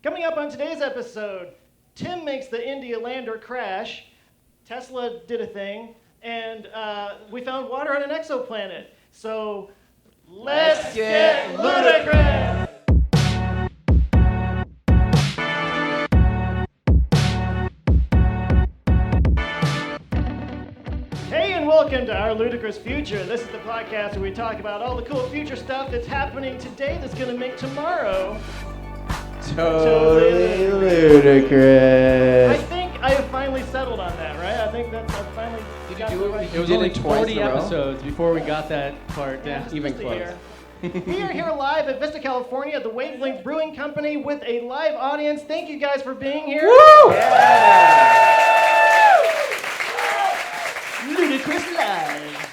Coming up on today's episode, Tim makes the India lander crash, Tesla did a thing, and we found water on an exoplanet. So let's get ludicrous! Hey, and welcome to Our Ludicrous Future. This is the podcast where we talk about all the cool future stuff that's happening today that's going to make tomorrow totally ludicrous. I think I have finally settled on that, right? I think that's finally. Did you do it? Right. It was only 40 episodes before we got that part down. Even close. We are here live at Vista, California at the Wavelength Brewing Company with a live audience. Thank you guys for being here. Woo! Yeah! Ludicrous Live.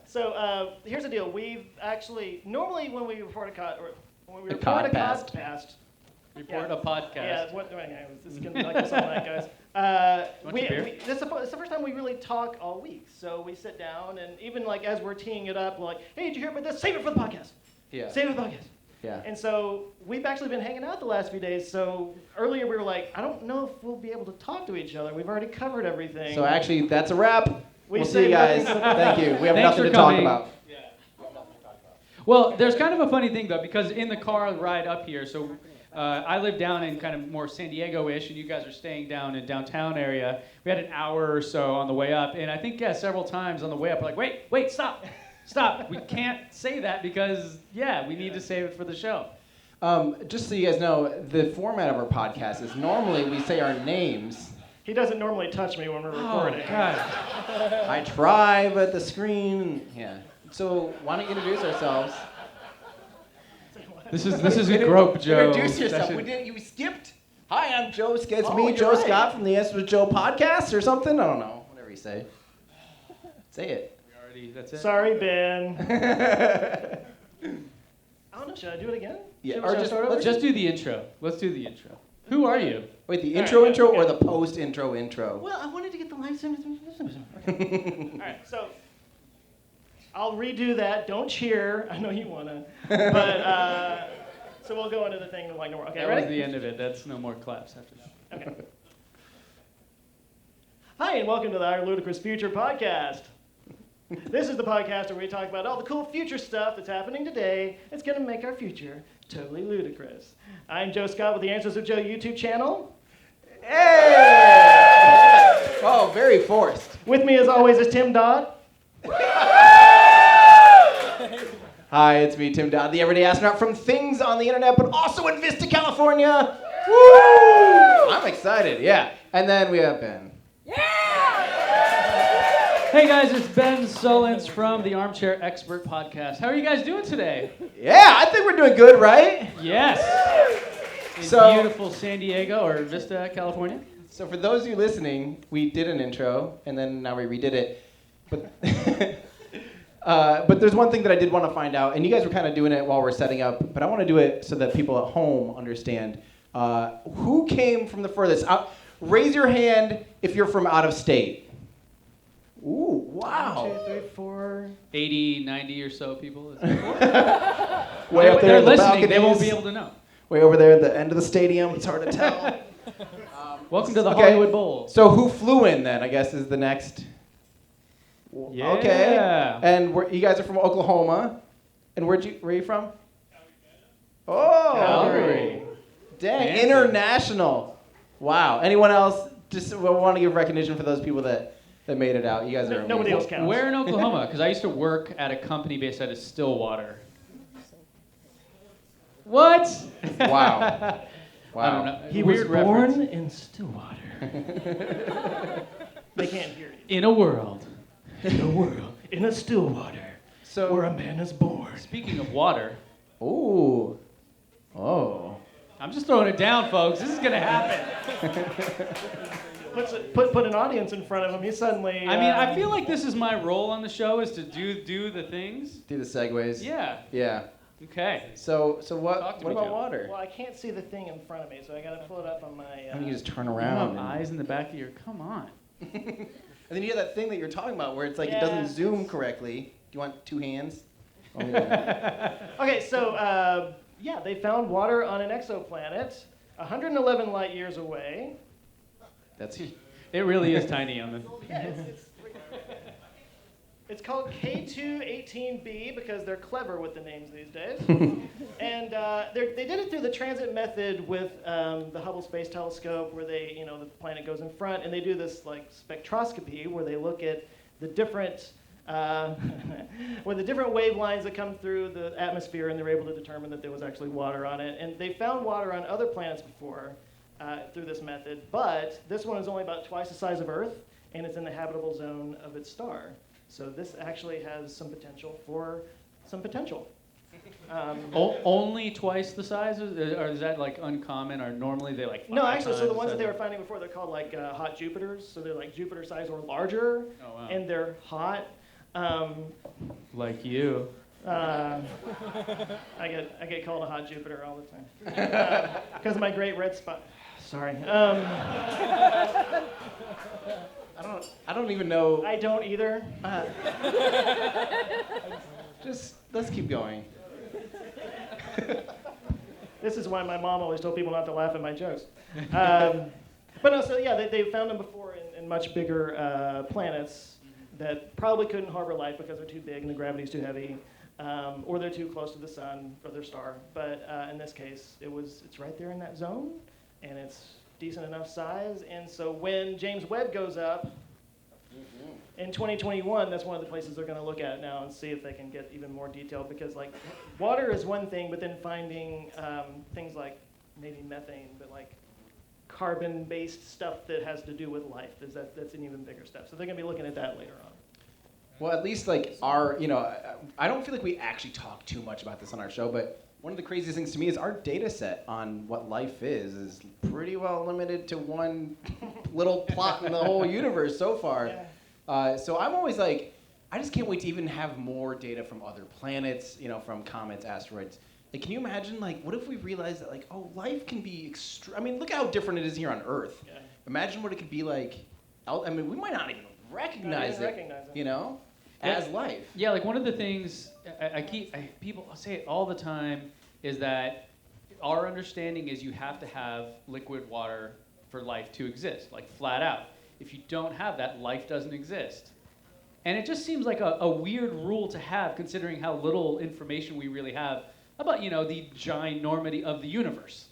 So here's the deal. We've actually, normally when we record a podcast, Report a podcast. Yeah, this is going to be like this all night, guys. This is the first time we really talk all week. So we sit down, and even like as we're teeing it up, we're like, hey, did you hear about this? Save it for the podcast. Yeah. Save it for the podcast. Yeah. And so we've actually been hanging out the last few days. So earlier we were like, I don't know if we'll be able to talk to each other. We've already covered everything. So actually, that's a wrap. We'll see you guys. nothing. Thank you. We have Thanks nothing for to talk coming. about. Well, there's kind of a funny thing, though, because in the car ride up here, so I live down in kind of more San Diego-ish, and you guys are staying down in downtown area. We had an hour or so on the way up, and I think, several times on the way up, we're like, wait, stop. We can't say that because, we need to save it for the show. Just so you guys know, the format of our podcast is normally we say our names. He doesn't normally touch me when we're recording. Oh, God. I try, but the screen, So why don't you introduce ourselves? This is a grope, Joe. Introduce yourself. You skipped. Hi, I'm Joe. It's me, you're Joe right. Scott from the S with Joe podcast or something. I don't know. Whatever you say. Say it. That's it. Sorry, Ben. I don't know. Should I do it again? Yeah. Should Or I just start over? Let's just do the intro. Let's do the intro. Who are you? Wait, the All intro right, intro okay. or the post intro? Well, I wanted to get the live stream. Okay. All right, so I'll redo that. Don't cheer. I know you wanna. But so we'll go into the thing like normal. Okay, That ready? was the end of it. That's no more claps after that. Okay. Hi, and welcome to the Our Ludicrous Future podcast. This is the podcast where we talk about all the cool future stuff that's happening today. It's going to make our future totally ludicrous. I'm Joe Scott with the Answers with Joe YouTube channel. Hey! Oh, very forced. With me, as always, is Tim Dodd. Hi, it's me, Tim Dodd, the everyday astronaut from things on the internet, but also in Vista, California. Woo! I'm excited, yeah. And then we have Ben. Hey guys, it's Ben Sullins from the Armchair Expert Podcast. How are you guys doing today? Yeah, I think we're doing good, right? Yes. In So- beautiful San Diego or Vista, California. So for those of you listening, we did an intro, and then now we redid it. But but there's one thing that I did want to find out, and you guys were kind of doing it while we're setting up, but I want to do it so that people at home understand. Who came from the furthest? Raise your hand if you're from out of state. Ooh, wow. 1, 2, 3, 4. 80, 90 or so people. Way up They're there in the listening. They won't balconies. be able to know. Way over there at the end of the stadium. It's hard to tell. Welcome to the Okay. Hollywood Bowl. So who flew in then, I guess, is the next. Yeah. Okay. And you guys are from Oklahoma. And where are you from? Oh. Calgary. Dang. Fancy. International. Wow. Anyone else? Just want to give recognition for those people that made it out. You guys are Nobody else amazing. counts. Where in Oklahoma? Because I used to work at a company based out of Stillwater. What? Wow. I Wow. don't know. He was Weird born reference. in Stillwater. They can't hear you. In a world. In a world, in a Stillwater, So. where a man is born. Speaking of water, Ooh. Oh. I'm just throwing it down, folks. This is going to happen. Put an audience in front of him. He suddenly. I mean, I feel like this is my role on the show is to do the things. Do the segues. Yeah. Yeah. Okay. So what? Talk to What me, about Joe. water? Well, I can't see the thing in front of me, so I gotta pull it up on my. Why don't you just turn You around? have eyes in the back of your. Come on. And then you have that thing that you're talking about where it's like it doesn't zoom correctly. Do you want two hands? Oh, yeah. Okay, so Yeah, they found water on an exoplanet 111 light years away. That's It really is tiny on the. Yeah, it's called K218b because they're clever with the names these days. And they did it through the transit method with the Hubble Space Telescope, where the planet goes in front, and they do this like spectroscopy where they look at the different wavelines that come through the atmosphere, and they're able to determine that there was actually water on it. And they found water on other planets before through this method, but this one is only about twice the size of Earth, and it's in the habitable zone of its star. So this actually has some potential for some potential. Only twice the size, or is that like uncommon, or normally they like? No, actually, so the ones size that they were of- finding before, they're called like hot Jupiters. So they're like Jupiter size or larger, Oh, wow. and they're hot. Like you. I get called a hot Jupiter all the time because of my great red spot. Sorry. I don't even know. I don't either. Just let's keep going. This is why my mom always told people not to laugh at my jokes. But no, so yeah, they found them before in much bigger planets that probably couldn't harbor life because they're too big and the gravity's too heavy, or they're too close to the sun or their star. But in this case, it's right there in that zone, and it's decent enough size. And so when James Webb goes up in 2021, that's one of the places they're going to look at now and see if they can get even more detailed, because like water is one thing, but then finding things like maybe methane, but like carbon-based stuff that has to do with life, that's an even bigger step. So they're going to be looking at that later on. Well, at least like I don't feel like we actually talk too much about this on our show, but one of the craziest things to me is our data set on what life is pretty well limited to one little plot in the whole universe so far. Yeah. So I'm always like, I just can't wait to even have more data from other planets, from comets, asteroids. Like, can you imagine, like, what if we realized that, like, oh, life can be I mean, look how different it is here on Earth. Yeah. Imagine what it could be like. I mean, we might not even recognize it, as life. Yeah, like one of the things people say it all the time is that our understanding is you have to have liquid water for life to exist, like flat out. If you don't have that, life doesn't exist. And it just seems like a weird rule to have, considering how little information we really have about, the ginormity of the universe.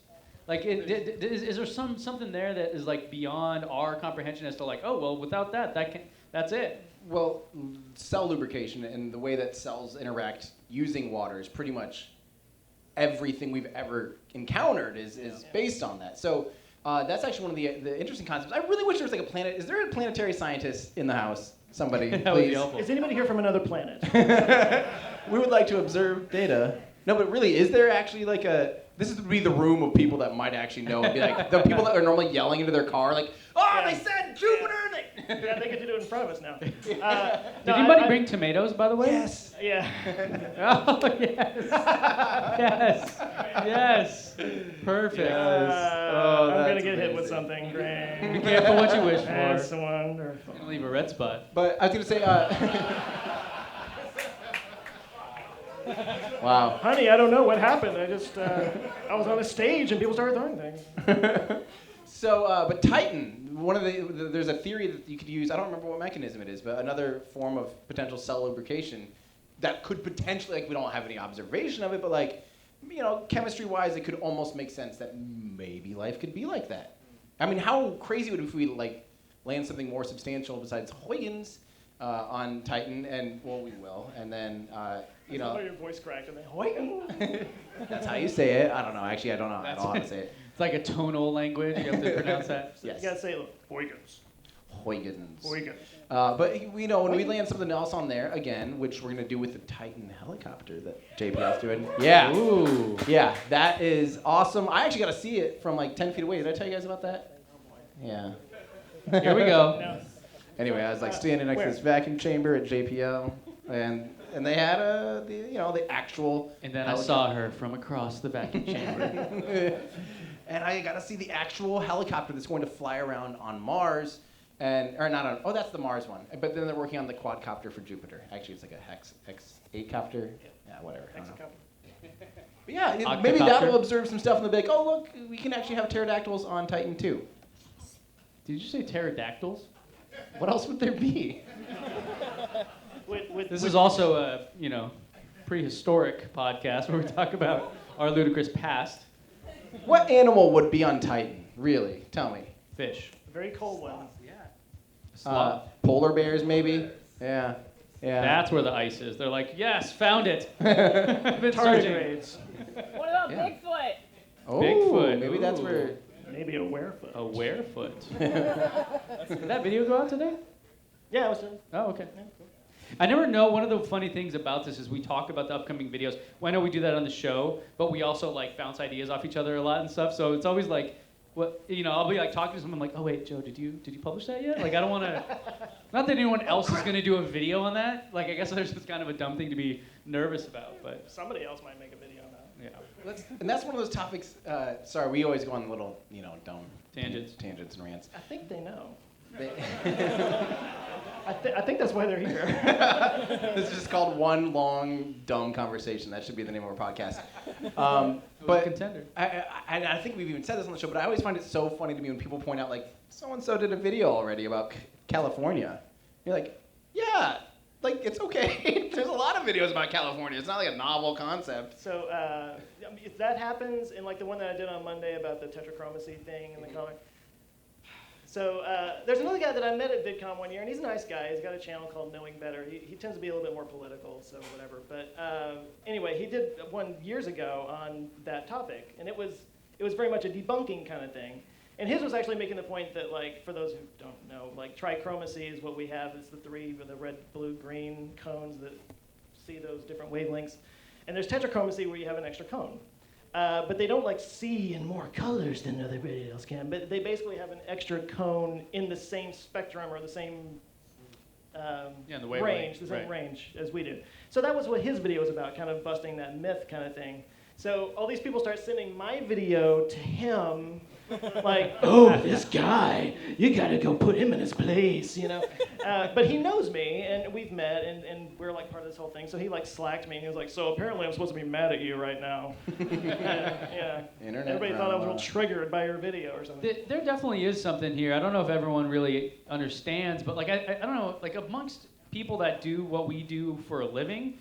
Like, is there something there that is like beyond our comprehension as to like, oh, well, without that's it? Well, cell lubrication and the way that cells interact using water is pretty much everything we've ever encountered is based on that. So that's actually one of the interesting concepts. I really wish there was like a planet. Is there a planetary scientist in the house? Somebody, That would be please. helpful. Is anybody here from another planet? We would like to observe data. No, but really, is there actually like this would be the room of people that might actually know and be like, the people that are normally yelling into their car, like, oh, Yeah. they said Jupiter! Yeah, they get to do it in front of us now. Did anybody bring tomatoes, by the way? Yes. Yeah. Oh, yes. Yes. Yes. Perfect. I'm going to that's get hit with amazing. something. Be Great. careful what you wish for. That's wonderful. Gonna leave a red spot. But I was going to say, wow. Honey, I don't know what happened. I just, I was on a stage and people started throwing things. So, but Titan, there's a theory that you could use, I don't remember what mechanism it is, but another form of potential cell lubrication that could potentially, like, we don't have any observation of it, but like, chemistry-wise, it could almost make sense that maybe life could be like that. I mean, how crazy would it be if we, like, land something more substantial besides Huygens on Titan, and, well, we will, and then, I saw your voice cracked and then, that's how you say it. I don't know. Actually, I don't know how to say it. It's like a tonal language. You have to pronounce that. Yes. You gotta say, look, Huygens. Huygens. Huygens. But when we land something else on there again, which we're gonna do with the Titan helicopter that JPL's doing. Yeah. Ooh. Yeah, that is awesome. I actually got to see it from like 10 feet away. Did I tell you guys about that? Yeah. Here we go. No. Anyway, I was like standing next to this vacuum chamber at JPL, and they had the actual. And then I saw her from across the vacuum chamber. And I got to see the actual helicopter that's going to fly around on Mars, that's the Mars one. But then they're working on the quadcopter for Jupiter. Actually, it's like a X8 copter. Yeah, whatever. I don't know. But yeah, maybe that will observe some stuff and they'll be like, oh, look, we can actually have pterodactyls on Titan too. Did you say pterodactyls? What else would there be? This is also a, prehistoric podcast where we talk about our ludicrous past. What animal would be on Titan? Really? Tell me. Fish. A very cold one. Polar bears, maybe? Yeah. That's where the ice is. They're like, yes, found it. Been searching. Tardigrades. What about Bigfoot? Oh, Bigfoot. Maybe that's Ooh. where... Maybe a werefoot. A werefoot. Did that video go out today? Yeah, it was done. Oh, okay. I never know. One of the funny things about this is we talk about the upcoming videos. Well, I know we do that on the show, but we also like bounce ideas off each other a lot and stuff. So it's always like, I'll be like talking to someone like, oh wait, Joe, did you publish that yet? Like I don't want to. Not that anyone else is gonna do a video on that. Like I guess there's just kind of a dumb thing to be nervous about, but somebody else might make a video on that. Yeah. And that's one of those topics. Sorry, we always go on little, dumb Tangents and rants. I think they know. I think that's why they're here. This is just called one long dumb conversation. That should be the name of our podcast. But contender. I think we've even said this on the show, but I always find it so funny to me when people point out like so and so did a video already about California. You're like, yeah, like it's okay. There's a lot of videos about California. It's not like a novel concept. So if that happens, and like the one that I did on Monday about the tetrachromacy thing in the comic. So there's another guy that I met at VidCon one year, and he's a nice guy. He's got a channel called Knowing Better. He tends to be a little bit more political, so whatever. But anyway, he did one years ago on that topic, and it was very much a debunking kind of thing. And his was actually making the point that, like, for those who don't know, like trichromacy is what we have. It's the three with the red, blue, green cones that see those different wavelengths. And there's tetrachromacy where you have an extra cone. But they don't like see in more colors than everybody else can. But they basically have an extra cone in the same spectrum or the same the range, the same range as we do. So that was what his video was about, kind of busting that myth kind of thing. So all these people start sending my video to him, like, oh, this guy, you gotta go put him in his place, But he knows me, and we've met, and we're like part of this whole thing. So he like slacked me, and he was like, so apparently I'm supposed to be mad at you right now. Yeah. Internet Everybody drama. thought I was real triggered by your video or something. There definitely is something here. I don't know if everyone really understands, but like I don't know, like amongst people that do what we do for a living,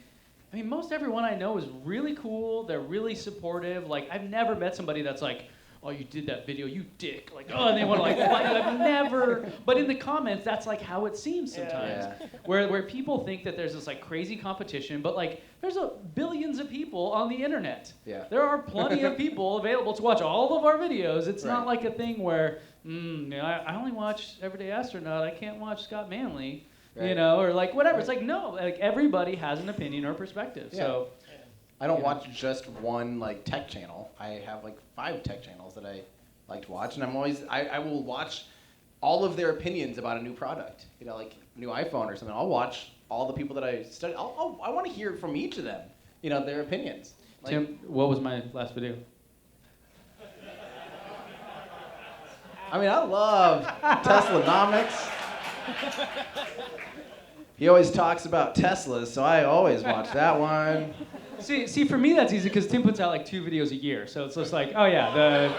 I mean, most everyone I know is really cool. They're really supportive. Like, I've never met somebody that's like, oh, you did that video, you dick. Like, oh, and they want to like, I've never. But in the comments, that's like how it seems sometimes. Yeah. Where people think that there's this like crazy competition, but like there's billions of people on the internet. Yeah. There are plenty of people available to watch all of our videos. It's not Right. like a thing where, I only watch Everyday Astronaut. I can't watch Scott Manley. Right. Or like whatever. It's like, no, like everybody has an opinion or perspective. Yeah. So I don't watch just one like tech channel. I have like 5 tech channels that I like to watch, and I will watch all of their opinions about a new product. Like new iPhone or something. I'll watch all the people that I study. I want to hear from each of them. Their opinions. Like, Tim, what was my last video? I mean, I love Teslanomics. He always talks about Teslas, so I always watch that one. See, for me that's easy because Tim puts out like 2 videos a year, so it's just like, oh yeah,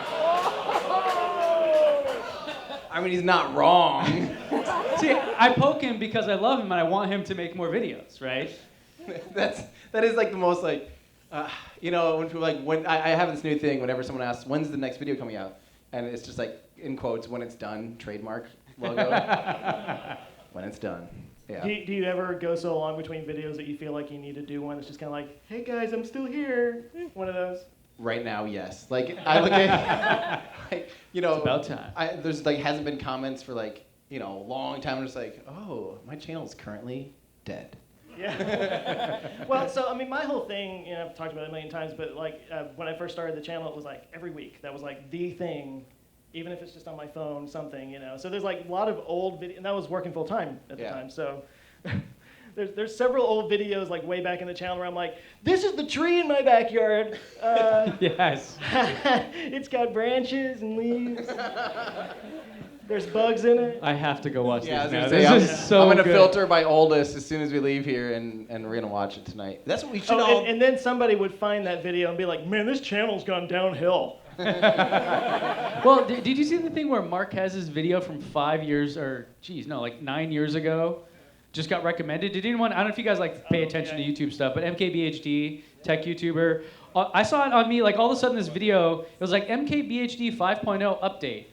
I mean, he's not wrong. See, I poke him because I love him and I want him to make more videos, right? That is like the most like, when people like I have this new thing whenever someone asks when's the next video coming out, and it's just like in quotes when it's done, trademark logo. When it's done. Yeah. Do you ever go so long between videos that you feel like you need to do one? It's just kind of like, hey guys, I'm still here. One of those. Right now, yes. Like I look at, like, It's about time. There's like hasn't been comments for like a long time. I'm just like, oh, my channel's currently dead. Yeah. Well, so I mean, my whole thing, I've talked about it a million times, but like when I first started the channel, it was like every week. That was like the thing, even if it's just on my phone, something, So there's like a lot of old video, and that was working full time at the time. So There's several old videos like way back in the channel where I'm like, this is the tree in my backyard. Yes. It's got branches and leaves. There's bugs in it. I have to go watch Yeah, I these was now. gonna say, This is so I'm gonna good. filter by oldest as soon as we leave here, and we're gonna watch it tonight. That's what we should all. And then somebody would find that video and be like, man, this channel's gone downhill. Well, did you see the thing where Marquez's video from 5 years, or like 9 years ago, just got recommended? Did anyone? I don't know if you guys like pay attention to YouTube stuff, but MKBHD, tech YouTuber, I saw it on me. Like all of a sudden, this video, it was like MKBHD 5.0 update.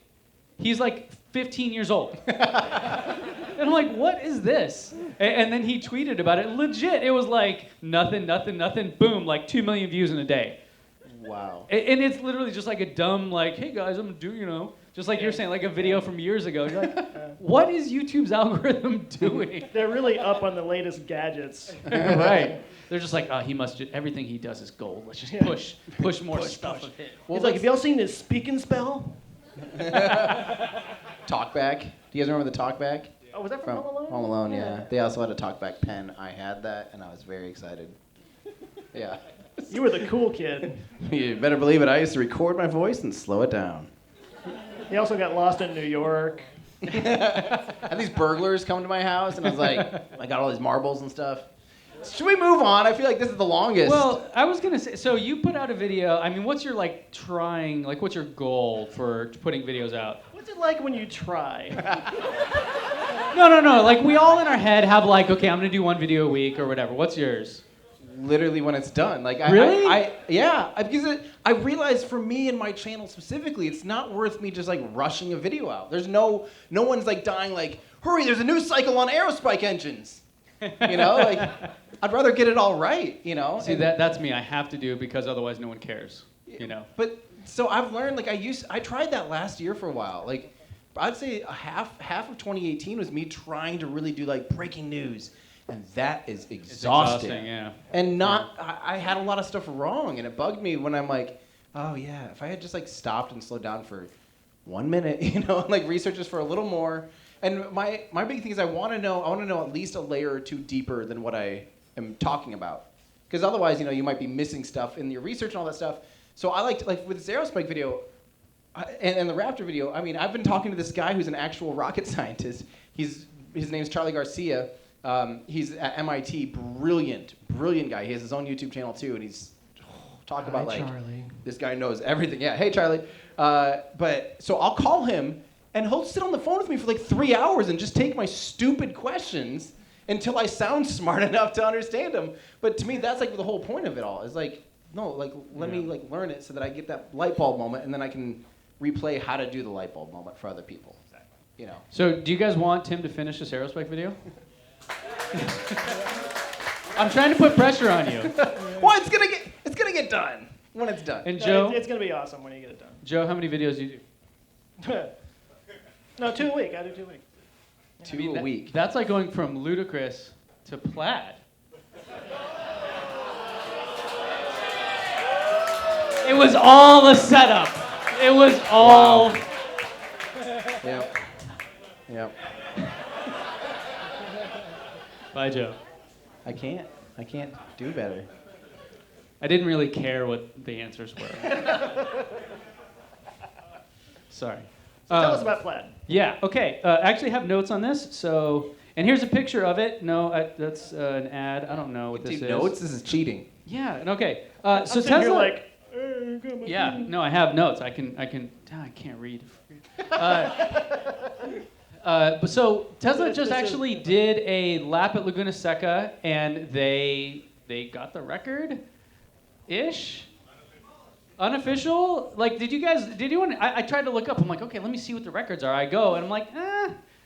He's like 15 years old. And I'm like, what is this? And then he tweeted about it. Legit, it was like nothing, boom, like 2 million views in a day. Wow. And it's literally just like a dumb, like, hey guys, I'm gonna do, just like you're saying, like a video from years ago. You're like, what is YouTube's algorithm doing? They're really up on the latest gadgets. Right. They're just like, oh, everything he does is gold. Let's just push more stuff of it. Well, he's like, have y'all seen this speak and spell? Talkback. Do you guys remember the Talkback? Oh, was that from Home Alone? Home Alone, yeah. They also had a Talkback pen. I had that, and I was very excited. Yeah. You were the cool kid. You better believe it. I used to record my voice and slow it down. He also got lost in New York. I had these burglars come to my house, and I was like, I got all these marbles and stuff. Should we move on? I feel like this is the longest. Well, I was gonna say, so you put out a video. I mean, what's your what's your goal for putting videos out? What's it like when you try? No. Like we all in our head have like, okay, I'm gonna do one video a week or whatever. What's yours? Literally when it's done. Like Really? Because I realized for me and my channel specifically, it's not worth me just like rushing a video out. There's no one's like dying like, hurry, there's a new cycle on aerospike engines. Like I'd rather get it all right, See, that's me. I have to do it because otherwise no one cares, But so I've learned, like I tried that last year for a while. Like I'd say half of 2018 was me trying to really do like breaking news. And that is exhausting. It's exhausting, yeah. And I had a lot of stuff wrong, and it bugged me when I'm like, oh yeah, if I had just like stopped and slowed down for 1 minute, and like research this for a little more. And my big thing is I want to know at least a layer or two deeper than what I am talking about. Because otherwise, you might be missing stuff in your research and all that stuff. So I like with this aerospike video and the Raptor video, I mean, I've been talking to this guy who's an actual rocket scientist. His name's Charlie Garcia. He's at MIT, brilliant guy. He has his own YouTube channel too, and he's talk about like Charlie. This guy knows everything. Yeah, hey Charlie. But so I'll call him, and he'll sit on the phone with me for like 3 hours and just take my stupid questions until I sound smart enough to understand them. But to me, that's like the whole point of it all. Is like, no, like let me like learn it so that I get that light bulb moment, and then I can replay how to do the light bulb moment for other people. Exactly. So do you guys want Tim to finish this aerospike video? I'm trying to put pressure on you. Well, it's gonna get done when it's done. And Joe, It's going to be awesome when you get it done. Joe, how many videos do you do? No, 2 a week. I do 2 a week. Two a week. That's like going from ludicrous to Plaid. It was all a setup. It was all. Wow. Yep. Bye, Joe. I can't do better. I didn't really care what the answers were. Sorry. So tell us about Plaid. Yeah, okay. I actually have notes on this. So, and here's a picture of it. No, that's an ad. I don't know what this is. Notes? This is cheating. Yeah, and okay. So I'm sitting Tesla. here like, hey, got my Yeah, phone." no, I have notes. I can't read. But so Tesla just actually did a lap at Laguna Seca, and they got the record-ish. Unofficial? Like, did anyone? I tried to look up. I'm like, okay, let me see what the records are. I go, and I'm like,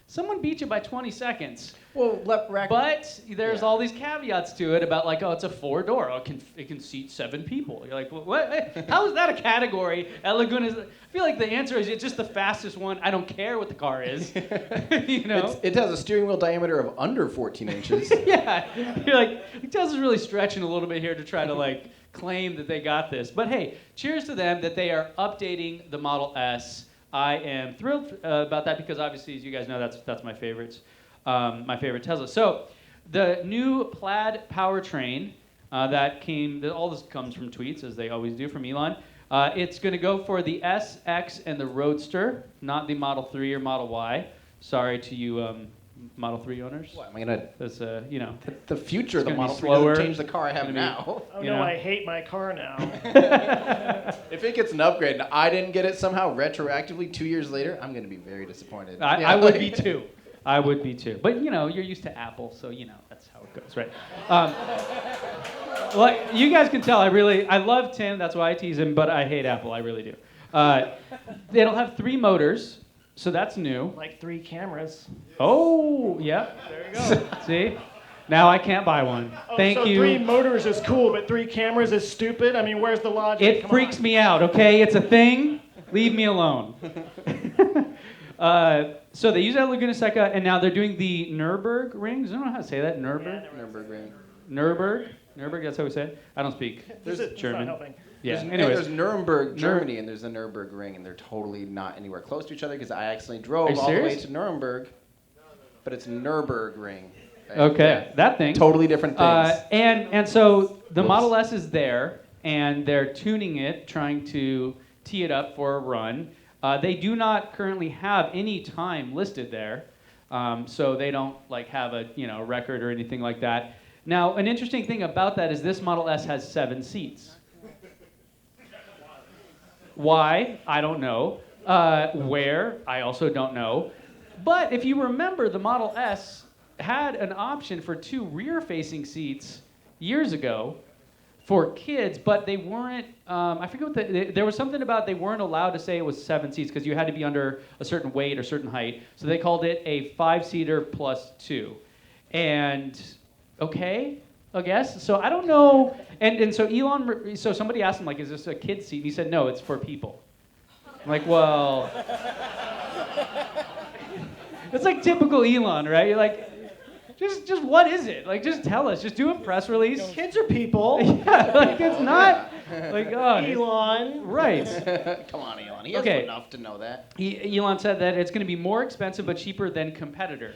someone beat you by 20 seconds. Well, But there's all these caveats to it about like, oh, it's a 4-door. Oh, it can seat 7 people. You're like, what? How is that a category at Laguna? I feel like the answer is it's just the fastest one. I don't care what the car is. It has a steering wheel diameter of under 14 inches. Yeah. You're like, Tesla's really stretching a little bit here to try to like claim that they got this. But hey, cheers to them that they are updating the Model S. I am thrilled about that because obviously, as you guys know, that's my favorites. My favorite Tesla. So The new Plaid Powertrain all this comes from tweets, as they always do from Elon. It's going to go for the S, X, and the Roadster, not the Model 3 or Model Y. Sorry to you Model 3 owners. What, am I gonna? That's, The future of the gonna be Model 3 slower. doesn't change the car I have Gonna be- now. Oh You no, know? I hate my car now. If it gets an upgrade and I didn't get it somehow retroactively 2 years later, I'm gonna be very disappointed. I would be too. I would be too. But you're used to Apple, so that's how it goes, right? Well, you guys can tell I love Tim. That's why I tease him. But I hate Apple. I really do. It'll have 3 motors, so that's new. Like 3 cameras. Oh, yeah. There you go. See? Now I can't buy one. Thank so you. 3 motors is cool, but 3 cameras is stupid? I mean, where's the logic? It Come freaks on. me out, okay? It's a thing. Leave me alone. So they use that at Laguna Seca, and now they're doing the Nürburgring. I don't know how to say that. Nürburgring? Nürburgring. Nürburgring, that's how we say it? I don't speak It's not German. helping. Yeah, There's anyways. Nuremberg, Germany, and there's the Nürburgring, and they're totally not anywhere close to each other because I accidentally Are drove you all the way serious? to Nuremberg, but it's Nürburgring. Right? Okay, Yeah. that thing. Totally different things. And so the Whoops. Model S is there, and they're tuning it, trying to tee it up for a run. They do not currently have any time listed there, so they don't have a record or anything like that. Now, an interesting thing about that is this Model S has 7 seats. Why? I don't know. Where? I also don't know. But if you remember, the Model S had an option for 2 rear-facing seats years ago for kids, but they weren't, I forget what there was something about they weren't allowed to say it was 7 seats because you had to be under a certain weight or certain height. So they called it a 5-seater plus 2. And, okay, I guess. So I don't know. And so so somebody asked him, is this a kid's seat? And he said, no, it's for people. I'm like, well, it's like typical Elon, right? You're like, just what is it? Just tell us. Just do a press release. Kids are people. Yeah, it's not Elon. Right. Come on, Elon. He has Okay. enough to know that. Elon said that it's going to be more expensive but cheaper than competitor.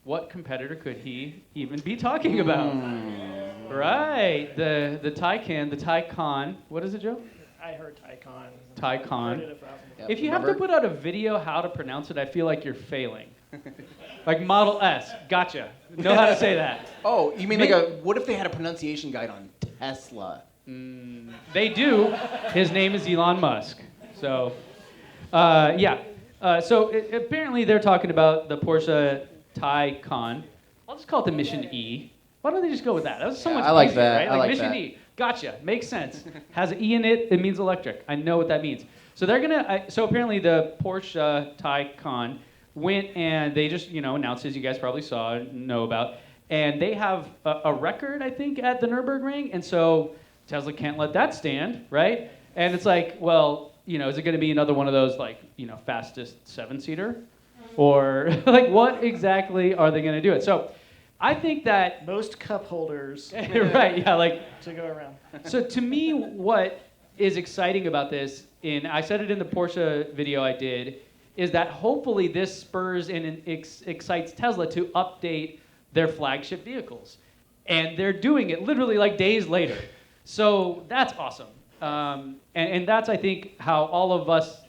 What competitor could he even be talking about? Right. The Taycan. What is it, Joe? I heard Taycan. Taycan. Heard it 1,000 times. Yep, If you have to remember? put out a video how to pronounce it, I feel like you're failing. Like Model S. Gotcha. Know how to say that. Oh, you mean what if they had a pronunciation guide on Tesla? They do. His name is Elon Musk. So, yeah. Apparently they're talking about the Porsche Taycan. I'll just call it the Mission E. Why don't they just go with that? That was so much I like easier, that. right? I like Mission that. E. Gotcha. Makes sense. Has an E in it. It means electric. I know what that means. So they're gonna. So apparently the Porsche Taycan went and they just announced, as you guys probably know about, and they have a record, I think, at the Nürburgring, and so Tesla can't let that stand, right? And it's like, well, is it going to be another one of those fastest 7-seater, or what exactly are they going to do it? So I think that Most cup holders right, yeah, to go around. so to me, what is exciting about this, and I said it in the Porsche video I did, is that hopefully this spurs and excites Tesla to update their flagship vehicles. And they're doing it literally days later. So that's awesome. And that's, I think, how all of us,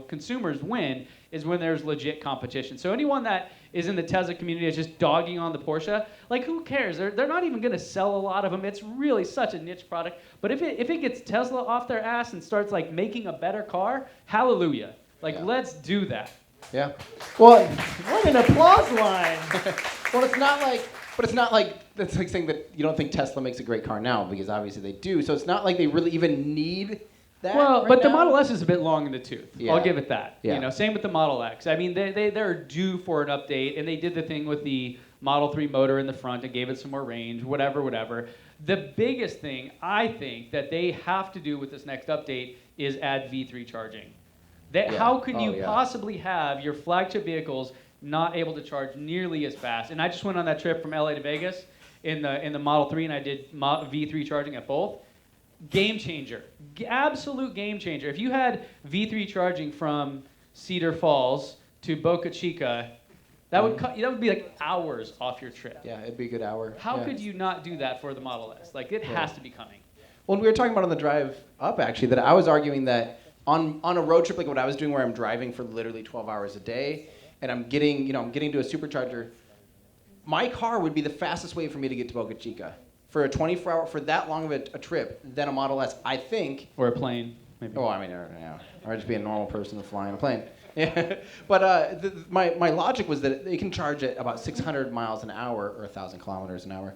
consumers win, is when there's legit competition. So anyone that is in the Tesla community is just dogging on the Porsche, who cares? They're not even going to sell a lot of them. It's really such a niche product. But if it gets Tesla off their ass and starts making a better car, hallelujah. Yeah. Let's do that. Yeah. Well, What an applause line. well, it's not like that's like saying that you don't think Tesla makes a great car now, because obviously they do. So it's not like they really even need that. Well, right but the now. Model S is a bit long in the tooth. Yeah. I'll give it that. Yeah. Same with the Model X. I mean, they're due for an update, and they did the thing with the Model 3 motor in the front and gave it some more range, whatever. The biggest thing I think that they have to do with this next update is add V3 charging. Yeah. How can you yeah. possibly have your flagship vehicles not able to charge nearly as fast? And I just went on that trip from LA to Vegas in the Model 3, and I did V3 charging at both. Game changer. Absolute game changer. If you had V3 charging from Cedar Falls to Boca Chica, That would be like hours off your trip. Yeah, it'd be a good hour. How Yeah. could you not do that for the Model S? Like, it has to be coming. Well, we were talking about on the drive up, actually, that I was arguing that on a road trip like what I was doing where I'm driving for literally 12 hours a day, and I'm getting to a supercharger, my car would be the fastest way for me to get to Boca Chica. For a 24-hour, for that long of a trip, than a Model S, I think. Or a plane, maybe. Oh, I mean, yeah. Or just be a normal person to fly in a plane. Yeah. But my logic was that it can charge at about 600 miles an hour, or 1,000 kilometers an hour,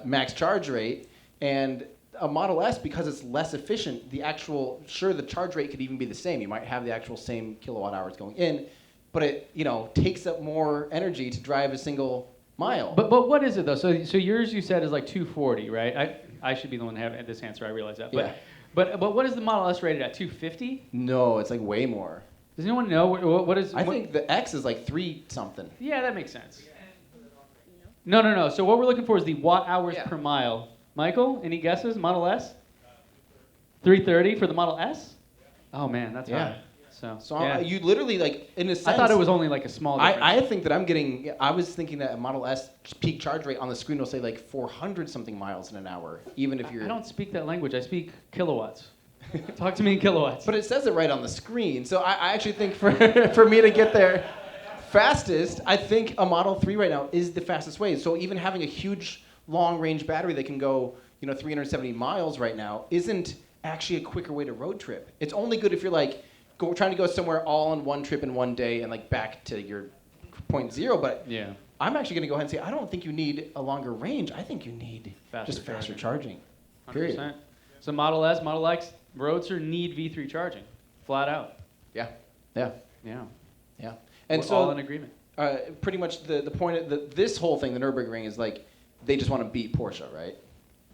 max charge rate, and a Model S, because it's less efficient, the charge rate could even be the same. You might have the actual same kilowatt hours going in, but it takes up more energy to drive a single mile. But what is it though? So yours you said is like 240, right? I should be the one to have this answer. I realize that. Yeah. But what is the Model S rated at? 250? No, it's like way more. Does anyone know what is? I think the X is like 3 something. Yeah, that makes sense. No. So what we're looking for is the watt hours Yeah. per mile. Michael, any guesses? Model S? 330 for the Model S? Oh man, that's high. So yeah. You literally, like, in a sense, I thought it was only like a small difference. I think that I was thinking that a Model S peak charge rate on the screen will say like 400 something miles in an hour, even if you're. I don't speak that language. I speak kilowatts. Talk to me in kilowatts. But it says it right on the screen, so I actually think for me to get there fastest, I think a Model 3 right now is the fastest way. So even having a huge long-range battery that can go 370 miles right now isn't actually a quicker way to road trip. It's only good if you're like trying to go somewhere all in one trip in one day and like back to your point zero. But yeah. I'm actually going to go ahead and say I don't think you need a longer range. I think you need faster charging. 100%. Period. So Model S, Model X, Roadster need V3 charging, flat out. Yeah. Yeah. And We're so all in agreement. Pretty much the point of this whole thing, the Nürburgring, is like they just want to beat Porsche, right?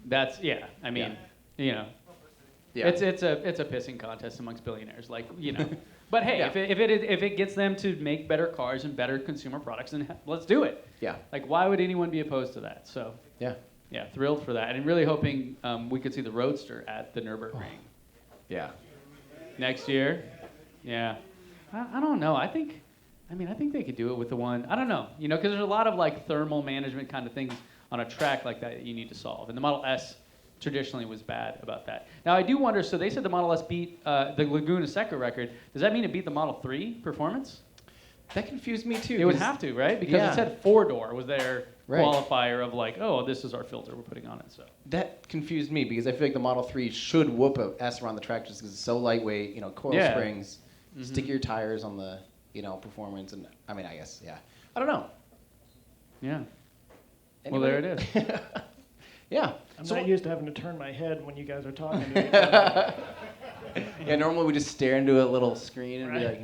That's I mean, Yeah. it's a pissing contest amongst billionaires, But hey, Yeah. if it gets them to make better cars and better consumer products, then let's do it. Yeah. Like, why would anyone be opposed to that? So Yeah. thrilled for that, and really hoping we could see the Roadster at the Nürburgring Yeah. next year. Yeah, I don't know. I think they could do it with the one. I don't know, because there's a lot of like thermal management kind of things on a track like that you need to solve, and the Model S traditionally was bad about that. Now I do wonder. So they said the Model S beat the Laguna Seca record. Does that mean it beat the Model 3 performance? That confused me too. It would have to, right? Because it said 4-door was their Right. qualifier of like, oh, this is our filter we're putting on it. So That confused me because I feel like the Model 3 should whoop a S around the track just because it's so lightweight, coil springs, stick your tires on the, performance, and I mean, I guess, I don't know. yeah. Anybody? Well, there it is. Yeah. I'm not used to having to turn my head when you guys are talking to each other. Yeah, normally we just stare into a little screen and be like,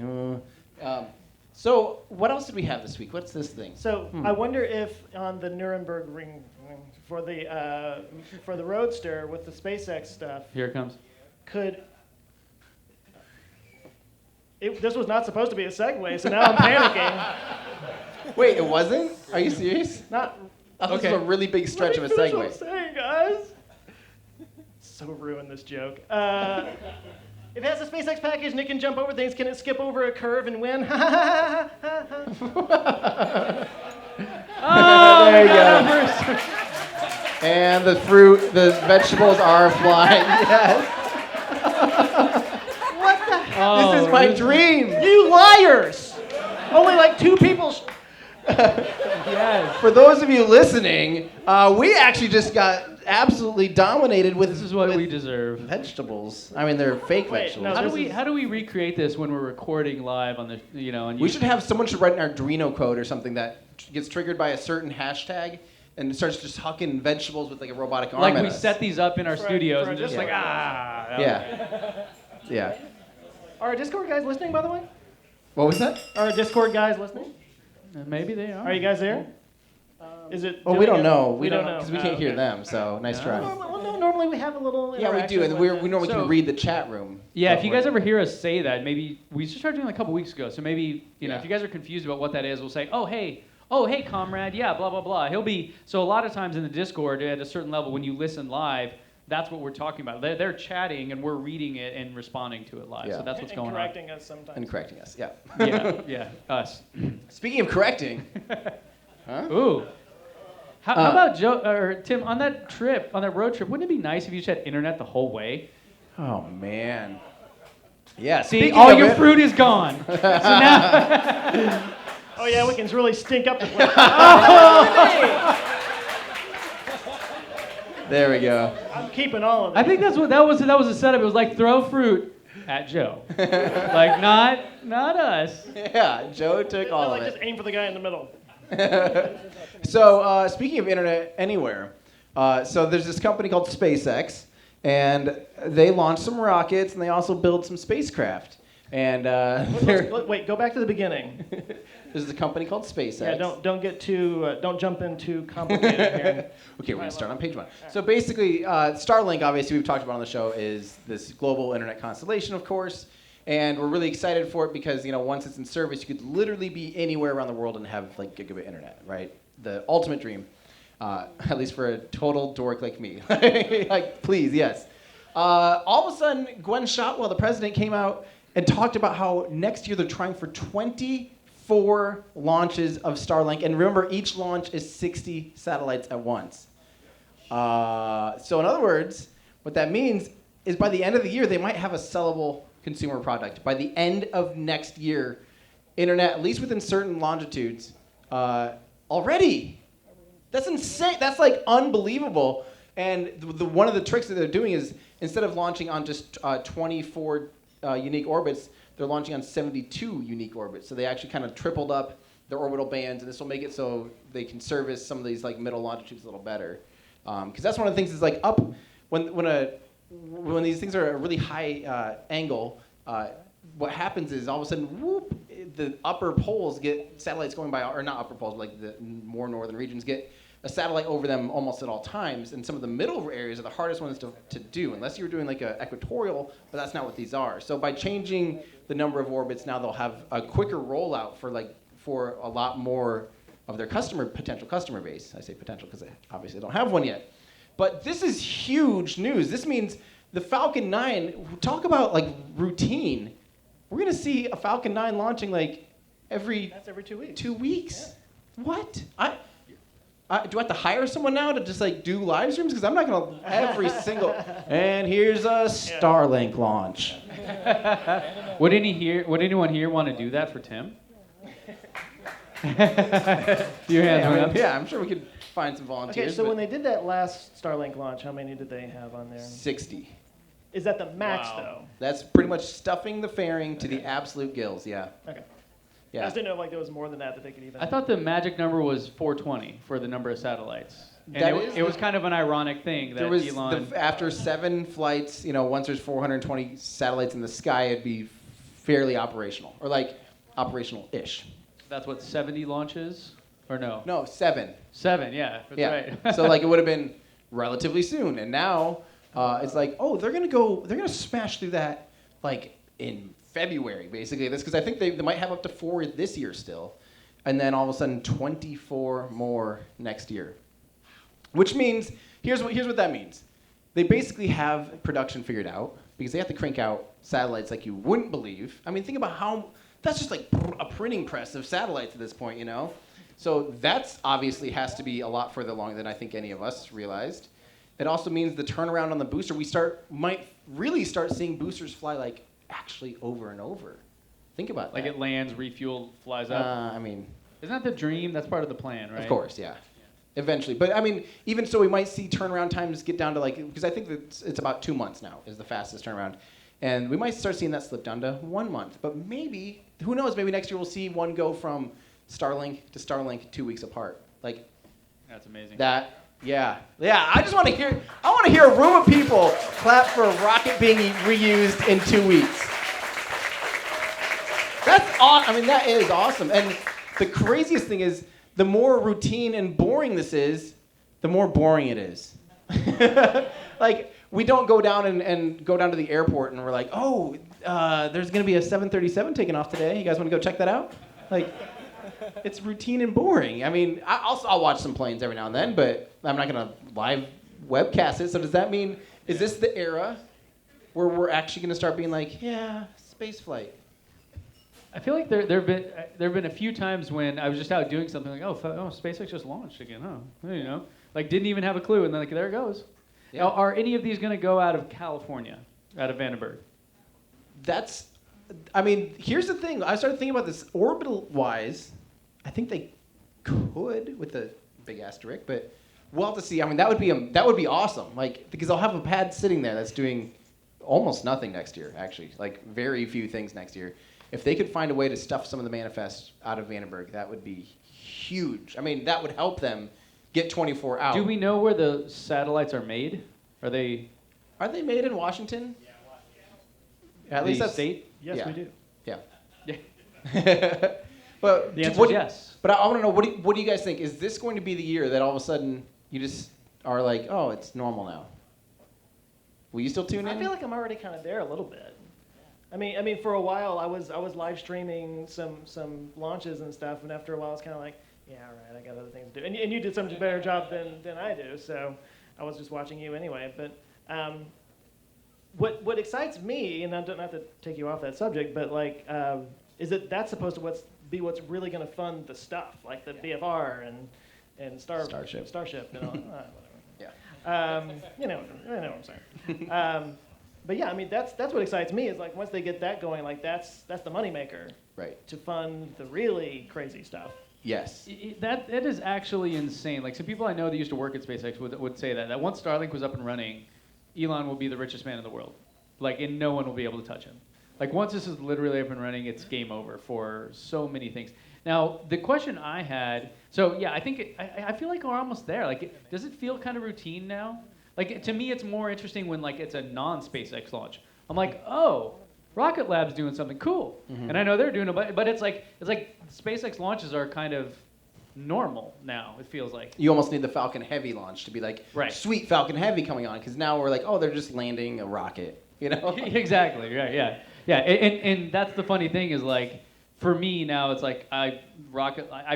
So what else did we have this week? What's this thing? So I wonder if on the Nuremberg for the Roadster with the SpaceX stuff, Here it comes. This was not supposed to be a segue, so now I'm panicking. Wait, it wasn't? Are you serious? Not. This is a really big stretch of a Let me finish what segue. I'm saying, guys. So ruined this joke. If it has a SpaceX package and it can jump over things, can it skip over a curve and win? Oh, There you go. And the vegetables are flying. Yes. This is my dream. You liars! Only like 2 people. Yes. For those of you listening, we actually just got absolutely dominated with. This is what with we deserve. Vegetables. I mean, they're fake vegetables. no, How do we recreate this when we're recording live on the on We YouTube? should have someone should write an Arduino code or something that gets triggered by a certain hashtag and it starts just hucking vegetables with like a robotic arm. Like at we us. set these up in our studios for and just Discord. Yeah. Are our Discord guys listening, by the way? What was that? Are our Discord guys listening? Maybe they are. Are you guys there? Is it? Well, we doing don't it? know. We don't know because we can't hear okay. them. So nice try. Well, no, normally we have a little. Yeah, we do, and interaction we normally So- can read the chat room. Yeah, if you before. guys ever hear us say that, maybe we just started doing it a couple weeks ago. So maybe Yeah. if you guys are confused about what that is, we'll say, oh hey, comrade, yeah, blah blah blah. So a lot of times in the Discord at a certain level, when you listen live, that's what we're talking about. They're chatting and we're reading it and responding to it live. Yeah. So that's what's and going on. correcting us sometimes. And correcting us. Yeah. Yeah, us. Speaking of correcting. Huh? Ooh. How about Joe or Tim on that trip, on that road trip? Wouldn't it be nice if you just had internet the whole way? Oh man. Yeah. See, speaking all of your it- fruit is gone. So now, Oh yeah, we can really stink up the place. There we go. I'm keeping all of it. I think that's what that was a setup. It was like throw fruit at Joe, like not us. Yeah. Joe took all like of just it. aim for the guy in the middle. So speaking of internet anywhere, so there's this company called SpaceX, and they launched some rockets, and they also build some spacecraft. And Wait, go back to the beginning. there's a company called SpaceX. Yeah, don't jump in too complicated here. Okay, we're gonna start on page 1. So basically, Starlink, obviously, we've talked about on the show, is this global internet constellation, of course, and we're really excited for it because once it's in service, you could literally be anywhere around the world and have like gigabit internet, right? The ultimate dream, at least for a total dork like me. Like, please, yes. All of a sudden, Gwen Shotwell, the president, came out and talked about how next year they're trying for 24 launches of Starlink. And remember, each launch is 60 satellites at once. So in other words, what that means is by the end of the year, they might have a sellable consumer product. By the end of next year, internet, at least within certain longitudes, already. That's insane. That's like unbelievable. And one of the tricks that they're doing is instead of launching on just 24 unique orbits, they're launching on 72 unique orbits. So they actually kind of tripled up their orbital bands, and this will make it so they can service some of these like middle longitudes a little better. Because that's one of the things is like up when these things are at a really high angle. What happens is all of a sudden, whoop, the upper poles get satellites going by, or not upper poles, but like the more northern regions get a satellite over them almost at all times. And some of the middle areas are the hardest ones to do, unless you're doing like an equatorial, but that's not what these are. So by changing the number of orbits, now they'll have a quicker rollout for a lot more of their potential customer base. I say potential because they obviously don't have one yet. But this is huge news. This means the Falcon 9, talk about like routine. We're going to see a Falcon 9 launching like every 2 weeks. 2 weeks? Yeah. What? Do I have to hire someone now to just like do live streams? Because I'm not going to every single. And here's a Starlink launch. Would anyone here want to do that for Tim? Your hands went up. Yeah, I'm sure we could find some volunteers. Okay, so when they did that last Starlink launch, how many did they have on there? 60. Is that the max Wow. though? That's pretty much stuffing the fairing to the absolute gills. Yeah. Okay. I Yeah. just didn't know like there was more than that they could even. I thought the magic number was 420 for the number of satellites. And That it was kind of an ironic thing that There was Elon. after 7 flights, once there's 420 satellites in the sky, it'd be fairly operational, or like operational-ish. That's what 70 launches, or no? No, 7. 7, yeah, that's Yeah. right. So like it would have been relatively soon, and now it's like, oh, they're gonna smash through that like in February, basically. That's because I think they might have up to 4 this year still, and then all of a sudden 24 more next year. Which means here's what that means. They basically have production figured out because they have to crank out satellites like you wouldn't believe. I mean, think about how that's just like a printing press of satellites at this point, So that's obviously has to be a lot further along than I think any of us realized. It also means the turnaround on the booster. Might really start seeing boosters fly like actually over and over. Think about that. Like it lands, refuel, flies up. I mean, Isn't that the dream? That's part of the plan, right? of course, yeah. Eventually. But I mean, even so, we might see turnaround times get down to like, because I think that it's about 2 months now is the fastest turnaround. And we might start seeing that slip down to 1 month. But maybe, who knows, maybe next year we'll see one go from Starlink to Starlink 2 weeks apart. Like, That's amazing. yeah. I just want to hear a room of people clap for a rocket being reused in 2 weeks. That is awesome. And the craziest thing is, the more routine and boring this is, the more boring it is. Like, we don't go down and go down to the airport and we're like, oh, there's going to be a 737 taking off today. You guys want to go check that out? Like, it's routine and boring. I mean, I'll watch some planes every now and then, but I'm not going to live webcast it. So does that mean, is this the era where we're actually going to start being like, yeah, space flight? I feel like there've been a few times when I was just out doing something like, oh, SpaceX just launched again, huh? You know, like didn't even have a clue, and then like there it goes. Yeah. Now, are any of these going to go out of California, out of Vandenberg? I mean, here's the thing. I started thinking about this orbital-wise. I think they could with a big asterisk, but we'll have to see. I mean, that would be awesome. Like, because I'll have a pad sitting there that's doing almost nothing next year, actually. Like, very few things next year. If they could find a way to stuff some of the manifests out of Vandenberg, that would be huge. I mean, that would help them get 24 out. Do we know where the satellites are made? Are they made in Washington? Yeah, Washington. At least the that's state? Yes, yeah. we do. Yeah. Yeah. But The answer is yes. But I want to know, what do you guys think? Is this going to be the year that all of a sudden you just are like, oh, it's normal now? Will you still tune in? I feel like I'm already kind of there a little bit. I mean, for a while I was live streaming some launches and stuff, and after a while it's kind of like, yeah, all right, I got other things to do. And you did such a better job than I do, so I was just watching you anyway. But what excites me, and not to take you off that subject, but like, is that that's supposed to be what's really going to fund the stuff, like the BFR and Starship, and all, whatever. Yeah. You know, I know what I'm saying. But yeah, I mean, that's what excites me is like once they get that going, like that's the moneymaker, Right. to fund the really crazy stuff. Yes. That is actually insane. Like some people I know that used to work at SpaceX would say that once Starlink was up and running, Elon will be the richest man in the world. Like, and no one will be able to touch him. Like once this is literally up and running, it's game over for so many things. Now, the question I had, so yeah, I think I feel like we're almost there. Like, does it feel kind of routine now? Like to me, it's more interesting when like it's a non-SpaceX launch. I'm like, oh, Rocket Lab's doing something cool, and I know they're doing it, but it's like SpaceX launches are kind of normal now. It feels like You almost need the Falcon Heavy launch to be like, Right. sweet Falcon Heavy coming on, because now we're like, oh, they're just landing a rocket, you know? Exactly. Right. Yeah. And that's the funny thing is like, for me now it's like I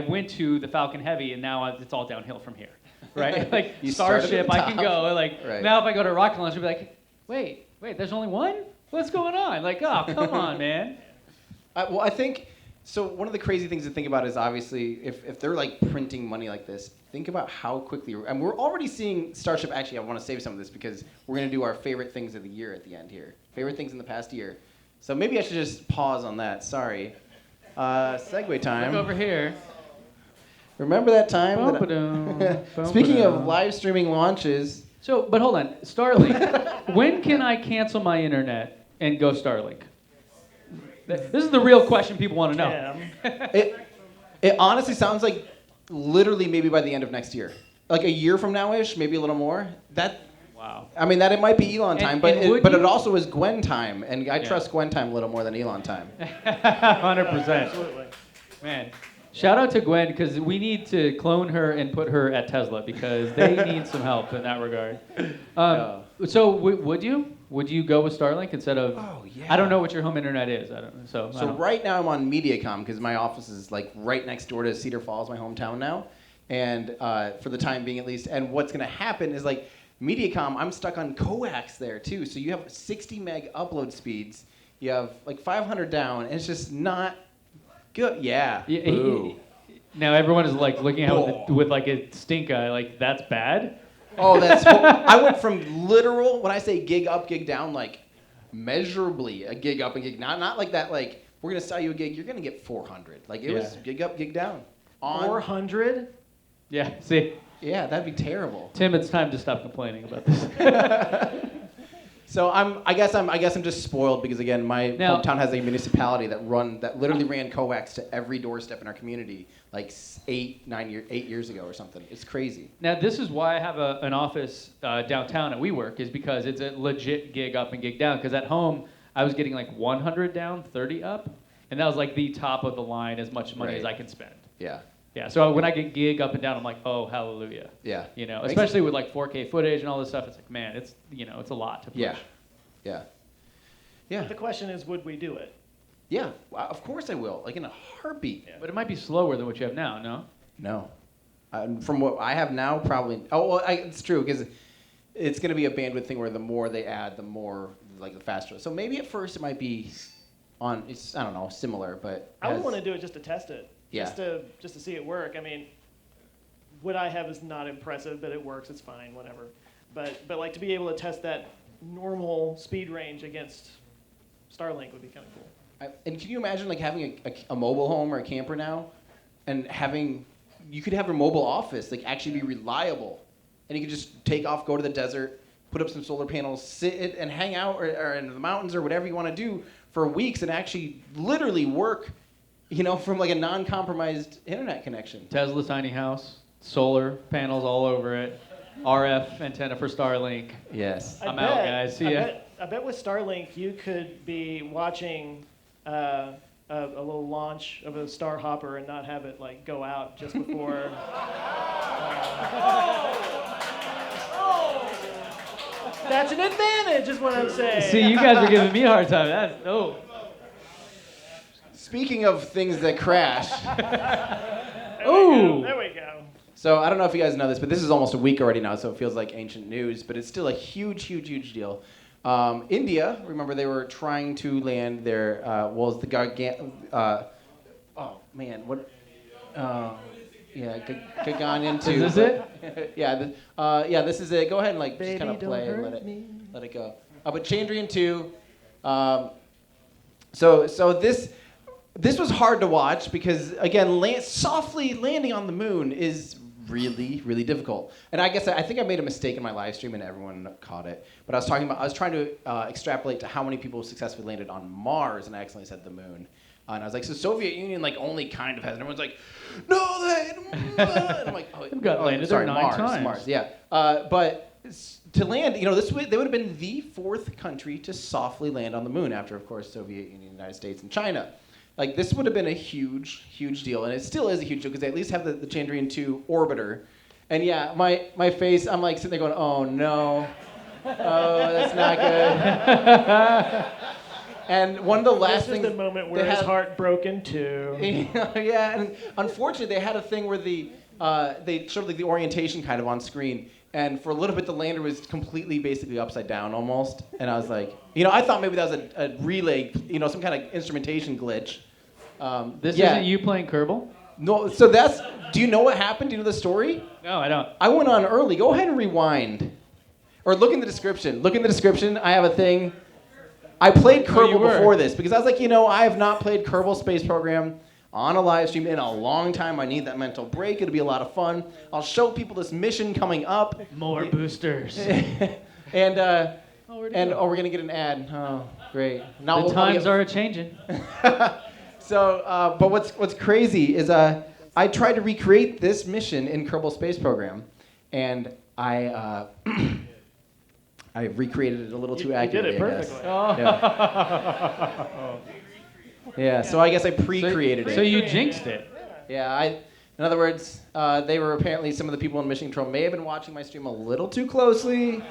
went to the Falcon Heavy and now it's all downhill from here, right? Like You start at the Starship, I can top. go like Right. now if I go to rocket launch, I'll be like, wait, there's only one? What's going on? Like, oh, come on, man. Well, I think, so one of the crazy things to think about is obviously if they're like printing money like this, think about how quickly, and we're already seeing Starship, actually I want to save some of this because we're going to do our favorite things of the year at the end here. Favorite things in the past year. So maybe I should just pause on that, sorry. Segue time. Look over here. Remember that time? Bum-ba-dum, Speaking of bum-ba-dum. live streaming launches, So, but hold on, Starlink. When can I cancel my internet and go Starlink? This is the real question people want to know. it honestly sounds like literally maybe by the end of next year. Like a year from now-ish, maybe a little more. Wow. I mean, that it might be Elon time, but and it also is Gwen time, and I Yeah. trust Gwen time a little more than Elon time. 100%. Absolutely. Man, shout out to Gwen because we need to clone her and put her at Tesla because they need some help in that regard. So would you go with Starlink instead of? Oh, yeah. I don't know what your home internet is. I don't. So Right now I'm on MediaCom because my office is like right next door to Cedar Falls, my hometown now, and for the time being at least. And what's going to happen is like MediaCom, I'm stuck on coax there too. So you have 60 meg upload speeds. You have like 500 down, and it's just not good. Yeah. Boo. Now everyone is like looking at with like a stink eye. Like that's bad. Oh, that's. I went from literal, when I say gig up, gig down, like measurably a gig up and gig down. Not like that, like, we're going to sell you a gig, you're going to get 400. Like, it was gig up, gig down. 400? Yeah. See, Yeah, that'd be terrible. Tim, it's time to stop complaining about this. So I guess I'm just spoiled because again my hometown has a municipality that literally ran coax to every doorstep in our community like 8 years ago or something. It's crazy. Now this is why I have an office downtown at WeWork is because it's a legit gig up and gig down. Because at home I was getting like 100 down, 30 up, and that was like the top of the line as much money as I can spend. Yeah. Yeah. So when I get gig up and down, I'm like, oh hallelujah. Yeah. You know, especially with like 4K footage and all this stuff. It's like, man, it's it's a lot to push. Yeah. Yeah. Yeah. The question is, would we do it? Yeah. Well, of course I will. Like in a heartbeat. But it might be slower than what you have now, no? No. From what I have now, probably. Oh, well, it's true because it's going to be a bandwidth thing where the more they add, the more, like, the faster. So maybe at first it might be on. It's I don't know, similar, but I would want to do it just to test it. Yeah. Just to see it work. I mean, what I have is not impressive, but it works. It's fine, whatever. But like to be able to test that normal speed range against Starlink would be kind of cool. And can you imagine like having a mobile home or a camper now, and you could have a mobile office like actually be reliable, and you could just take off, go to the desert, put up some solar panels, sit and hang out or in the mountains or whatever you want to do for weeks, and actually literally work, from like a non-compromised internet connection. Tesla tiny house, solar panels all over it, RF antenna for Starlink. Yes. I'm out, guys. See ya. I bet with Starlink you could be watching a little launch of a Star Hopper and not have it like go out just before. That's an advantage, is what I'm saying. See, you guys are giving me a hard time. Speaking of things that crash. Ooh. There we go. So I don't know if you guys know this, but this is almost a week already now, so it feels like ancient news, but it's still a huge, huge, huge deal. India, remember they were trying to land their, Gaganyaan 2. Is this it? Yeah, this is it. Go ahead and just Baby, kind of play don't and hurt me. let it go. But Chandrayaan 2. So this was hard to watch because again, softly landing on the moon is really, really difficult. And I think I made a mistake in my live stream and everyone caught it. But I was trying to extrapolate to how many people successfully landed on Mars, and I accidentally said the moon. And I was like, so Soviet Union only kind of has, and everyone's like, no, and I'm like, oh, They've got landed sorry, there 9 times. Mars, yeah. But to land, they would have been the 4th country to softly land on the moon after, of course, Soviet Union, United States, and China. This would have been a huge, huge deal, and it still is a huge deal because they at least have the Chandrayaan 2 orbiter. And yeah, my face, I'm sitting there going, oh no, oh that's not good. And one of the last things. This is the moment where his heart broke in two. Yeah, and unfortunately they had a thing where they showed the orientation kind of on screen, and for a little bit the lander was completely basically upside down almost, and I was like, I thought maybe that was a relay, some kind of instrumentation glitch. This isn't you playing Kerbal? No, so do you know what happened? Do you know the story? No, I don't. I went on early. Go ahead and rewind. Or look in the description. Look in the description. I have a thing. I played Kerbal before this because I was like, I have not played Kerbal Space Program on a live stream in a long time. I need that mental break. It'll be a lot of fun. I'll show people this mission coming up. More boosters. And we're going to get an ad. Oh, great. Now the times are a-changing. So, but what's crazy is I tried to recreate this mission in Kerbal Space Program, and I recreated it a little too accurately. You did it perfectly. Yeah, so I guess I pre-created it. So you jinxed it. Yeah, in other words, they were apparently, some of the people in Mission Control may have been watching my stream a little too closely.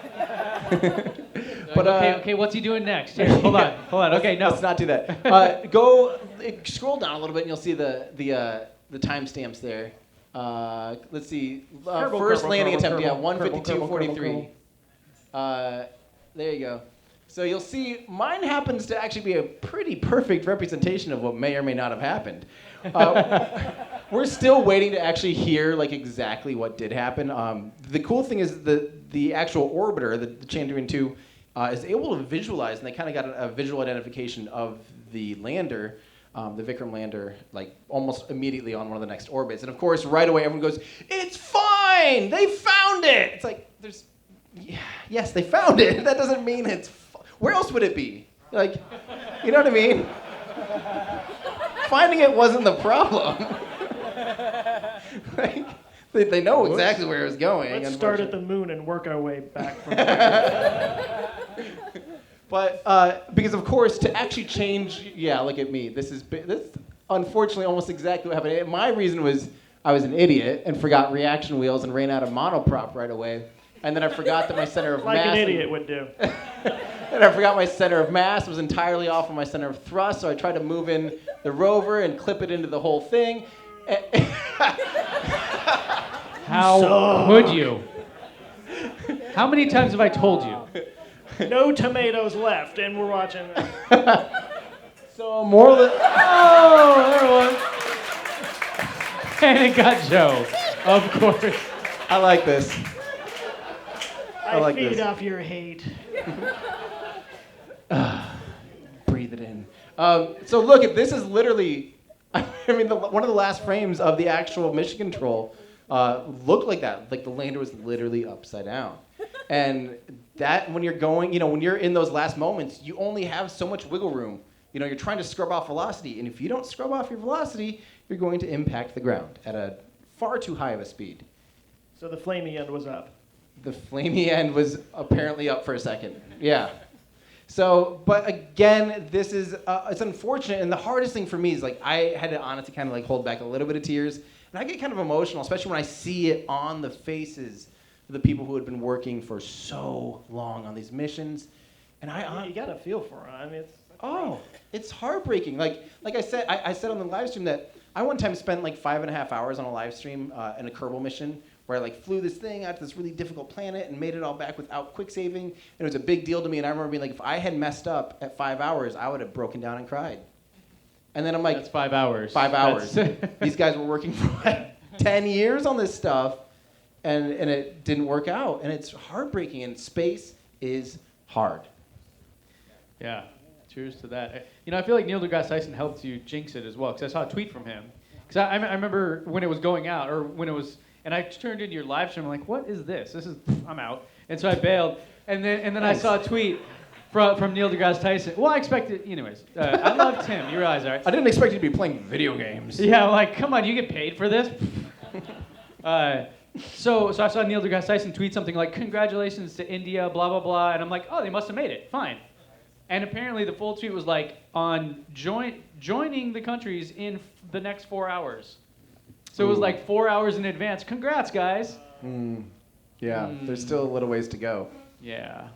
But okay, what's he doing next? Here, hold on. Okay, no. Let's not do that. Go scroll down a little bit, and you'll see the timestamps there. Let's see. First landing attempt, 1:52:43. There you go. So you'll see mine happens to actually be a pretty perfect representation of what may or may not have happened. We're still waiting to actually hear exactly what did happen. The cool thing is the actual orbiter, the Chandrayaan 2, is able to visualize, and they kind of got a visual identification of the lander, the Vikram lander, almost immediately on one of the next orbits. And of course, right away, everyone goes, "It's fine! They found it!" It's yes, they found it. That doesn't mean it's. Where else would it be? You know what I mean? Finding it wasn't the problem. They know exactly where it was going. Let's start at the moon and work our way back from there. But because of course to actually change, look at me. This unfortunately almost exactly what happened. My reason was I was an idiot and forgot reaction wheels and ran out of monoprop right away. And then I forgot that my center of mass. Like an idiot would do. And I forgot my center of mass was entirely off of my center of thrust, so I tried to move in the rover and clip it into the whole thing. How would you? How many times have I told you? No tomatoes left, and we're watching. So moral. Oh, there it was. And it got Joe, of course. I like this. I like feed this. off your hate. Breathe it in. So look, this is literally, I mean, one of the last frames of the actual mission control looked like that. Like the lander was literally upside down. And that, when you're going, when you're in those last moments, you only have so much wiggle room. You're trying to scrub off velocity. And if you don't scrub off your velocity, you're going to impact the ground at a far too high of a speed. So the flamey end was up. The flamey end was apparently up for a second. Yeah. So, but again, this is, it's unfortunate, and the hardest thing for me is, like, I had to honestly kind of, like, hold back a little bit of tears, and I get kind of emotional, especially when I see it on the faces of the people who had been working for so long on these missions, and You got to feel for them. I mean, it's heartbreaking. Like I said, I said on the live stream that I one time spent, like, 5.5 hours on a live stream in a Kerbal mission, where I flew this thing out to this really difficult planet and made it all back without quick saving. And it was a big deal to me. And I remember being like, if I had messed up at 5 hours, I would have broken down and cried. And then I'm like, That's 5 hours. 5 hours. These guys were working for like 10 years on this stuff, and it didn't work out. And it's heartbreaking. And space is hard. Yeah, cheers to that. I feel like Neil deGrasse Tyson helped you jinx it as well, because I saw a tweet from him. Because I remember when it was going out, or when it was, and I turned into your live stream, I'm like, what is this? I'm out. And so I bailed. And then I saw a tweet from Neil deGrasse Tyson. Well, I expected, anyways. I love Tim, you realize, right? I didn't expect you to be playing video games. Yeah, I'm like, come on, you get paid for this? So I saw Neil deGrasse Tyson tweet something like, congratulations to India, blah, blah, blah. And I'm like, oh, they must have made it. Fine. And apparently the full tweet was like, on joining the countries in the next 4 hours. So it was like 4 hours in advance. Congrats, guys. Yeah, there's still a little ways to go. Yeah.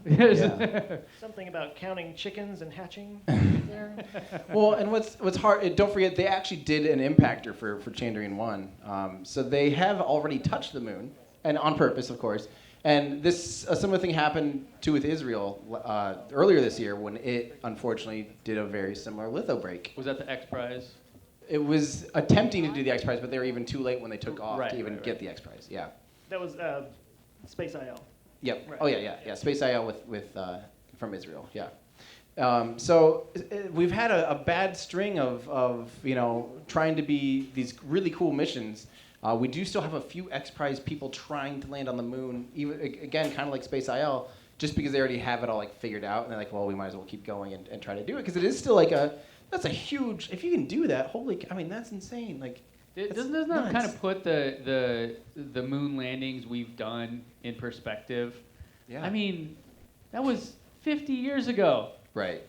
Something about counting chickens and hatching there. Well, and what's hard, don't forget, they actually did an impactor for Chandrayaan 1. So they have already touched the moon, and on purpose, of course. And this, a similar thing happened too with Israel earlier this year when it, unfortunately, did a very similar litho break. Was that the X Prize? It was attempting to do the X Prize, but they were even too late when they took off to even get the X Prize. Yeah. That was Space IL. Yep. Right. Oh yeah. Space IL with from Israel. Yeah. So we've had a bad string of trying to be these really cool missions. We do still have a few X Prize people trying to land on the moon, even again, kind of like Space IL, just because they already have it all figured out, and they're like, well, we might as well keep going and try to do it, because it is still that's a huge. If you can do that, that's insane. Doesn't that kind of put the moon landings we've done in perspective? Yeah. I mean, that was 50 years ago. Right.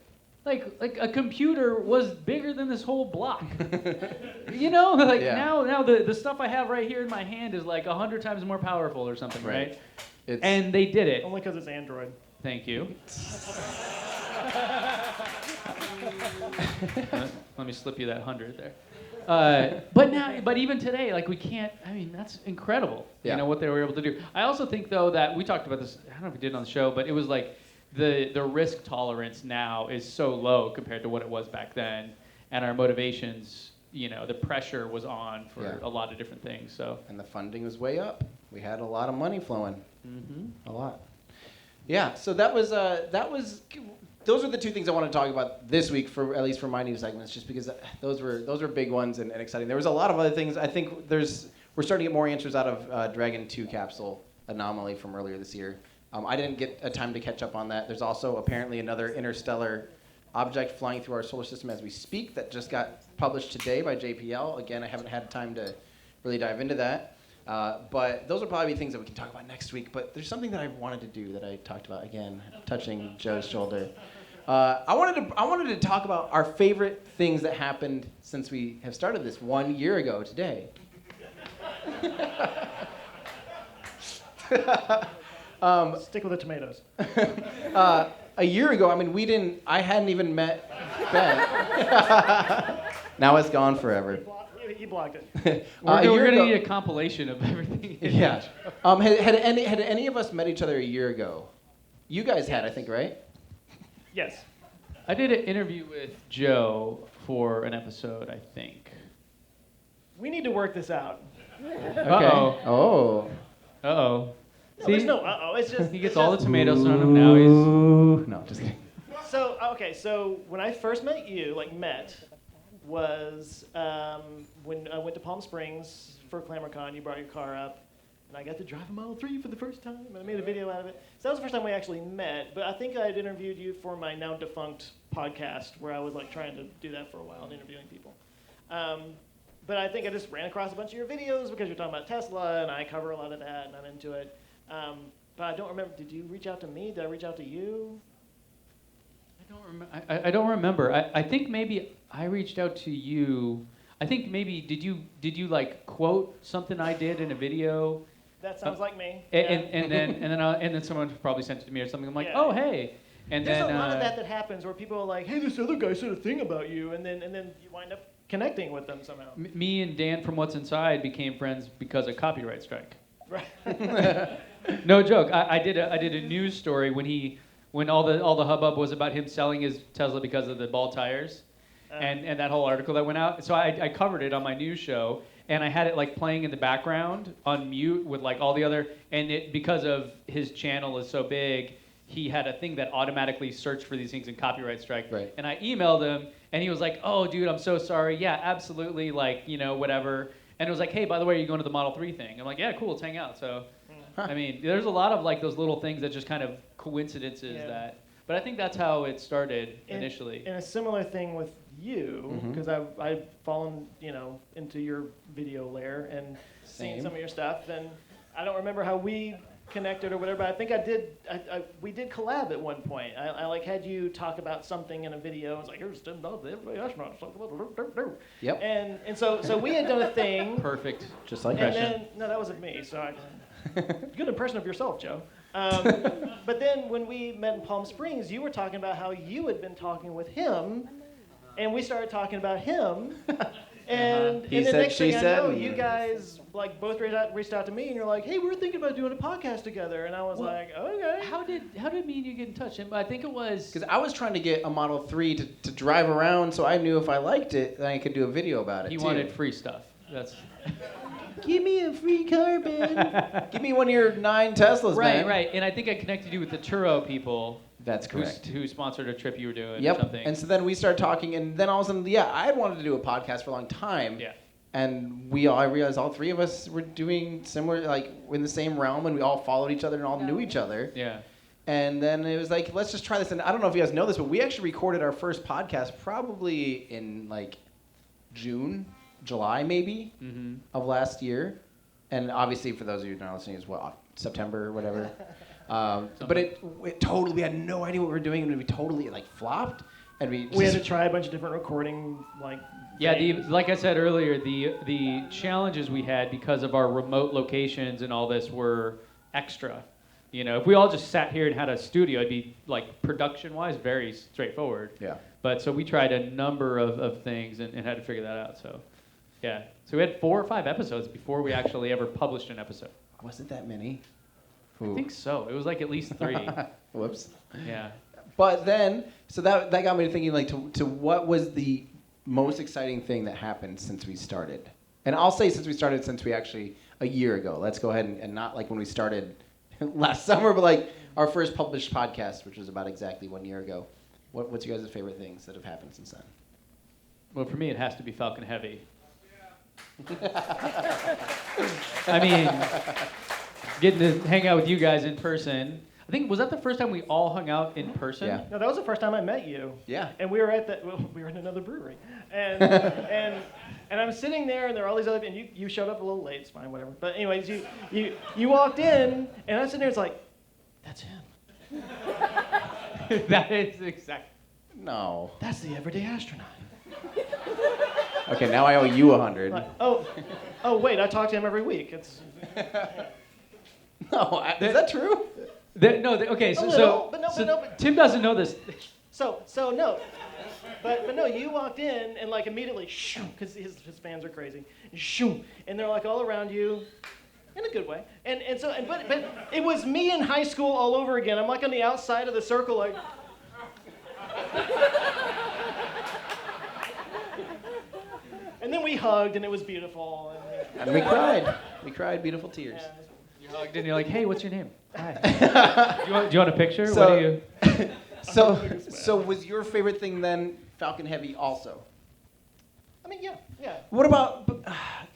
Like a computer was bigger than this whole block. Now the stuff I have right here in my hand is like 100 times more powerful or something, right? And they did it. Only because it's Android. Thank you. Let me slip you that 100 there. But even today, we can't. I mean, that's incredible. Yeah. What they were able to do. I also think though that we talked about this. I don't know if we did it on the show, but it was like the risk tolerance now is so low compared to what it was back then, and our motivations. The pressure was on for a lot of different things. So. And the funding was way up. We had a lot of money flowing. Mm-hmm. A lot. Yeah. So that was. Those are the two things I want to talk about this week, at least for my news segments, just because those were big ones and exciting. There was a lot of other things. I think we're starting to get more answers out of Dragon 2 capsule anomaly from earlier this year. I didn't get a time to catch up on that. There's also apparently another interstellar object flying through our solar system as we speak that just got published today by JPL. Again, I haven't had time to really dive into that. But those will probably be things that we can talk about next week. But there's something that I wanted to do that I talked about, again, touching Joe's shoulder. I wanted to talk about our favorite things that happened since we have started this 1 year ago today. Stick with the tomatoes. A year ago, I hadn't even met Ben. Now it's gone forever. He blocked it. We're going to need a compilation of everything. Yeah. Had any of us met each other a year ago? You guys had, I think, right? Yes. I did an interview with Joe for an episode, I think. We need to work this out. Uh-oh. Oh. Uh-oh. No, there's no uh-oh. It's just He gets it's all the just- tomatoes thrown him now. He's Ooh. No, just kidding. So when I first met you, was when I went to Palm Springs for ClamorCon. You brought your car up, and I got to drive a Model 3 for the first time, and I made a video out of it. So that was the first time we actually met. But I think I had interviewed you for my now defunct podcast, where I was like trying to do that for a while and interviewing people. But I think I just ran across a bunch of your videos because you're talking about Tesla, and I cover a lot of that, and I'm into it. But I don't remember. Did you reach out to me? Did I reach out to you? I don't remember. I think maybe I reached out to you. I think maybe did you like quote something I did in a video? That sounds like me. And then someone probably sent it to me or something. I'm like, Yeah. oh hey. And There's then a lot of that happens where people are like, hey, this other guy said a thing about you, and then you wind up connecting with them somehow. Me and Dan from What's Inside became friends because of copyright strike. Right. No joke. I did a news story when all the hubbub was about him selling his Tesla because of the ball tires, and that whole article that went out. So I covered it on my news show, and I had it like playing in the background on mute with like all the other, and it because of his channel is so big, he had a thing that automatically searched for these things in copyright strike. Right. And I emailed him, and he was like, "Oh, dude, I'm so sorry. Yeah, absolutely. Like, whatever." And it was like, "Hey, by the way, are you going to the Model 3 thing?" I'm like, "Yeah, cool. Let's hang out." So, I mean, there's a lot of like those little things that just kind of coincidences that. But I think that's how it started initially. And a similar thing with you, because I've fallen, into your video layer and seen some of your stuff, and I don't remember how we connected or whatever, but I think we did collab at one point. I like had you talk about something in a video. It's like, here's the astronauts talk about. Yep. And so we had done a thing. Perfect. Just like And that. then no, that wasn't me. So good impression of yourself, Joe. But then when we met in Palm Springs, you were talking about how you had been talking with him, and we started talking about him. And, He and the said, next she thing I said, know, and- you guys like both reached out to me, and you're like, "Hey, we're thinking about doing a podcast together." And I was like, "Okay." How did me and you get in touch? And I think it was Because I was trying to get a Model 3 to drive around, so I knew if I liked it, then I could do a video about it. he too. wanted free stuff. That's Give me a free car, man. Give me one of your 9 Teslas, man. right. And I think I connected you with the Turo people. That's correct. Who sponsored a trip you were doing or Yep. something. And so then we started talking, and then all of a sudden, I had wanted to do a podcast for a long time. Yeah. And I realized all 3 of us were doing similar, like in the same realm, and we all followed each other and all knew each other. Yeah. And then it was like, let's just try this. And I don't know if you guys know this, but we actually recorded our first podcast probably in like July maybe of last year. And obviously, for those of you who are not listening, as well, September or whatever. But it totally, we had no idea what we were doing, and we totally like flopped. And We had to try a bunch of different recording Yeah, things. like I said earlier, the challenges we had because of our remote locations and all this were extra. If we all just sat here and had a studio, it'd be like production-wise very straightforward. Yeah. But so we tried a number of things and had to figure that out. So, yeah. So we had 4 or 5 episodes before we actually ever published an episode. Was it that many? I think so. It was like at least 3. Whoops. Yeah. But then, so that got me thinking, like, to what was the most exciting thing that happened since we started? And I'll say since we actually, a year ago. Let's go ahead and not like when we started last summer, but like our first published podcast, which was about exactly 1 year ago. What's your guys' favorite things that have happened since then? Well, for me, it has to be Falcon Heavy. I mean, getting to hang out with you guys in person. I think, was that the first time we all hung out in person? Yeah. No, that was the first time I met you. Yeah. And we were we were in another brewery, and I'm sitting there, and there are all these other, and you showed up a little late. It's fine, whatever. But anyways, you walked in, and I'm sitting there. It's like, that's him. That is exactly. No. That's the everyday astronaut. Okay, now I owe you 100. Like, oh, wait, I talk to him every week. It's No, is that true? Okay, so, little, but no, but- Tim doesn't know this. so no. But no, you walked in and like immediately, because his fans are crazy, and they're like all around you, in a good way. But it was me in high school all over again. I'm like on the outside of the circle, like. And then we hugged, and it was beautiful. And we cried. We cried beautiful tears. You hugged and you're like, hey, what's your name? Hi. do you want a picture? So- What do you? So was your favorite thing then Falcon Heavy also? I mean, yeah. What about?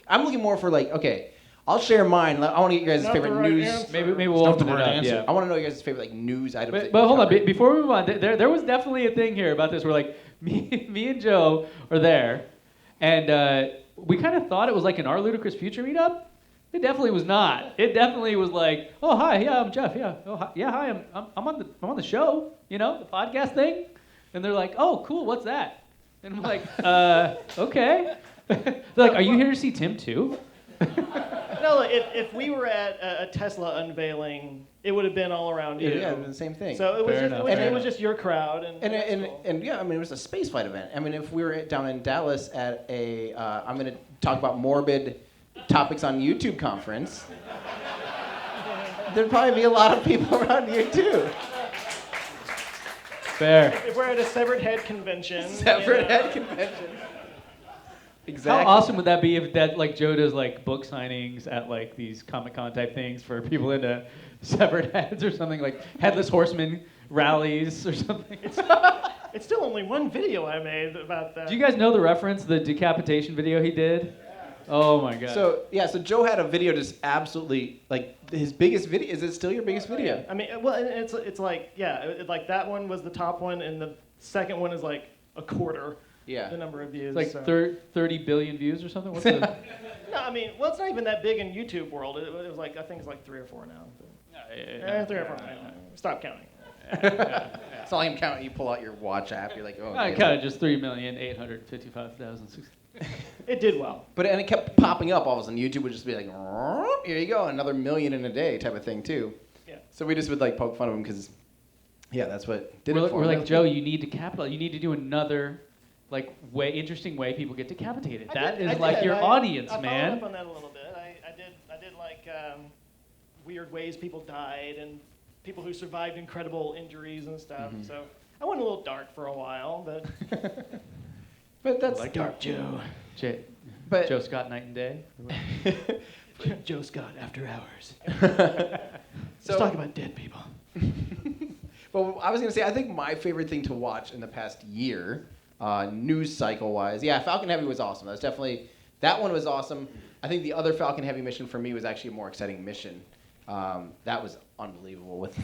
I'm looking more for like, okay, I'll share mine. I want to get your guys' Not favorite the right news. answer. Maybe we'll Not the open it right up. answer. Yeah. I want to know your guys' favorite like news items. that But you hold on, covered. before we move on, there was definitely a thing here about this where like me and Joe are there, and we kind of thought it was like an Our Ludicrous Future meetup. It definitely was not. It definitely was like, oh hi, yeah, I'm Jeff, yeah, oh hi, yeah, hi, I'm on the show, you know, the podcast thing, and they're like, oh cool, what's that? And I'm like, okay. They're like, are you here to see Tim too? No, like, if we were at a Tesla unveiling, it would have been all around you. Yeah, it was the same thing. So it was Fair just, enough, it fair was enough. just your crowd, and And yeah, I mean, it was a spaceflight event. I mean, if we were down in Dallas at a, I'm going to talk about morbid topics on YouTube conference, there'd probably be a lot of people around here too. Fair. if we're at a severed head convention. Separate you know, head convention. Exactly. How awesome would that be if that like Joe does like book signings at like these Comic-Con type things for people into severed heads or something, like Headless Horseman rallies or something? It's still only one video I made about that. Do you guys know the reference, the decapitation video he did? Oh my god. So Joe had a video just absolutely like his biggest video. Is it still your biggest video? I mean, well, and it's like, like that one was the top one, and the second one is like a quarter Yeah. the number of views. it's like so. 30 billion views or something? What's the... No, I mean, well, it's not even that big in YouTube world. It was like, I think it's like 3 or 4 now. Yeah. 3 or 4. Stop counting. It's not even counting. You pull out your watch app. You're like, oh. I okay. counted just 3,855,000. It did well. But and it kept popping up all of a sudden. YouTube would just be like, here you go, another million in a day type of thing too. Yeah. So we just would like poke fun of him because, yeah, that's what did it for We're him. like, Joe, you need to capitalize. You need to do another like interesting way people get decapitated. That is like your audience, I man. followed up on that a little bit. I did like weird ways people died and people who survived incredible injuries and stuff. Mm-hmm. So I went a little dark for a while, but But that's Like Dark Joe. But- Joe Scott Night and Day. Joe Scott After Hours. So- Let's talk about dead people. Well, I was gonna say I think my favorite thing to watch in the past year, news cycle wise, yeah, Falcon Heavy was awesome. That one was awesome. I think the other Falcon Heavy mission for me was actually a more exciting mission. That was unbelievable with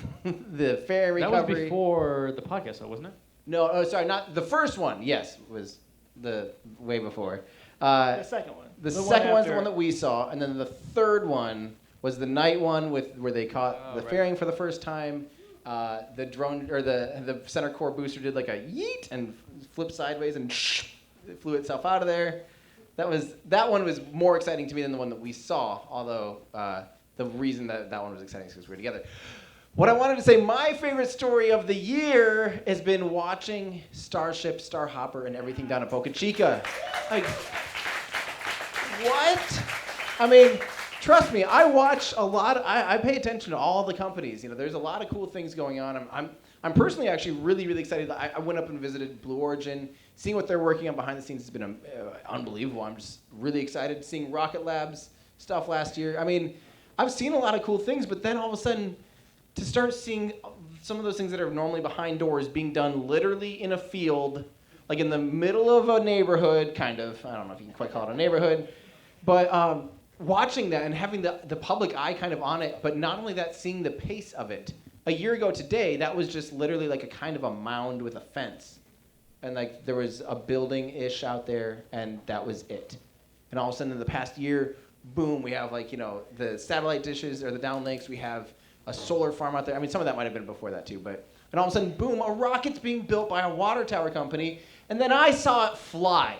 the ferry That was recovery. before the podcast, though, wasn't it? No, oh, sorry, not the first one. Yes, was the way before. The second one. The one second one's the after- one that we saw, and then the third one was the night one where they caught the right. fairing for the first time. The drone or the center core booster did like a yeet and flipped sideways and it flew itself out of there. That one was more exciting to me than the one that we saw. Although the reason that one was exciting is because we were together. What I wanted to say, my favorite story of the year has been watching Starship, Starhopper, and everything down at Boca Chica. Like, what? I mean, trust me, I watch a lot. I pay attention to all the companies. You know, there's a lot of cool things going on. I'm personally actually really, really excited. I went up and visited Blue Origin. Seeing what they're working on behind the scenes has been unbelievable. I'm just really excited. Seeing Rocket Lab's stuff last year. I mean, I've seen a lot of cool things, but then all of a sudden, to start seeing some of those things that are normally behind doors being done literally in a field, like in the middle of a neighborhood, kind of. I don't know if you can quite call it a neighborhood, but watching that and having the public eye kind of on it, but not only that, seeing the pace of it. A year ago today, that was just literally like a kind of a mound with a fence. And like there was a building-ish out there, and that was it. And all of a sudden in the past year, boom, we have like, you know, the satellite dishes or the downlinks, we have a solar farm out there. I mean, some of that might have been before that too, but and all of a sudden, boom, a rocket's being built by a water tower company, and then I saw it fly.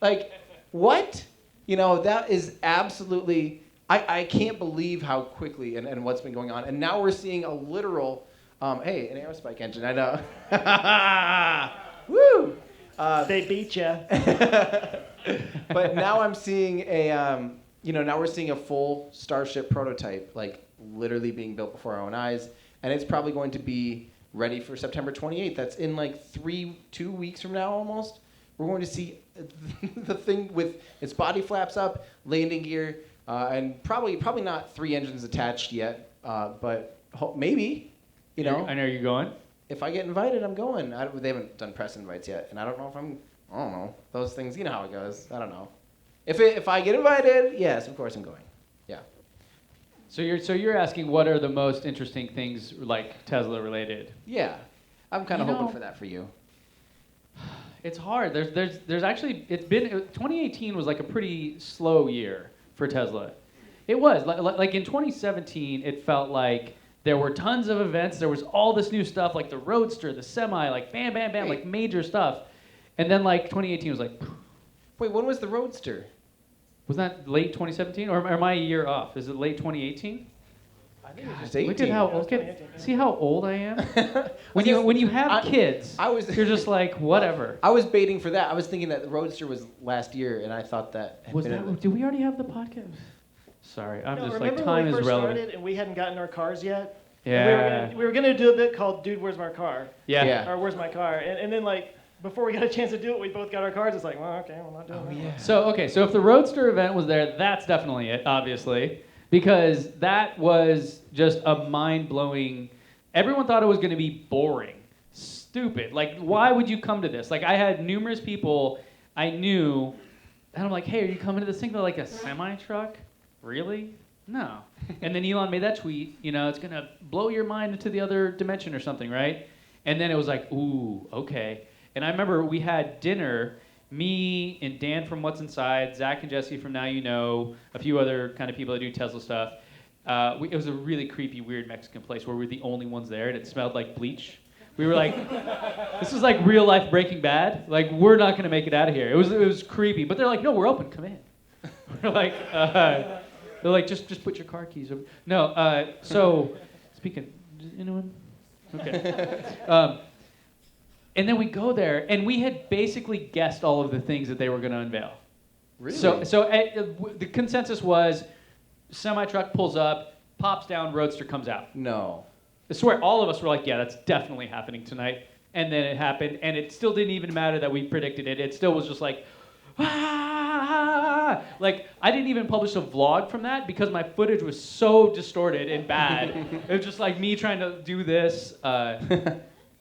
Like, what? You know, that is absolutely, I can't believe how quickly and what's been going on. And now we're seeing a literal, hey, an aerospike engine, I know. Woo! They beat you. But now I'm seeing now we're seeing a full Starship prototype, like literally being built before our own eyes, and it's probably going to be ready for September 28th. That's in like 2 weeks from now almost. We're going to see the thing with its body flaps up, landing gear, and probably not 3 engines attached yet, but maybe, you know. I know you're going. If I get invited, I'm going. They haven't done press invites yet, and I don't know if I don't know. Those things, you know how it goes. I don't know. If I get invited, yes, of course I'm going. Yeah. So you're asking what are the most interesting things like Tesla related? Yeah. I'm kind of hoping for that for you. It's hard. There's actually 2018 was like a pretty slow year for Tesla. It was like in 2017 it felt like there were tons of events. There was all this new stuff like the Roadster, the Semi, like bam, bam, bam, like major stuff. And then like 2018 was like. Wait, when was the Roadster? Was that late 2017 or am I a year off? Is it late 2018? I think it was just 18. Look at see how old I am. when you have kids, you're just like whatever. I was baiting for that. I was thinking that the Roadster was last year, and I thought that. Did we already have the podcast? Sorry, I'm just like remember time when we is first relevant. started and we hadn't gotten our cars yet? Yeah. We were gonna do a bit called "Dude, Where's My Car?" Yeah. Or "Where's My Car?" And then like before we got a chance to do it, we both got our cars. It's like, well, okay, we're not doing it. Yeah. So if the Roadster event was there, that's definitely it, obviously, because that was just a mind-blowing. Everyone thought it was going to be boring, stupid. Like, why would you come to this? Like, I had numerous people I knew, and I'm like, hey, are you coming to this thing? They're like, a semi-truck? Really? No. And then Elon made that tweet, it's going to blow your mind into the other dimension or something, right? And then it was like, ooh, okay. And I remember we had dinner, me and Dan from What's Inside, Zach and Jesse from Now You Know, a few other kind of people that do Tesla stuff. It was a really creepy, weird Mexican place where we were the only ones there, and it smelled like bleach. We were like, this is like real life Breaking Bad. Like, we're not going to make it out of here. It was creepy. But they're like, no, we're open. Come in. We're like, they're like, just put your car keys over. No, so, speaking, anyone? Okay. And then we go there, and we had basically guessed all of the things that they were going to unveil. Really? So the consensus was, semi-truck pulls up, pops down, Roadster comes out. No. I swear, all of us were like, yeah, that's definitely happening tonight. And then it happened, and it still didn't even matter that we predicted it. It still was just like, ah! Like, I didn't even publish a vlog from that because my footage was so distorted and bad. It was just like me trying to do this.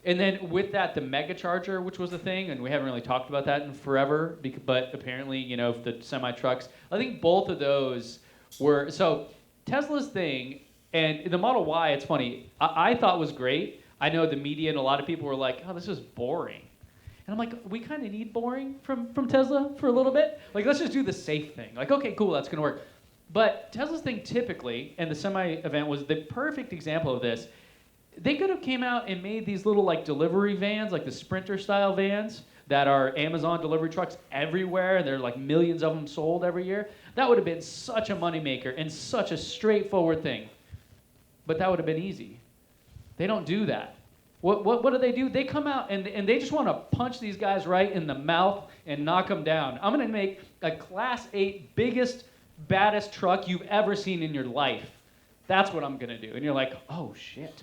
And then with that, the mega charger, which was the thing, and we haven't really talked about that in forever, but apparently, the semi-trucks, I think both of those were, so Tesla's thing, and the Model Y, it's funny, I thought was great. I know the media and a lot of people were like, oh, this is boring. And I'm like, we kind of need boring from Tesla for a little bit. Like, let's just do the safe thing. Like, okay, cool, that's going to work. But Tesla's thing typically, and the semi-event was the perfect example of this. They could have came out and made these little like delivery vans, like the Sprinter style vans that are Amazon delivery trucks everywhere. There are like millions of them sold every year. That would have been such a moneymaker and such a straightforward thing. But that would have been easy. They don't do that. What do? They come out and they just want to punch these guys right in the mouth and knock them down. I'm going to make a Class 8 biggest, baddest truck you've ever seen in your life. That's what I'm going to do. And you're like, oh, shit.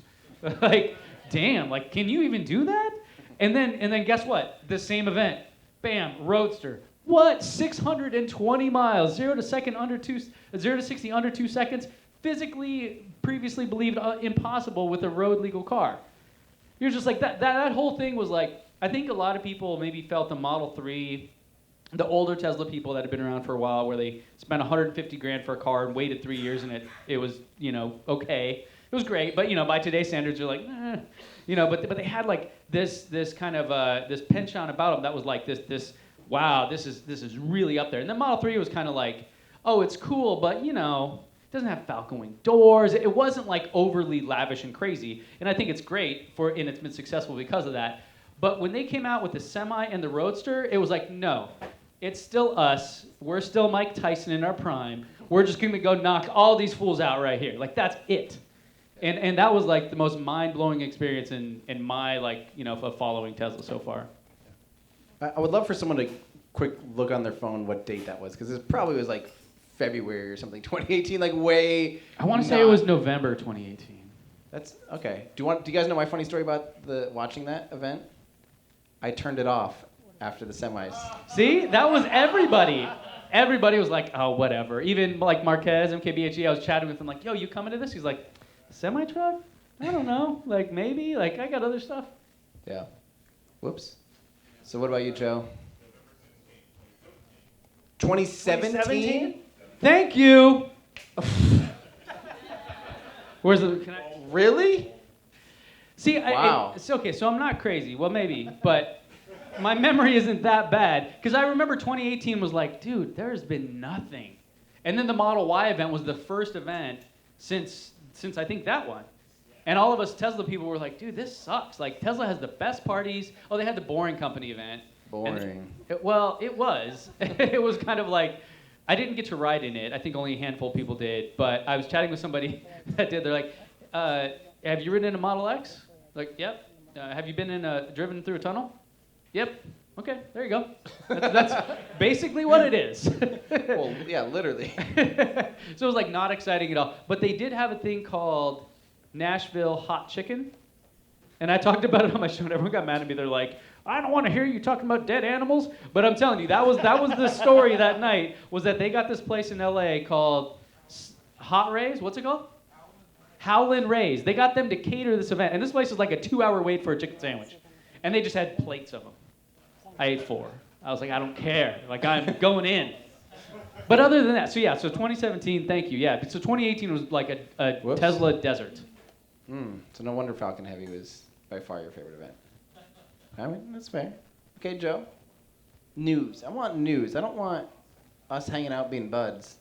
Like, damn, like, can you even do that? And then guess what? The same event. Bam, Roadster. What? 620 miles, 0 to 60 under 2 seconds. Physically, previously believed impossible with a road legal car. You're just like, that whole thing was like, I think a lot of people maybe felt the Model 3, the older Tesla people that had been around for a while, where they spent 150 grand for a car and waited 3 years and it was, okay. It was great, but by today's standards, you're like, but they had like this kind of this penchant about them that was like this wow, this is really up there. And then Model 3 was kind of like, oh, it's cool, but it doesn't have Falcon Wing doors. It wasn't like overly lavish and crazy, and I think it's great and it's been successful because of that. But when they came out with the Semi and the Roadster, it was like, no, it's still us. We're still Mike Tyson in our prime. We're just gonna go knock all these fools out right here. Like, that's it. And that was like the most mind-blowing experience in my of following Tesla so far. I would love for someone to quick look on their phone what date that was, because it probably was like February or something, 2018, like way. I want to say it was November 2018. That's okay. Do you guys know my funny story about watching that event? I turned it off after the semis. See, that was everybody. Everybody was like, oh, whatever. Even like Marquez, MKBHE, I was chatting with him like, yo, you coming to this? He's like, semi-truck? I don't know. Like, maybe. Like, I got other stuff. Yeah. Whoops. So what about you, Joe? 2017? Thank you. Where's the? Can I? Really? See, Wow. it's okay. So I'm not crazy. Well, maybe, but my memory isn't that bad. Because I remember 2018 was like, dude, there's been nothing. And then the Model Y event was the first event since I think that one. And all of us Tesla people were like, dude, this sucks. Like, Tesla has the best parties. Oh, they had the Boring Company event. Boring. It was. It was kind of like, I didn't get to ride in it. I think only a handful of people did. But I was chatting with somebody that did. They're like, have you ridden in a Model X? Like, yep. Have you been driven through a tunnel? Yep. Okay, there you go. That's basically what it is. Well, yeah, literally. So it was like not exciting at all. But they did have a thing called Nashville Hot Chicken. And I talked about it on my show, and everyone got mad at me. They're like, I don't want to hear you talking about dead animals. But I'm telling you, that was the story that night, was that they got this place in LA called Hot Rays. What's it called? Howlin' Rays. They got them to cater this event. And this place was like a 2-hour wait for a chicken sandwich. And they just had plates of them. I ate 4. I was like, I don't care. Like, I'm going in. But other than that, so 2017, thank you. Yeah, so 2018 was like a Tesla desert. So no wonder Falcon Heavy was by far your favorite event. I mean, that's fair. Okay, Joe. News. I want news. I don't want us hanging out being buds.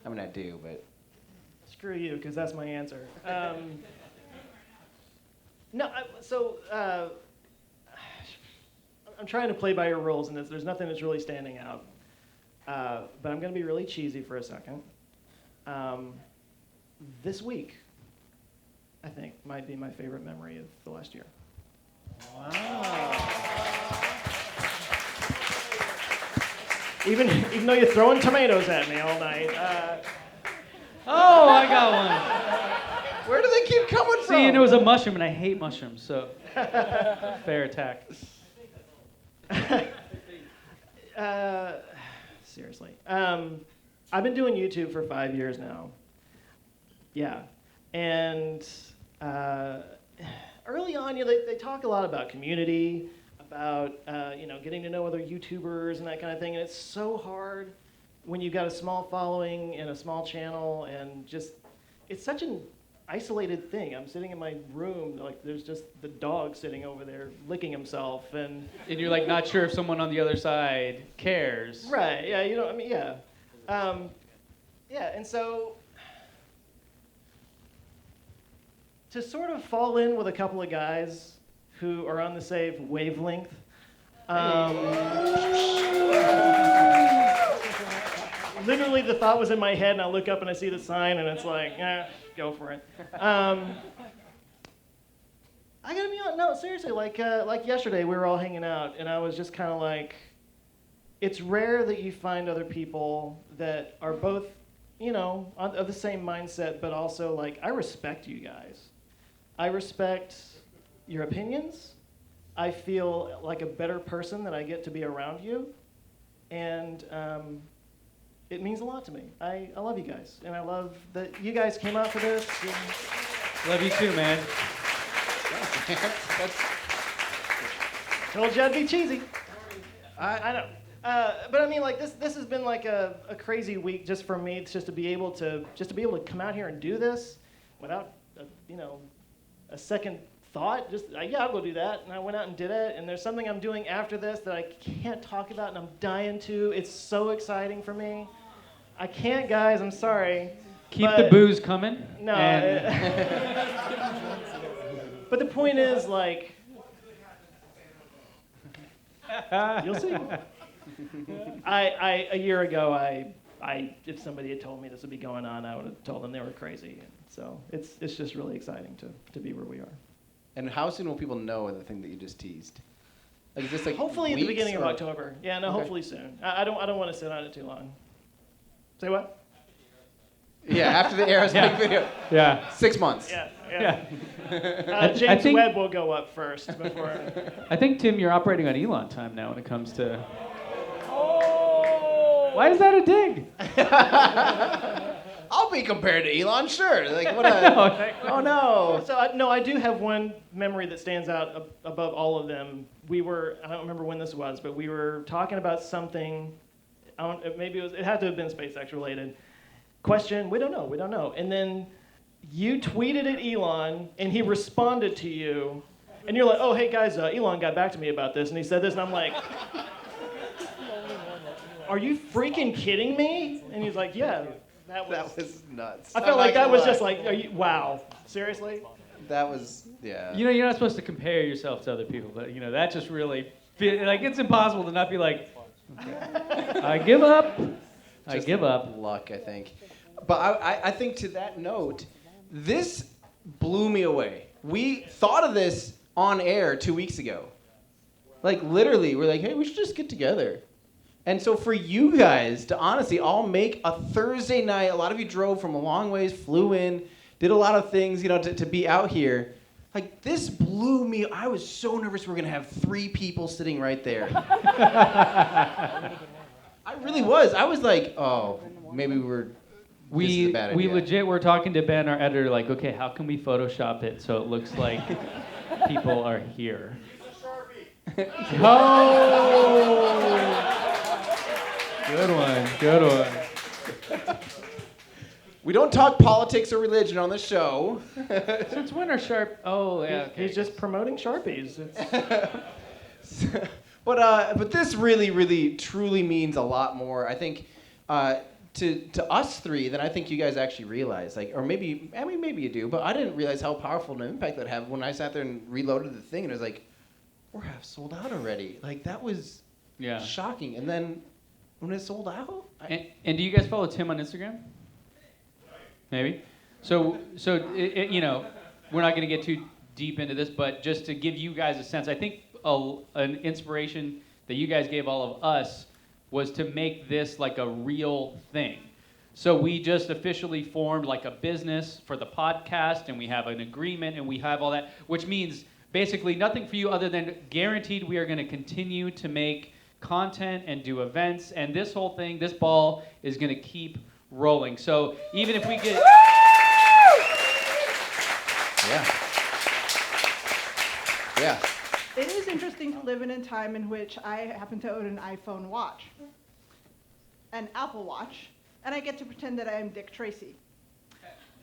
I mean, I do, but... Screw you, because that's my answer. I'm trying to play by your rules, and there's nothing that's really standing out. But I'm going to be really cheesy for a second. This week, I think, might be my favorite memory of the last year. Wow. Even though you're throwing tomatoes at me all night. Oh, I got one. Where do they keep coming from? See, and it was a mushroom, and I hate mushrooms, so fair attack. Seriously. I've been doing YouTube for 5 years now. Yeah. And early on, they talk a lot about community, about getting to know other YouTubers and that kind of thing. And it's so hard when you've got a small following and a small channel, and just it's such an isolated thing. I'm sitting in my room, like there's just the dog sitting over there licking himself, and you're like not sure if someone on the other side cares. Right? Yeah. Yeah. And so to sort of fall in with a couple of guys who are on the same wavelength. Literally, the thought was in my head, and I look up and I see the sign, and it's like, go for it. I gotta be honest. No, seriously. Like yesterday, we were all hanging out, and I was just kind of like, it's rare that you find other people that are both, of the same mindset, but also like, I respect you guys. I respect your opinions. I feel like a better person that I get to be around you, and it means a lot to me. I love you guys, and I love that you guys came out for this. Love you too, man. Told you I'd be cheesy. I know. But I mean, like this has been like a crazy week just for me. It's just to be able to come out here and do this without a second thought. I'll go do that. And I went out and did it. And there's something I'm doing after this that I can't talk about, and I'm dying to. It's so exciting for me. I can't, guys. I'm sorry. Keep the booze coming. No. But the point is, like, you'll see. A year ago, if somebody had told me this would be going on, I would have told them they were crazy. So it's just really exciting to be where we are. And how soon will people know the thing that you just teased? Like, is this like hopefully at the beginning of or? October. Yeah, no, Okay. Hopefully soon. I don't want to sit on it too long. Say what? Yeah, after the aerosonic video. Yeah. 6 months. Yeah. I James think- Webb will go up first before. I think, Tim, you're operating on Elon time now when it comes to... Oh! Why is that a dig? I'll be compared to Elon, sure. Like, what No, a... Oh, no. So I do have one memory that stands out above all of them. I don't remember when this was, but we were talking about something. It had to have been SpaceX related. Question, we don't know. And then you tweeted at Elon, and he responded to you, and you're like, oh, hey guys, Elon got back to me about this, and he said this, and I'm like, are you freaking kidding me? And he's like, yeah, that was nuts. I felt like that was just like, wow, seriously? That was, yeah. You know, you're not supposed to compare yourself to other people, but, that just really... it's impossible to not be like, okay, I give up. I give up. Luck, I think. But I think to that note, this blew me away. We thought of this on air 2 weeks ago. Like, literally, we're like, hey, we should just get together. And so for you guys to honestly all make a Thursday night, a lot of you drove from a long ways, flew in, did a lot of things, to be out here. Like, this blew me. I was so nervous we were going to have 3 people sitting right there. I really was. I was like, oh, maybe this is a bad idea. We legit were talking to Ben, our editor, like, okay, how can we Photoshop it so it looks like people are here? Oh! Good one. We don't talk politics or religion on the show. Since when are Sharp? Oh, yeah. Okay. He's just promoting Sharpies. But this really, really, truly means a lot more, I think, to us 3 than I think you guys actually realize. Like, or maybe you do, but I didn't realize how powerful an impact that had when I sat there and reloaded the thing, and it was like, we're half sold out already. Like, that was shocking. And then when it sold out, and do you guys follow Tim on Instagram? Maybe. So we're not going to get too deep into this, but just to give you guys a sense, I think an inspiration that you guys gave all of us was to make this like a real thing. So we just officially formed like a business for the podcast, and we have an agreement, and we have all that, which means basically nothing for you other than guaranteed we are going to continue to make content and do events, and this whole thing, this ball is going to keep rolling. So even if we get... Yeah. It is interesting to live in a time in which I happen to own an iPhone watch, an Apple Watch, and I get to pretend that I am Dick Tracy.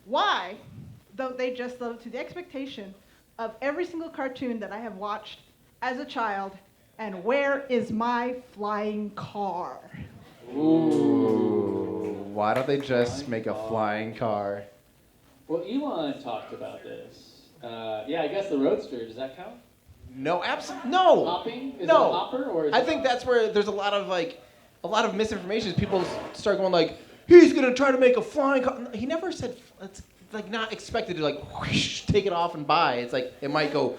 Why? Though they just live to the expectation of every single cartoon that I have watched as a child, and where is my flying car? Ooh. Why don't they just make a flying car? Well, Elon talked about this. I guess the Roadster, does that count? No, absolutely no. Hopping? Is No. it a hopper or is I think that's where there's a lot of misinformation. People start going like, he's gonna try to make a flying car. He never said. It's like not expected to like whoosh, take it off and buy. It's like it might go,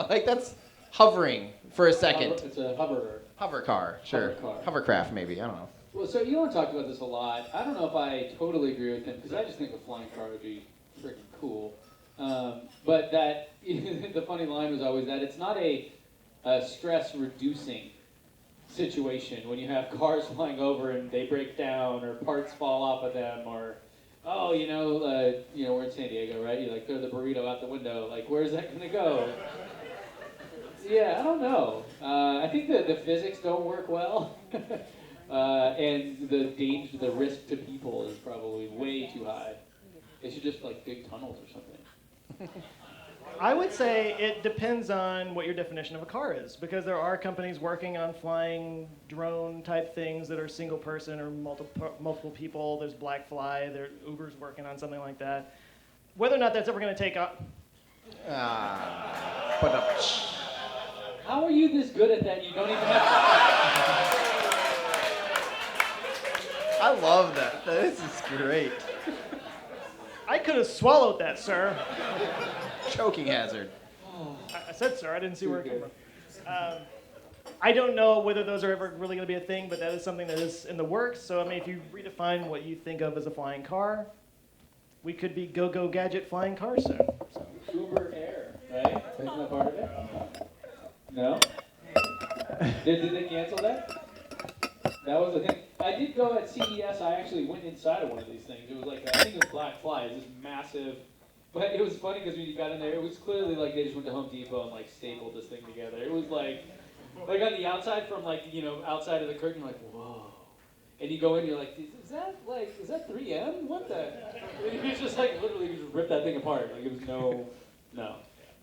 like that's hovering for a second. It's a Hover car, sure. Hover car. Hovercraft, maybe. I don't know. Well, so Elon talked about this a lot. I don't know if I totally agree with him, because I just think a flying car would be freaking cool. But that, the funny line was always that it's not a stress-reducing situation when you have cars flying over and they break down or parts fall off of them, or, we're in San Diego, right? You throw the burrito out the window. Like, where's that going to go? Yeah, I don't know. I think that the physics don't work well. And the risk to people is probably way too high. They should just dig tunnels or something. I would say it depends on what your definition of a car is, because there are companies working on flying drone type things that are single person or multiple people. There's Blackfly, Uber's working on something like that. Whether or not that's ever going to take off. How are you this good at that? You don't even have to. I love that. This is great. I could have swallowed that, sir. Choking hazard. I said sir, I didn't see where it came from. I don't know whether those are ever really going to be a thing, but that is something that is in the works. So I mean, if you redefine what you think of as a flying car, we could be go-go gadget flying cars soon. So. Uber Air, right? Isn't that part of it? No? Did they cancel that? That was the thing. I did go at CES. I actually went inside of one of these things. It was like, I think it was Black Fly. It was this massive. But it was funny because when you got in there, it was clearly like they just went to Home Depot and like stapled this thing together. It was like on the outside from like, outside of the curtain, you're like, whoa. And you go in, you're like, is that 3M? What the? And you just like literally just rip that thing apart. Like it was no.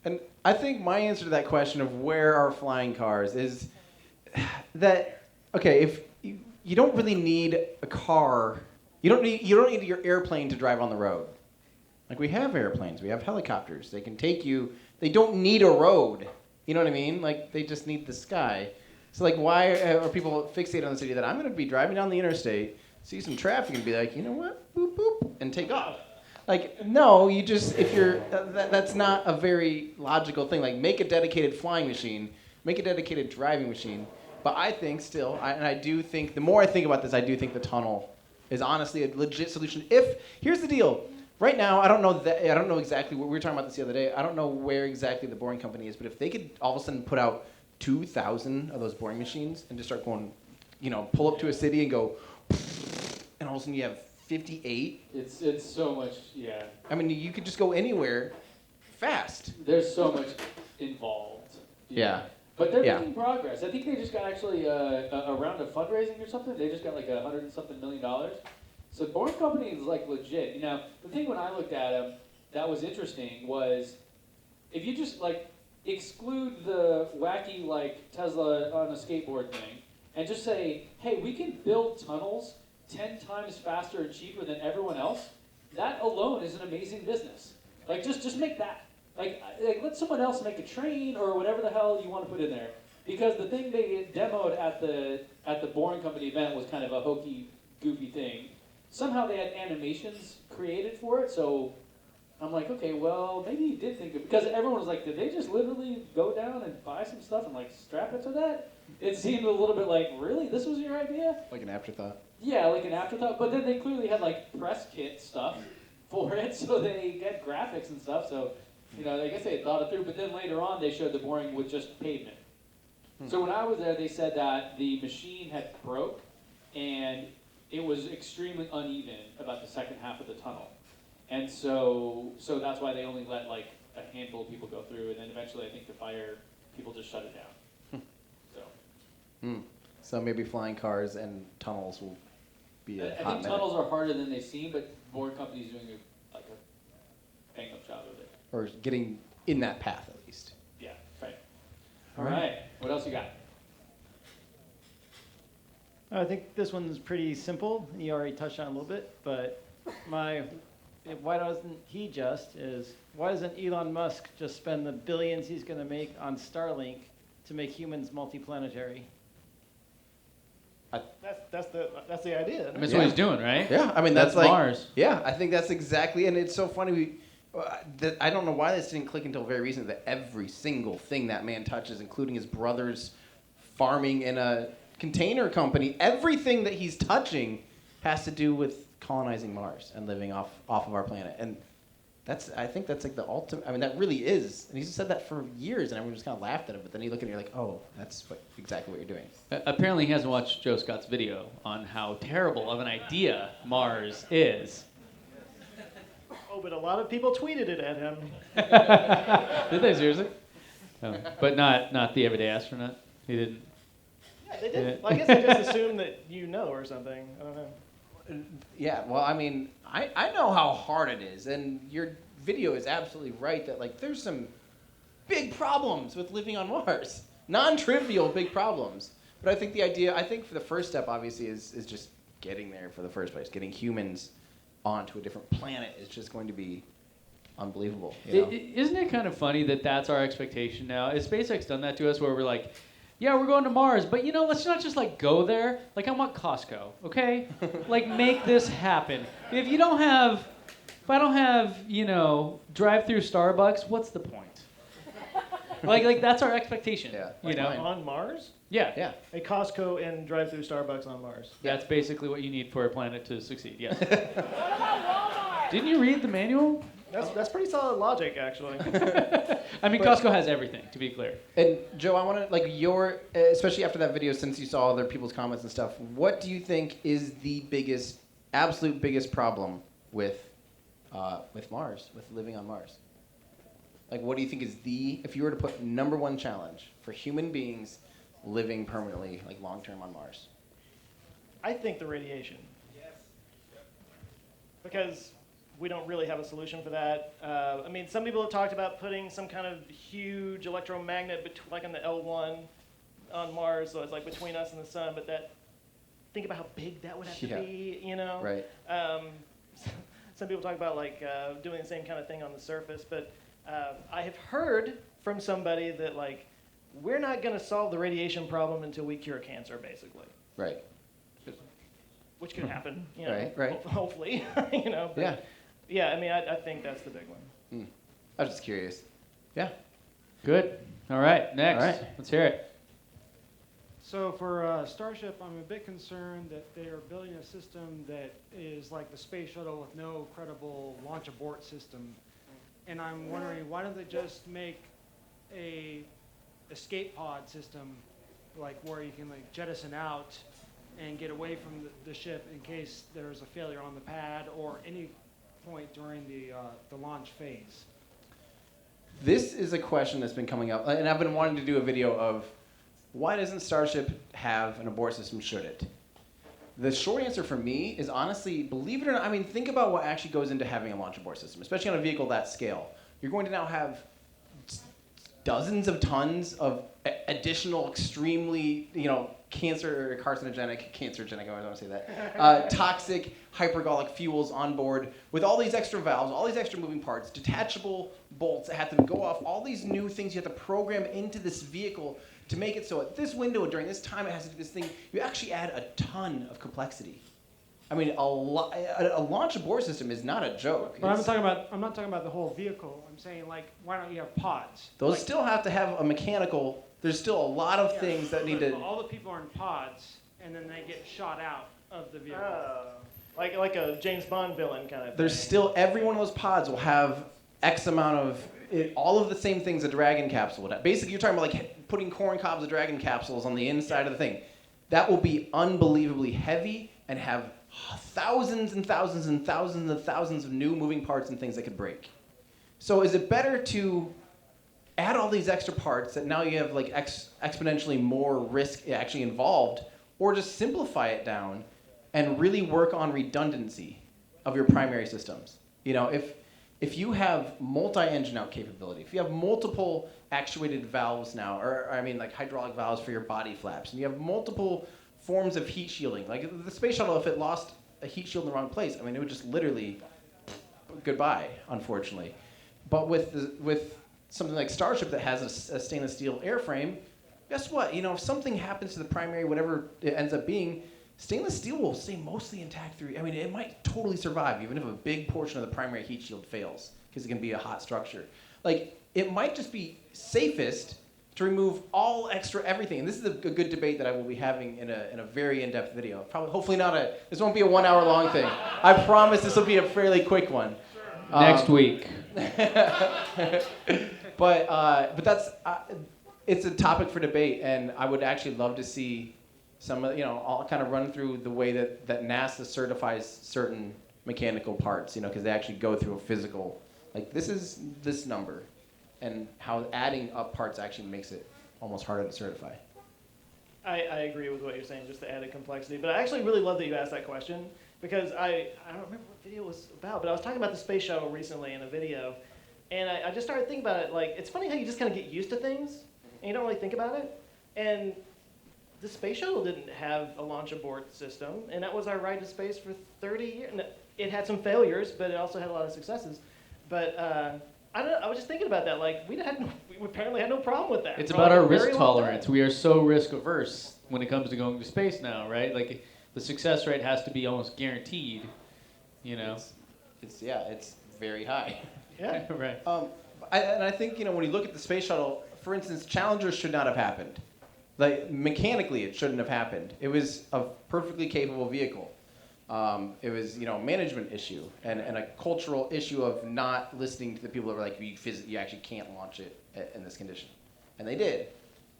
And I think my answer to that question of where are flying cars is that, okay, if you don't really need a car, you don't need your airplane to drive on the road. Like we have airplanes, we have helicopters, they can take you, they don't need a road. You know what I mean? Like they just need the sky. So like why are people fixated on the city that I'm going to be driving down the interstate, see some traffic and be like, you know what, boop, boop, and take off. Like, no, you just, if you're, that's not a very logical thing. Like make a dedicated flying machine, make a dedicated driving machine. But I think still, and I do think, the more I think about this, I do think the tunnel is honestly a legit solution. Here's the deal. Right now, I don't know exactly, we were talking about this the other day, I don't know where exactly the Boring Company is, but if they could all of a sudden put out 2,000 of those boring machines and just start going, pull up to a city and go, and all of a sudden you have 58. It's so much, yeah. I mean, you could just go anywhere fast. There's so much involved. Yeah. But they're making progress. I think they just got actually a round of fundraising or something. They just got like $100 and something million. So Boring Company is like legit. The thing when I looked at them that was interesting was if you just like exclude the wacky like Tesla on a skateboard thing and just say, hey, we can build tunnels 10 times faster and cheaper than everyone else, that alone is an amazing business. Like just make that. Like let someone else make a train or whatever the hell you want to put in there. Because the thing they demoed at the Boring Company event was kind of a hokey, goofy thing. Somehow they had animations created for it, so I'm like, okay, well, maybe you did think of, because everyone was like, did they just literally go down and buy some stuff and like strap it to that? It seemed a little bit like, really? This was your idea? Like an afterthought. Yeah, like an afterthought, but then they clearly had like press kit stuff for it, so they get graphics and stuff, so, I guess they had thought it through, but then later on they showed the Boring with just pavement. So when I was there, they said that the machine had broke, and it was extremely uneven about the second half of the tunnel. And so that's why they only let like a handful of people go through, and then eventually I think the fire people just shut it down. So maybe flying cars and tunnels will be a I hot think minute. tunnels are harder than they seem, but Boring Company's doing a bang-up job of it. Or getting in that path at least. Yeah, right. All right. What else you got? I think this one's pretty simple. You already touched on it a little bit, but why doesn't Elon Musk just spend the billions he's going to make on Starlink to make humans multiplanetary? That's the idea. That's what he's doing, right? Yeah, I mean that's like Mars. Yeah, I think that's exactly, and it's so funny. I don't know why this didn't click until very recently. That every single thing that man touches, including his brother's farming in a container company, everything that he's touching has to do with colonizing Mars and living off of our planet. And I think that's like the ultimate. I mean, that really is. And he's said that for years, and everyone just kind of laughed at him. But then you look at it, you're like, oh, that's exactly what you're doing. Apparently, he hasn't watched Joe Scott's video on how terrible of an idea Mars is. Oh, but a lot of people tweeted it at him. Did they seriously? Oh, but not the everyday astronaut. He didn't. Yeah, they did. Well, I guess they just assumed that or something. I don't know. Yeah, well, I mean, I know how hard it is, and your video is absolutely right that like there's some big problems with living on Mars, non-trivial big problems. But I think for the first step, obviously, is just getting there for the first place. Getting humans onto a different planet is just going to be unbelievable. Isn't it kind of funny that that's our expectation now? Has SpaceX done that to us where we're like, yeah, we're going to Mars, but let's not just like go there. Like I want Costco, okay? Like make this happen. If I don't have, drive-through Starbucks, what's the point? like that's our expectation. Yeah. On Mars? Yeah. Yeah. A Costco and drive-through Starbucks on Mars. That's basically what you need for a planet to succeed. Yes. What about Walmart? Didn't you read the manual? That's pretty solid logic, actually. I mean, Costco has everything, to be clear. And Joe, I want to like your, especially after that video, since you saw other people's comments and stuff. What do you think is the biggest, absolute biggest problem with Mars, with living on Mars? Like, what do you think is if you were to put number one challenge for human beings living permanently, like long term on Mars? I think the radiation. Yes. Because we don't really have a solution for that. I mean, some people have talked about putting some kind of huge electromagnet, like on the L1 on Mars, so it's like between us and the sun, but think about how big that would have to be, you know? Right. Some people talk about like doing the same kind of thing on the surface, but I have heard from somebody that like, we're not gonna solve the radiation problem until we cure cancer, basically. Right. Which could happen, you know, Right. hopefully, you know. But Yeah. Yeah, I mean, I think that's the big one. I was just curious. Yeah. Good. All right, next. All right. Let's hear it. So for Starship, I'm a bit concerned that they are building a system that is like the space shuttle with no credible launch abort system. And I'm wondering, why don't they just make a escape pod system, like where you can like jettison out and get away from the ship in case there's a failure on the pad or any point during the launch phase? This is a question that's been coming up, and I've been wanting to do a video of why doesn't Starship have an abort system, should it? The short answer for me is honestly, believe it or not, I mean, think about what actually goes into having a launch abort system, especially on a vehicle that scale. You're going to now have dozens of tons of additional extremely, cancerogenic, I don't want to say that, toxic hypergolic fuels on board with all these extra valves, all these extra moving parts, detachable bolts that have to go off, all these new things you have to program into this vehicle to make it so at this window, during this time, it has to do this thing. You actually add a ton of complexity. I mean, a launch abort system is not a joke. But I'm not talking about the whole vehicle. I'm saying, like, why don't you have pods? Those still have to have a mechanical. There's still a lot of things that need to. All the people are in pods, and then they get shot out of the vehicle. Like a James Bond villain kind of thing. There's still, every one of those pods will have X amount of, all of the same things a Dragon capsule would have. Basically, you're talking about like putting corn cobs of Dragon capsules on the inside of the thing. That will be unbelievably heavy and have thousands and thousands and thousands and thousands of new moving parts and things that could break. So is it better to add all these extra parts that now you have like exponentially more risk actually involved, or just simplify it down and really work on redundancy of your primary systems? If you have multi-engine out capability, if you have multiple actuated valves now, or I mean like hydraulic valves for your body flaps, and you have multiple forms of heat shielding, like the space shuttle, if it lost a heat shield in the wrong place, I mean, it would just literally goodbye, unfortunately. But with something like Starship that has a stainless steel airframe, guess what? If something happens to the primary, whatever it ends up being, stainless steel will stay mostly intact through. I mean, it might totally survive even if a big portion of the primary heat shield fails, because it can be a hot structure. Like, it might just be safest to remove all extra everything. And this is a good debate that I will be having in a very in-depth video. Hopefully not this won't be a 1 hour long thing. I promise this will be a fairly quick one. Next week. But that's it's a topic for debate, and I would actually love to see some of, I'll kind of run through the way that NASA certifies certain mechanical parts, because they actually go through a physical, like this is this number, and how adding up parts actually makes it almost harder to certify. I agree with what you're saying, just the added complexity. But I actually really love that you asked that question, because I don't remember what video it was about, but I was talking about the space shuttle recently in a video, and I just started thinking about it. Like, it's funny how you just kind of get used to things, and you don't really think about it. And the space shuttle didn't have a launch abort system, and that was our ride to space for 30 years. And it had some failures, but it also had a lot of successes. But I don't know, I was just thinking about that. Like, we apparently had no problem with that. It's for about like our a very risk long time. tolerance. We are so risk averse when it comes to going to space now, right? Like, the success rate has to be almost guaranteed, It's very high. Yeah. Right. I think, when you look at the space shuttle, for instance, Challenger should not have happened. Like mechanically, it shouldn't have happened. It was a perfectly capable vehicle. It was, a management issue and a cultural issue of not listening to the people that were like, you actually can't launch it in this condition. And they did.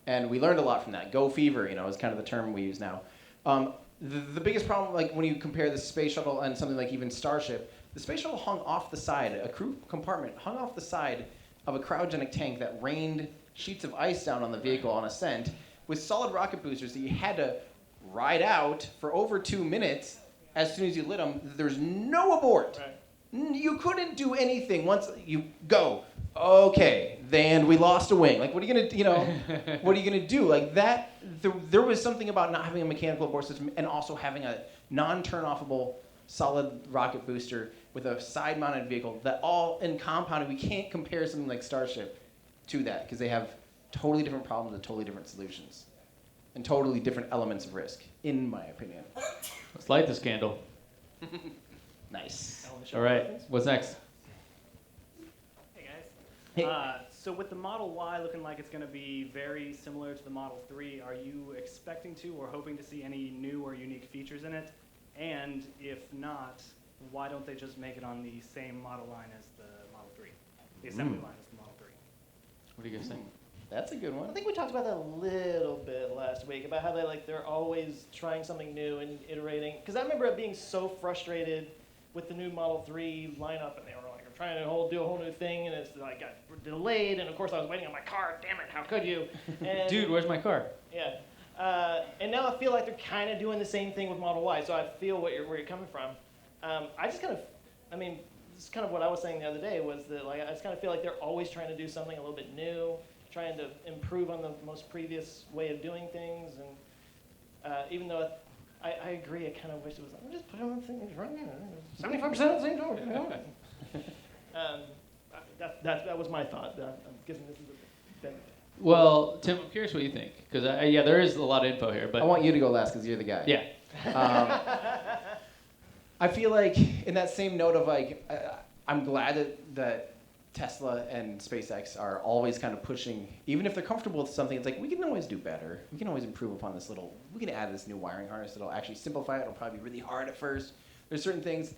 And we learned a lot from that. Go fever, is kind of the term we use now. The biggest problem, like when you compare the space shuttle and something like even Starship, the space shuttle hung off the side, a crew compartment hung off the side of a cryogenic tank that rained sheets of ice down on the vehicle on ascent with solid rocket boosters that you had to ride out for over 2 minutes as soon as you lit them. There's no abort. Right. You couldn't do anything once you go. Okay, then we lost a wing. Like, what are you gonna, what are you gonna do? Like that, there was something about not having a mechanical abort system and also having a non-turn-offable solid rocket booster with a side-mounted vehicle that all in compounded. We can't compare something like Starship to that because they have totally different problems and totally different solutions and totally different elements of risk, in my opinion. Let's light the scandal. Nice. All right, what's next? Hey guys. Hey. So with the Model Y looking like it's going to be very similar to the Model 3, are you expecting to or hoping to see any new or unique features in it? And if not, why don't they just make it on the same model line as the Model 3? The assembly line as the Model 3? What do you guys think? That's a good one. I think we talked about that a little bit last week about how they're always trying something new and iterating. Because I remember being so frustrated with the new Model 3 lineup, and they were like, trying to do a whole new thing, and it's like got delayed, and of course I was waiting on my car. Damn it, how could you? And, Dude, where's my car? Yeah. And now I feel like they're kind of doing the same thing with Model Y, so I feel where you're coming from. This is kind of what I was saying the other day, was that like I just kind of feel like they're always trying to do something a little bit new, trying to improve on the most previous way of doing things, and even though I agree, I kind of wish it was like, just put on things right now, 75% at the same time. That was my thought. I'm guessing this is a benefit. Well, Tim, I'm curious what you think, because there is a lot of info here, but I want you to go last because you're the guy. yeah. I feel like in that same note of like, I'm glad that Tesla and SpaceX are always kind of pushing, even if they're comfortable with something, it's like, we can always do better. We can always improve upon this we can add this new wiring harness that'll actually simplify it. It'll probably be really hard at first. There's certain things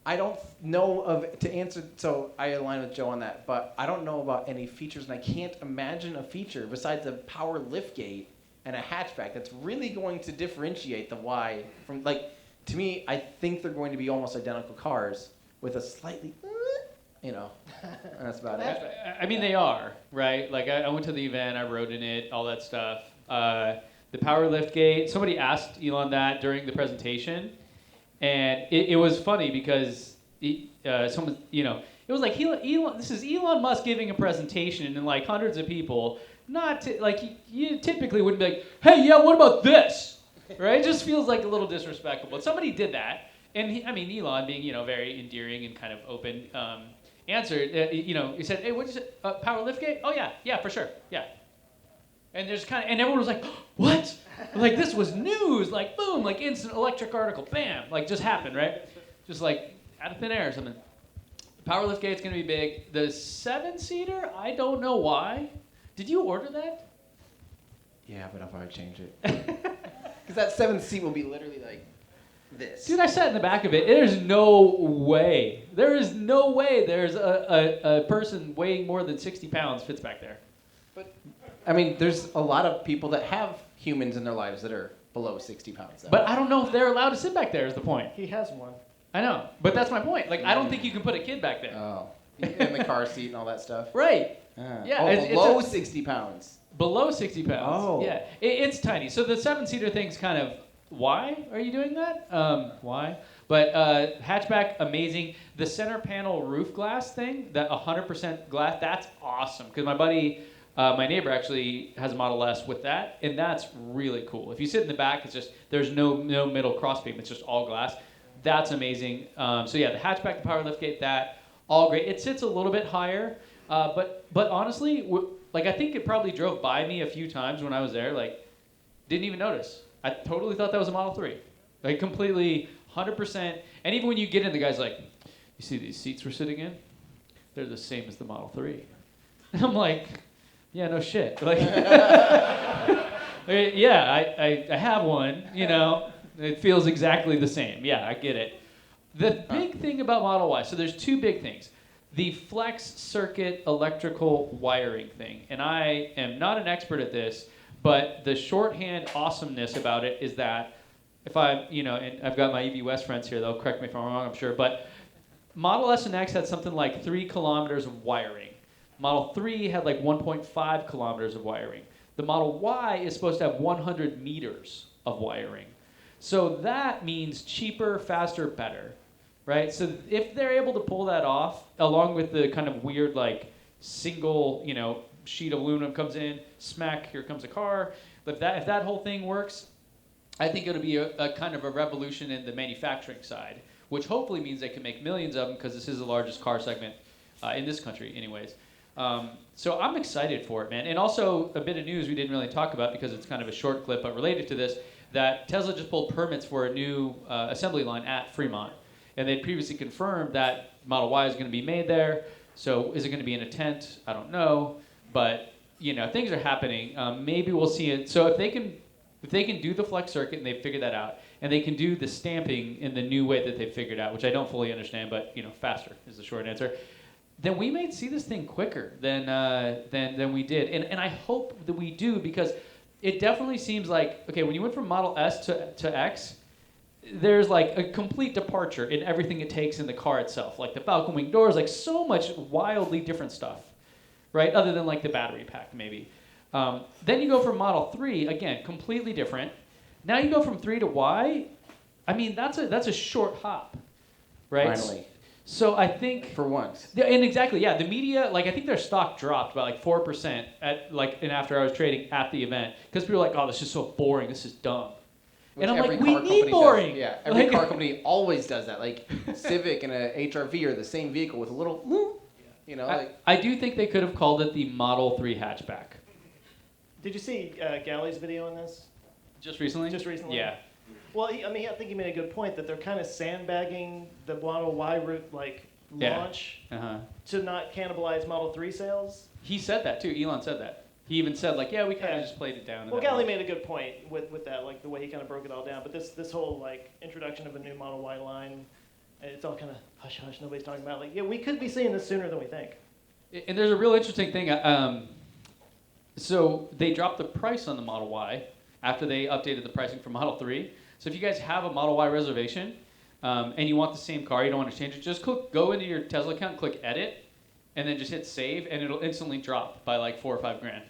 I don't know to answer, so I align with Joe on that, but I don't know about any features, and I can't imagine a feature besides a power liftgate and a hatchback that's really going to differentiate the Y from, like, to me, I think they're going to be almost identical cars with a slightly, and that's about it. I mean, they are, right? Like, I went to the event, I rode in it, all that stuff. The power liftgate, somebody asked Elon that during the presentation, and it was funny because someone, it was like Elon. This is Elon Musk giving a presentation, and like hundreds of people. You typically wouldn't be like, "Hey, yeah, what about this?" Right? It just feels like a little disrespectful. But somebody did that, and Elon, being very endearing and kind of open, answered. He said, "Hey, what'd you say? Power liftgate? Oh yeah, for sure, yeah." And there's and everyone was like, "What?" Like, this was news, like, boom, like instant electric article, bam, like just happened, right? Just like out of thin air or something. The power lift gate's gonna be big. The 7-seater, I don't know why. Did you order that? Yeah, but I'll probably change it. Because that 7th seat will be literally like this. Dude, I sat in the back of it. There's no way. There is no way there's a person weighing more than 60 pounds fits back there. But, there's a lot of people that have humans in their lives that are below 60 pounds. But I don't know if they're allowed to sit back there is the point. He has one. I know, but that's my point. Like, I don't think you can put a kid back there. Oh. In the car seat and all that stuff? Right. Yeah. Below 60 pounds. Below 60 pounds. Oh. Yeah. It's tiny. So the 7-seater thing's kind of, why are you doing that? Why? But hatchback, amazing. The center panel roof glass thing, that 100% glass, that's awesome. Because my buddy, my neighbor actually has a Model S with that, and that's really cool. If you sit in the back, it's just, there's no middle crossbeam. It's just all glass. That's amazing. So yeah, the hatchback, the power liftgate, that, all great. It sits a little bit higher, but honestly, I think it probably drove by me a few times when I was there, didn't even notice. I totally thought that was a Model 3. Like, completely, 100%. And even when you get in, the guy's like, you see these seats we're sitting in? They're the same as the Model 3. And I'm like, yeah, no shit. Like, Yeah, I have one, you know. It feels exactly the same. Yeah, I get it. The big thing about Model Y, so there's two big things. The flex circuit electrical wiring thing. And I am not an expert at this, but the shorthand awesomeness about it is that if I, you know, and I've got my EV West friends here, they'll correct me if I'm wrong, I'm sure, but Model S and X had something like 3 kilometers of wiring. Model 3 had like 1.5 kilometers of wiring. The Model Y is supposed to have 100 meters of wiring. So that means cheaper, faster, better, right? So if they're able to pull that off, along with the kind of weird like single, you know, sheet of aluminum comes in, smack, here comes a car. If that whole thing works, I think it'll be a kind of a revolution in the manufacturing side, which hopefully means they can make millions of them because this is the largest car segment in this country anyways. So I'm excited for it, man. And also a bit of news we didn't really talk about because it's kind of a short clip, but related to this, that Tesla just pulled permits for a new assembly line at Fremont. And they'd previously confirmed that Model Y is going to be made there. So is it going to be in a tent? I don't know. But, you know, things are happening. Maybe we'll see it. So if they can do the flex circuit and they've figured that out, and they can do the stamping in the new way that they've figured out, which I don't fully understand, but, you know, faster is the short answer, then we may see this thing quicker than we did. And I hope that we do, because it definitely seems like, okay, when you went from Model S to X, there's like a complete departure in everything it takes in the car itself. Like the Falcon Wing doors, like so much wildly different stuff, right? Other than like the battery pack, maybe. Then you go from Model 3, again, completely different. Now you go from 3 to Y. I mean, that's a short hop, right? Finally. So I think For once. and exactly, yeah. The media, like I think their stock dropped by like 4% at like in after-hours trading at the event because people were like, "Oh, this is so boring. This is dumb." Which and I'm every like, "We car need company boring." Does. Yeah, every Like- car company always does that. Like Civic and a HRV are the same vehicle with a little, you know, like. I do think they could have called it the Model 3 hatchback. Did you see Galley's video on this? Just recently? Just recently? Yeah. Well, I think he made a good point that they're kind of sandbagging the Model Y launch Uh-huh. to not cannibalize Model 3 sales. He said that too. Elon said that. He even said like, "Yeah, we kind of Yeah. just played it down." Well, Galley made a good point with that, like the way he kind of broke it all down. But this whole like introduction of a new Model Y line, it's all kind of hush hush. Nobody's talking about it. Like, yeah, we could be seeing this sooner than we think. And there's a real interesting thing. So they dropped the price on the Model Y after they updated the pricing for Model 3. So if you guys have a Model Y reservation and you want the same car, you don't want to change it, just go into your Tesla account, click Edit, and then just hit Save, and it'll instantly drop by like $4 or $5 grand.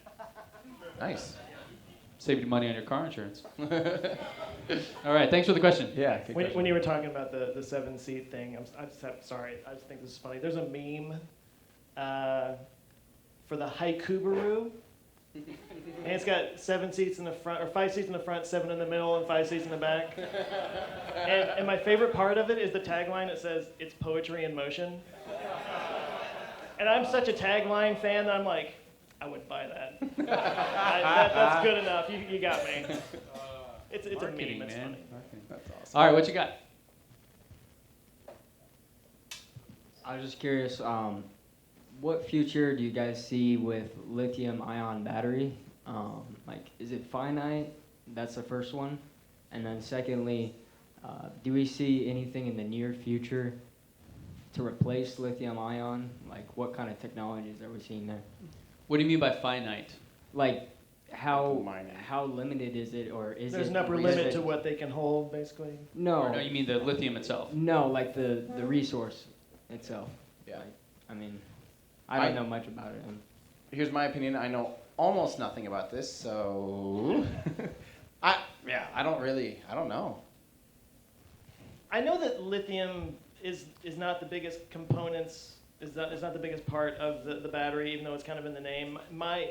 Nice. Save you money on your car insurance. All right, thanks for the question. Yeah. When you were talking about the 7-seat thing, I just think this is funny. There's a meme for the Haikubaru. And it's got 7 seats in the front, or 5 seats in the front, 7 in the middle, and 5 seats in the back. And my favorite part of it is the tagline that says, "It's poetry in motion." And I'm such a tagline fan that I'm like, I would buy that. That's good enough. You got me. It's a Marketing, meme. It's man. funny. Marketing. That's awesome. All right, what you got? I was just curious, what future do you guys see with lithium-ion battery? Like, is it finite? That's the first one. And then secondly, do we see anything in the near future to replace lithium-ion? Like, what kind of technologies are we seeing there? What do you mean by finite? Like, how Mining. how limited is it, or is There's it? an upper is limit it- to what they can hold, basically. No, Or no, you mean the lithium itself? no, like the resource itself. Yeah. Like, I mean, I don't know much about it. Here's my opinion. I know almost nothing about this, so I don't know. I know that lithium is not the biggest components, is not the biggest part of the battery, even though it's kind of in the name. My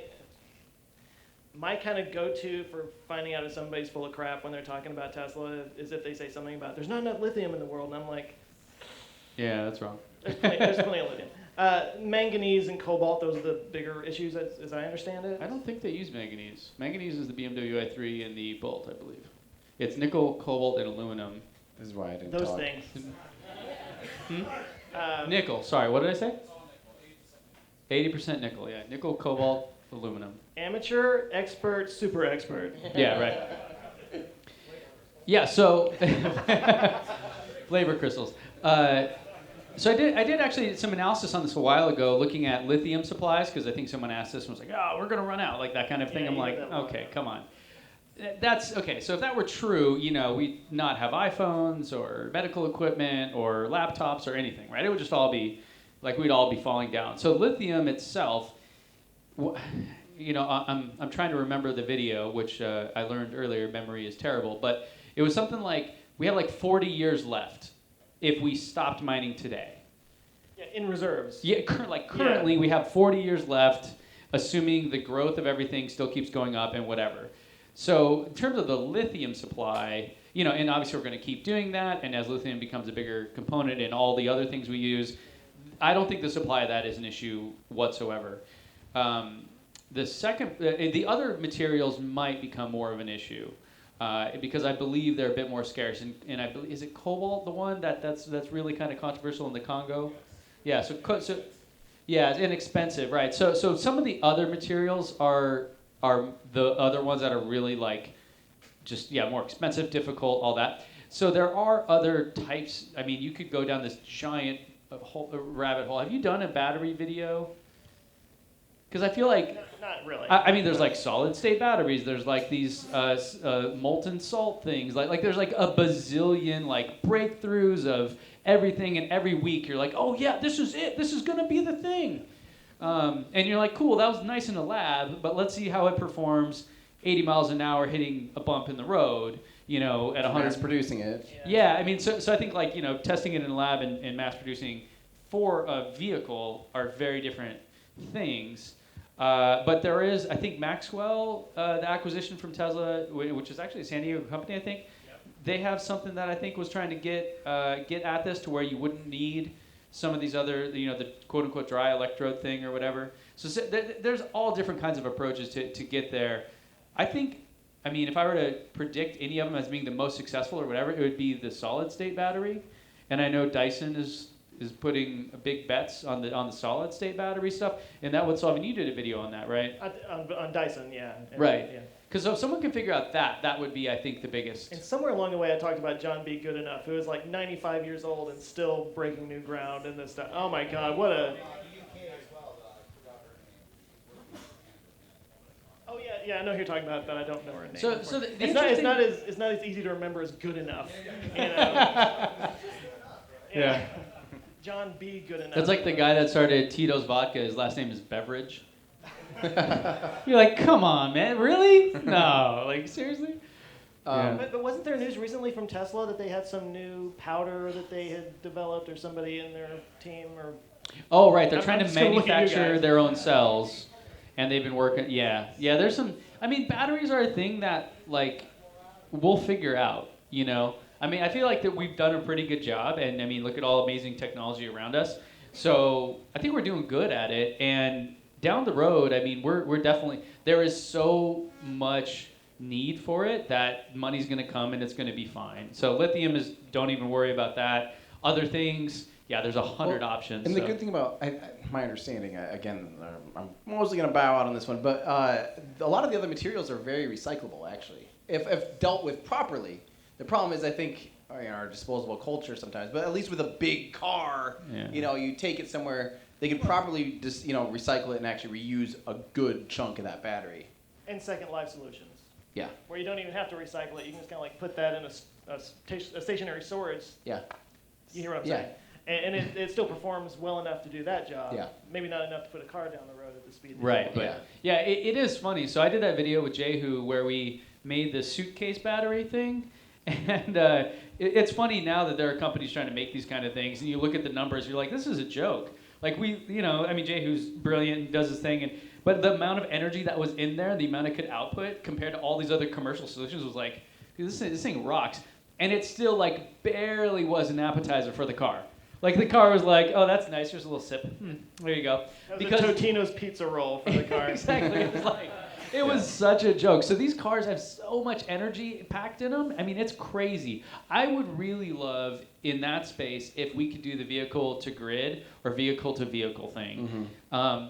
kind of go-to for finding out if somebody's full of crap when they're talking about Tesla is if they say something about there's not enough lithium in the world, and I'm like, Yeah, that's wrong. there's plenty of lithium. Manganese and cobalt, those are the bigger issues as I understand it. I don't think they use manganese. Manganese is the BMW i3 and the Bolt, I believe. It's nickel, cobalt, and aluminum. This is why I didn't Those talk. things. Nickel, sorry, what did I say? 80% nickel, yeah. Nickel, cobalt, aluminum. Amateur, expert, super expert. Yeah, right. Yeah, so flavor crystals. So I did actually some analysis on this a while ago, looking at lithium supplies, because I think someone asked this and was like, "Oh, we're gonna run out," like that kind of thing. Yeah, I'm you like, heard that one. okay, come on. That's okay. So if that were true, we'd not have iPhones or medical equipment or laptops or anything, right? It would just all be like we'd all be falling down. So lithium itself, I'm trying to remember the video, which I learned earlier. Memory is terrible, but it was something like we have like 40 years left if we stopped mining today. Yeah, in reserves. Yeah, currently we have 40 years left, assuming the growth of everything still keeps going up and whatever. So in terms of the lithium supply, and obviously we're going to keep doing that, and as lithium becomes a bigger component in all the other things we use, I don't think the supply of that is an issue whatsoever. The other materials might become more of an issue. Because I believe they're a bit more scarce, and I believe, is it cobalt the one that's really kind of controversial in the Congo? Yeah, so yeah, it's inexpensive, right? So some of the other materials are the other ones that are really like just more expensive, difficult, all that. So there are other types. I mean, you could go down this giant rabbit hole. Have you done a battery video? Because I feel like Not really. I mean, there's like solid state batteries. There's like these molten salt things. Like there's like a bazillion like breakthroughs of everything, and every week you're like, oh yeah, this is it. This is gonna be the thing. And you're like, cool, that was nice in the lab, but let's see how it performs 80 miles an hour hitting a bump in the road. At 100. Mass producing it. Yeah, I mean, so I think like testing it in a lab and mass producing for a vehicle are very different things. But there is, I think Maxwell, the acquisition from Tesla, which is actually a San Diego company, I think, they have something that I think was trying to get at this to where you wouldn't need some of these other, the quote-unquote dry electrode thing or whatever. So there's all different kinds of approaches to get there. I mean, if I were to predict any of them as being the most successful or whatever, it would be the solid-state battery. And I know Dyson is putting big bets on the solid state battery stuff, and that would solve. And you did a video on that, right? On Dyson, yeah. Right. Yeah. Because if someone can figure out that would be, I think, the biggest. And somewhere along the way, I talked about John B. Goodenough, who is like 95 years old and still breaking new ground in this stuff. Oh my God, what a. Oh yeah, I know who you're talking about, but I don't know her name. So the it's not as easy to remember as good enough. Yeah. John B. Goodenough. That's like the guy that started Tito's Vodka. His last name is Beverage. You're like, come on, man, really? No, like seriously? But wasn't there news recently from Tesla that they had some new powder that they had developed, or somebody in their team, or? Oh, right. They're I'm trying to just gonna look at you manufacture guys. their own cells, and they've been working. Yeah. There's some. I mean, batteries are a thing that like we'll figure out. I mean, I feel like that we've done a pretty good job, and I mean, look at all amazing technology around us. So I think we're doing good at it, and down the road, I mean, we're definitely, there is so much need for it that money's going to come and it's going to be fine. So lithium is, don't even worry about that. Other things, yeah, there's 100 options. And the good thing about, my understanding, again, I'm mostly going to bow out on this one, but a lot of the other materials are very recyclable, actually, if dealt with properly. The problem is, I think, our disposable culture sometimes, but at least with a big car, you take it somewhere, they could properly just, recycle it and actually reuse a good chunk of that battery. And Second Life solutions. Yeah. Where you don't even have to recycle it. You can just kind of like put that in a stationary storage. Yeah. You hear what I'm saying? And it still performs well enough to do that job. Yeah. Maybe not enough to put a car down the road at the speed. Right. But it is funny. So I did that video with Jehu where we made the suitcase battery thing. And it's funny now that there are companies trying to make these kind of things, and you look at the numbers, you're like, this is a joke. Like Jehu's brilliant and does his thing, but the amount of energy that was in there, the amount it could output compared to all these other commercial solutions was like, dude, this thing rocks. And it still like barely was an appetizer for the car. Like the car was like, oh, that's nice, here's a little sip. There you go. That was a Totino's pizza roll for the car. Exactly. It was like, It was such a joke. So these cars have so much energy packed in them. I mean, it's crazy. I would really love in that space if we could do the vehicle to grid or vehicle to vehicle thing.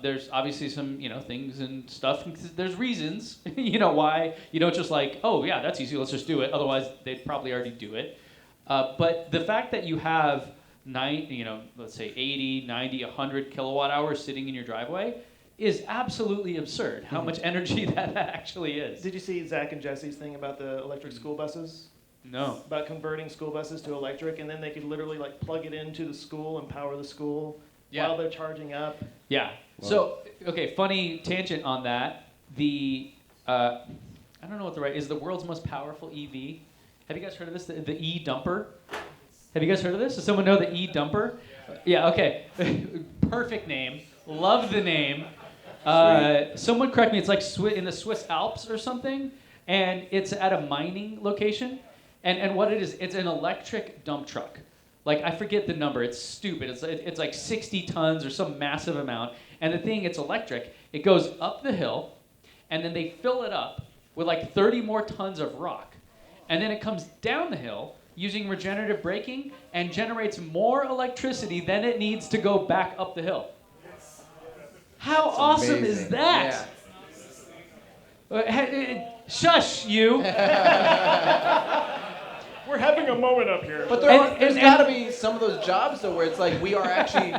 There's obviously some, things and stuff. There's reasons, why you don't just like, oh yeah, that's easy. Let's just do it. Otherwise, they'd probably already do it. But the fact that you have let's say 80, 90, 100 kilowatt hours sitting in your driveway is absolutely absurd how much energy that actually is. Did you see Zach and Jesse's thing about the electric school buses? No. About converting school buses to electric, and then they could literally like plug it into the school and power the school while they're charging up. Yeah. So, okay, funny tangent on that. I don't know what is the world's most powerful EV. Have you guys heard of this? The E-Dumper? Have you guys heard of this? Does someone know the E-Dumper? Yeah, okay. Perfect name. Love the name. Someone correct me. It's like in the Swiss Alps or something, and it's at a mining location. And what it is, it's an electric dump truck. Like, I forget the number. It's stupid. It's like 60 tons or some massive amount. And the thing, it's electric. It goes up the hill, and then they fill it up with like 30 more tons of rock. And then it comes down the hill using regenerative braking and generates more electricity than it needs to go back up the hill. How awesome is that? Shush, you. We're having a moment up here. But there's got to be some of those jobs, though, where it's like we are actually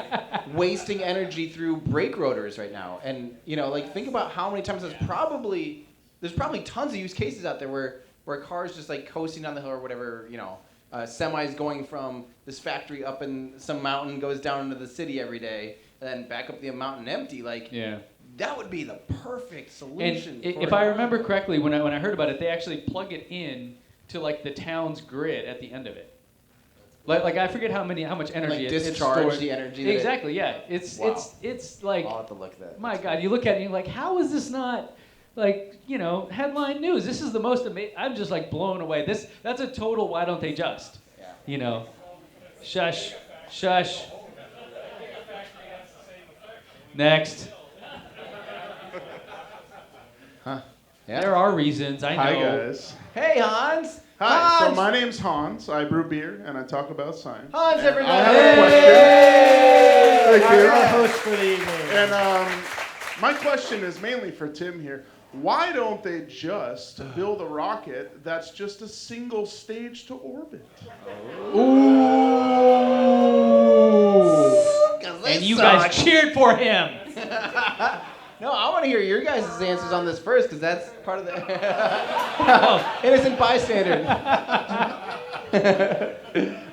wasting energy through brake rotors right now. And, think about how many times there's probably tons of use cases out there where cars just like coasting down the hill or whatever, semis going from this factory up in some mountain goes down into the city every day and then back up the mountain empty. That would be the perfect solution. And if I remember correctly, when I heard about it, they actually plug it in to like the town's grid at the end of it. Like I forget how much energy like it's discharge stored. the energy. Exactly, yeah. It's like, I'll have to look at that. My God, you look at it and you're like, how is this not headline news? This is the most amazing. I'm just like blown away. That's a total why don't they just? Yeah. Shush. Next. Huh. Yeah. There are reasons, I know. Hi, guys. Hey, Hans. Hi, Hans. so my name's Hans. I brew beer, and I talk about science. Hans, everybody. I have a question. Thank you. Our host for the evening. And my question is mainly for Tim here. Why don't they just build a rocket that's just a single stage to orbit? Ooh. And you guys cheered for him. No, I want to hear your guys' answers on this first, because that's part of the innocent bystander.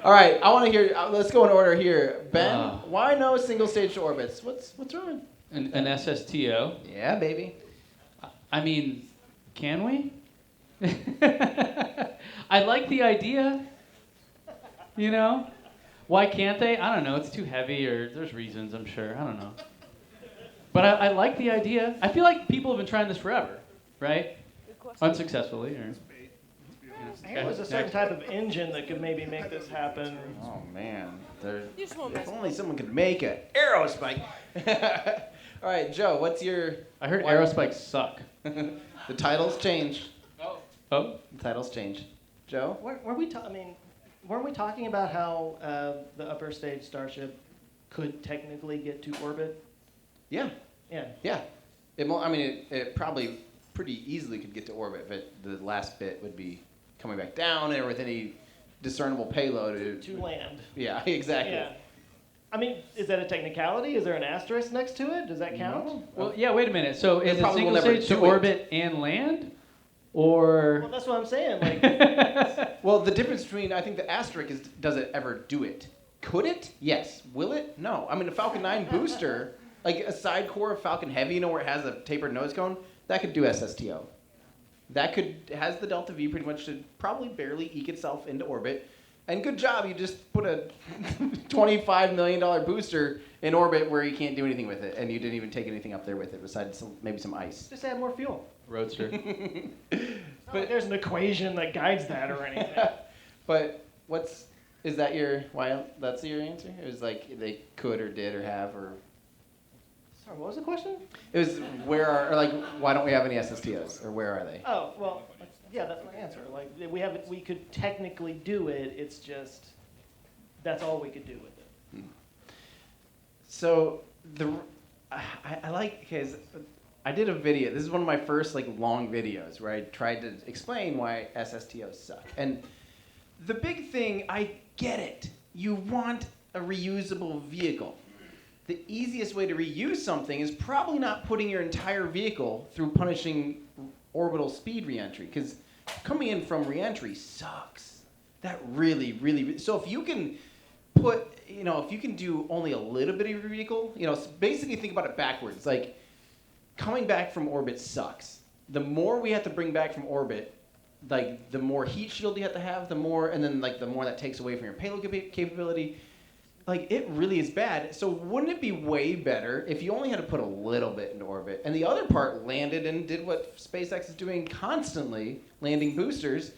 All right, I want to hear. Let's go in order here. Ben, why no single stage to orbits? What's wrong? An SSTO. Yeah, baby. I mean, can we? I like the idea. Why can't they? I don't know. It's too heavy, or there's reasons, I'm sure. I don't know. But I like the idea. I feel like people have been trying this forever, right? Unsuccessfully. Or, I hear there's a certain type of engine that could maybe make this happen. Oh, man. If only someone could make an aerospike. All right, Joe, what's your... I heard aerospikes suck. The titles change. Oh. The titles change. Joe? Weren't we talking about how the upper stage Starship could technically get to orbit? Yeah. Yeah. It probably pretty easily could get to orbit, but the last bit would be coming back down and with any discernible payload. To land. Yeah, exactly. Yeah. Is that a technicality? Is there an asterisk next to it? Does that count? No. Well, yeah, wait a minute. So is it probably will single never stage to do it. orbit and land? Or... Well, that's what I'm saying. Well, the difference between, I think the asterisk is, does it ever do it? Could it? Yes. Will it? No. A Falcon 9 booster, like a side core of Falcon Heavy, where it has a tapered nose cone, that could do SSTO. Has the Delta V pretty much to probably barely eke itself into orbit. And good job, you just put a $25 million booster in orbit where you can't do anything with it, and you didn't even take anything up there with it besides maybe some ice. Just add more fuel. Roadster. But there's an equation that guides that or anything. But that's your answer? It was like they could or did or have or... Sorry, what was the question? It was why don't we have any SSTOs, or where are they? Oh, well, yeah, that's my answer. Like, we could technically do it, it's just, that's all we could do with it. So, I like, because I did a video, this is one of my first long videos where I tried to explain why SSTOs suck. And the big thing, I get it. You want a reusable vehicle. The easiest way to reuse something is probably not putting your entire vehicle through punishing orbital speed reentry, because coming in from reentry sucks. That really, so if you can if you can do only a little bit of your vehicle, basically think about it backwards. Like, coming back from orbit sucks. The more we have to bring back from orbit, the more heat shield you have to have, the more that takes away from your payload capability. It really is bad. So wouldn't it be way better if you only had to put a little bit into orbit, and the other part landed and did what SpaceX is doing constantly, landing boosters?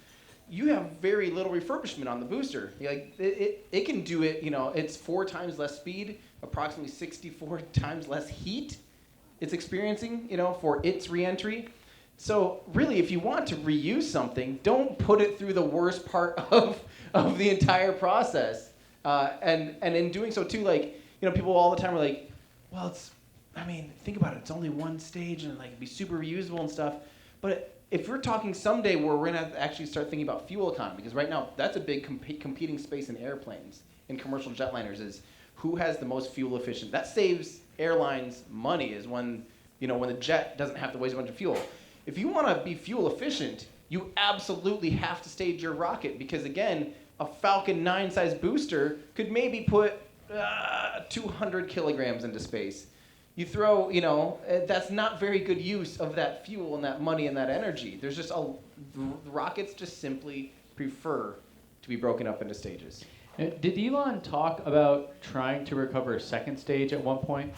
You have very little refurbishment on the booster. It can do it, it's 4 times less speed, approximately 64 times less heat it's experiencing, for its reentry. So really, if you want to reuse something, don't put it through the worst part of the entire process. And in doing so too, people all the time are like, well, think about it, it's only one stage and it'd be super reusable and stuff. But if we're talking someday where we're gonna have to actually start thinking about fuel economy, because right now that's a big competing space in airplanes, in commercial jetliners, is who has the most fuel efficient. That saves airlines money, is when the jet doesn't have to waste a bunch of fuel. If you want to be fuel efficient, you absolutely have to stage your rocket, because again, a Falcon 9 size booster could maybe put 200 kilograms into space. You throw, that's not very good use of that fuel and that money and that energy. There's just rockets just simply prefer to be broken up into stages. Did Elon talk about trying to recover a second stage at one point?